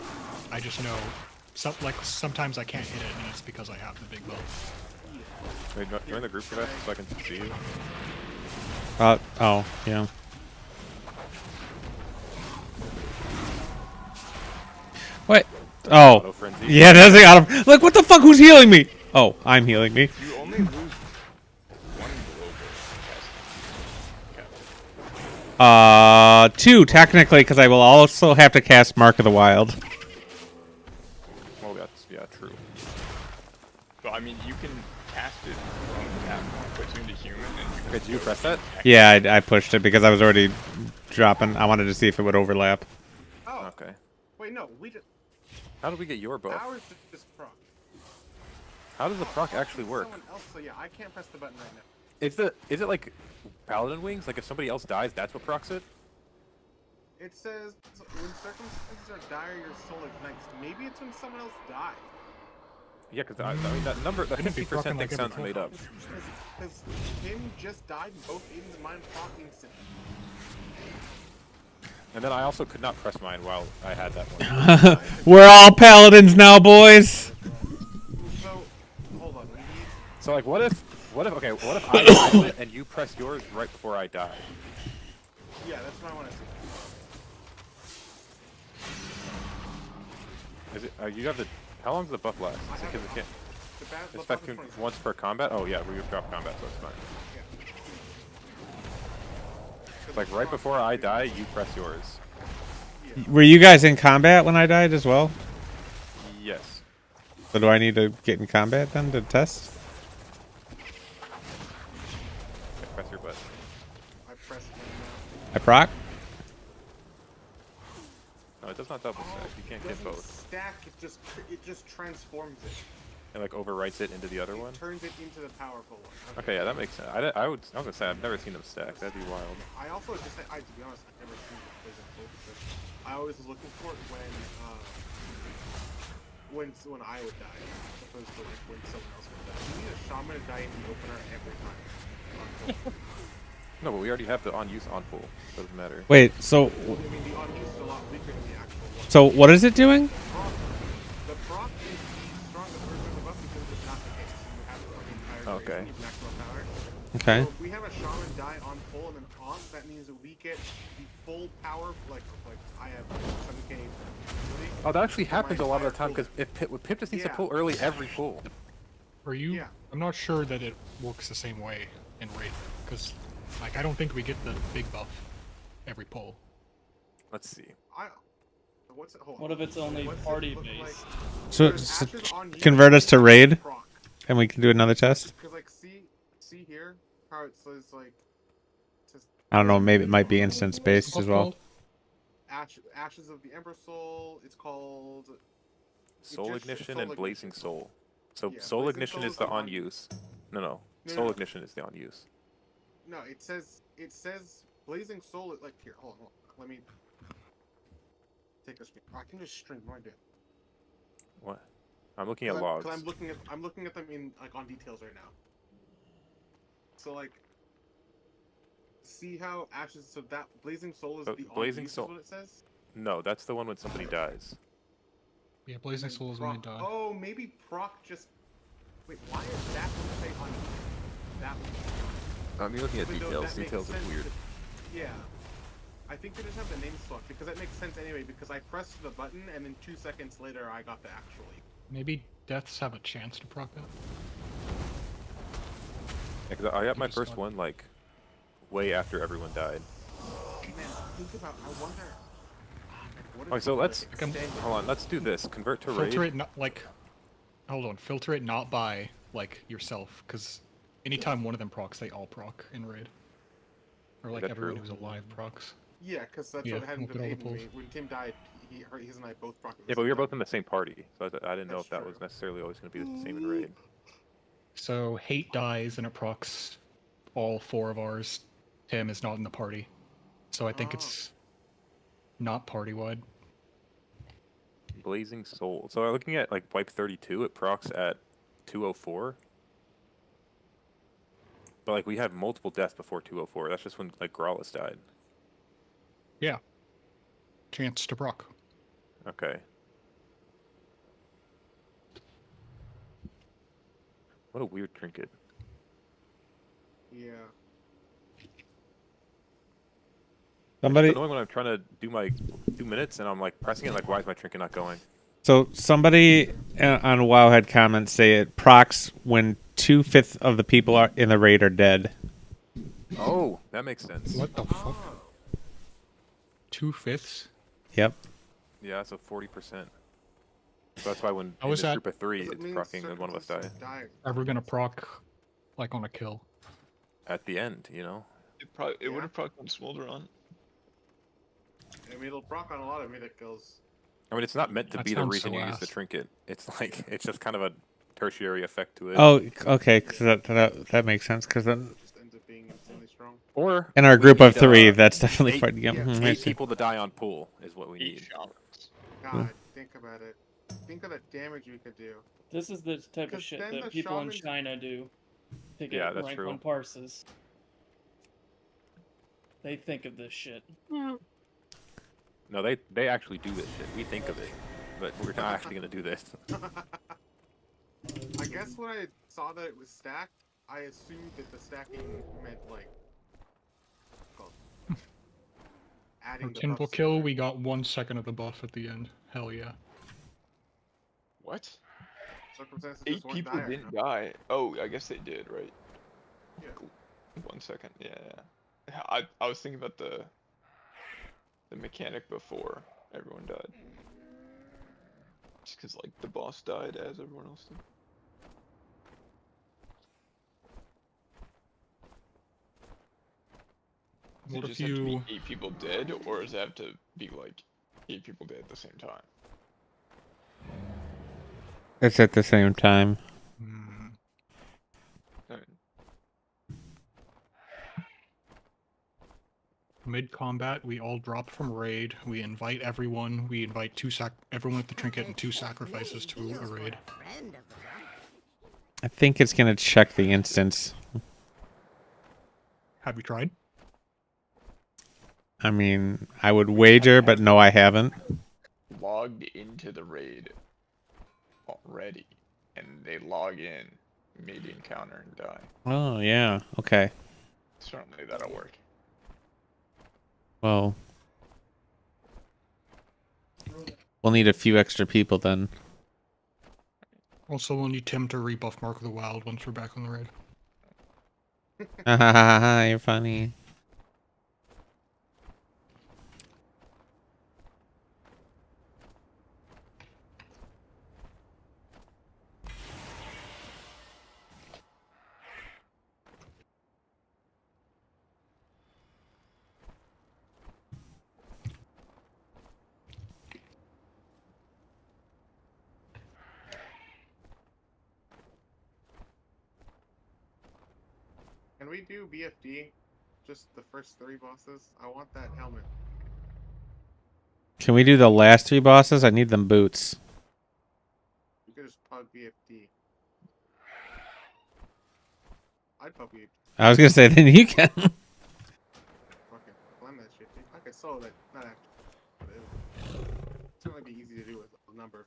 I just know, sometimes I can't hit it, and it's because I have the big buff. Wait, join the group fast so I can see you. Oh, yeah. What? Oh. Auto frenzy. Yeah, that's the auto. Look, what the fuck? Who's healing me? Oh, I'm healing me. You only lose one global. 2 technically, because I will also have to cast Mark of the Wild. Well, that's, yeah, true. But I mean, you can cast it from that point, puts you into human, and you can Okay, did you press that? Yeah, I pushed it because I was already dropping. I wanted to see if it would overlap. Oh. Okay. Wait, no, we just. How did we get your buff? Ours just proc. How does the proc actually work? Someone else, so yeah, I can't press the button right now. Is it like Paladin Wings? Like if somebody else dies, that's what procs it? It says when circumstances are dire, your soul ignites. Maybe it's when someone else died. Yeah, because I mean that number, the 50% thing sounds made up. Because him just died, and both Aiden and mine proc instantly. And then I also could not press mine while I had that one. We're all paladins now, boys. So, hold on. So like, what if I die it and you press yours right before I die? Yeah, that's what I want to see. Is it? You have the. How long does the buff last? Is it because it can't? It's effective once per combat. Oh yeah, we drop combat, so it's fine. It's like right before I die, you press yours. Were you guys in combat when I died as well? Yes. So do I need to get in combat then to test? Okay, press your button. I pressed I proc? No, it does not double stack. You can't get both. Stack, it just transforms it. It like overwrites it into the other one. Turns it into the powerful one. Okay, yeah, that makes sense. I was gonna say I've never seen them stack. That'd be wild. I also just to be honest, I've never seen it play that full because I always was looking for it when I would die, as opposed to like when someone else would die. You need a shaman to die in the opener every time. No, but we already have the on use on full. Doesn't matter. Wait, so I mean, the on use is a lot weaker than the actual one. so what is it doing? The proc is the strongest version of the buff because it's not the case. You have it on the entire duration, you have maximum power. Okay. So if we have a shaman die on full and then off, that means that we get the full power, like I have 7k. Oh, that actually happens a lot of the time because if Pip just needs to pull early every pull. Are you? I'm not sure that it works the same way in Wraith, because like I don't think we get the big buff every pull. Let's see. What's it? Hold on. What if it's only party based? So convert us to raid, and we can do another test. Because like see here how it says like. I don't know. Maybe it might be instance based as well. Ashes of the Ember Soul. It's called Soul Ignition and Blazing Soul. So Soul Ignition is the on use. No. Soul Ignition is the on use. No, it says Blazing Soul. Like here, hold on. Let me take a screen. I can just stream. What do I do? What? I'm looking at logs. Because I'm looking at them in like on details right now. So like, see how Ashes. So that Blazing Soul is the Blazing on-use, Soul. is what it says. No, that's the one when somebody dies. Yeah, Blazing Soul is when they die. Oh, maybe Proc just. Wait, why is that one say on that one? I'm looking at Even though details. that makes Details are sense weird. Yeah. I think they just have the name swapped because that makes sense anyway because I pressed the button and then 2 seconds later I got the actually. Maybe deaths have a chance to proc it. Yeah, 'cause I got my first one like way after everyone died. Man, think about. I wonder. Alright, so let's hold on. Let's do this. Convert to raid. Filter it not like. Hold on. Filter it not by like yourself, because anytime one of them procs, they all proc in raid. Or like everyone who's alive procs. Yeah, because that's what happened to Aiden. When Tim died, his and I both proc. Yeah, but we were both in the same party, so I didn't know if that was necessarily always going to be the same in raid. So Hate dies and it procs all 4 of ours. Tim is not in the party, so I think it's not party wide. Blazing Soul. So looking at like wipe 32, it procs at 204. But like we have multiple deaths before 204. That's just when like Grawless died. Yeah. Chance to proc. Okay. What a weird trinket. Yeah. Somebody. It's annoying when I'm trying to do my 2 minutes and I'm like pressing it like, why is my trinket not going? So somebody on Wowhead comments say it procs when 2/5 of the people are in the raid are dead. Oh, that makes sense. What the fuck? 2/5? Yep. Yeah, so 40%. So that's why when How in is this that? group of 3, it's proccing when one of us die. Are we gonna proc like on a kill? At the end, you know? It would have procced on Smolder on. I mean, it'll proc on a lot of Mythic kills. I mean, it's not meant to That be the sounds reason so you use the ass. trinket. It's like, it's just kind of a tertiary effect to it. Oh, okay, because that makes sense. Because then Just ends up being insanely strong. Or in our we group of need, 3, that's definitely 8, fun. Yep. I 8 see. people to die on pool is what we need. God, think about it. Think of the damage we could do. This is the type of 'Cause shit then that the people in shamans- China do to get Yeah, that's rank true. 1 parses. They think of this shit. No, they actually do this shit. We think of it, but we're not actually going to do this. I guess when I saw that it was stacked, I assumed that the stacking meant like adding For the Timble buffs kill, together. we got 1 second of the buff at the end. Hell yeah. What? Circumstances 8 just weren't people dire. didn't die. Oh, I guess they did, right? Yeah. 1 second. Yeah. I was thinking about the mechanic before everyone died. Just because like the boss died as everyone else did. Does What it if just have to be you- 8 people dead, or does it have to be like 8 people dead at the same time? It's at the same time. Mid-combat, we all drop from raid. We invite everyone. We invite everyone with the trinket and 2 sacrifices to a raid. I think it's gonna check the instance. Have you tried? I mean, I would wager, but no, I haven't. Logged into the raid already, and they log in mid-encounter and die. Oh yeah. Okay. Certainly that'll work. Well, we'll need a few extra people then. Also, we'll need Tim to rebuff Mark of the Wild once we're back on the raid. You're funny. Can we do BFD? Just the first 3 bosses? I want that helmet. Can we do the last 3 bosses? I need them boots. could just pug VFD. I'd pug VFD. I was gonna say then you can. Okay, well, I'm that shit. I could solo that, not actually. But it's gonna be easy to do with a number of people.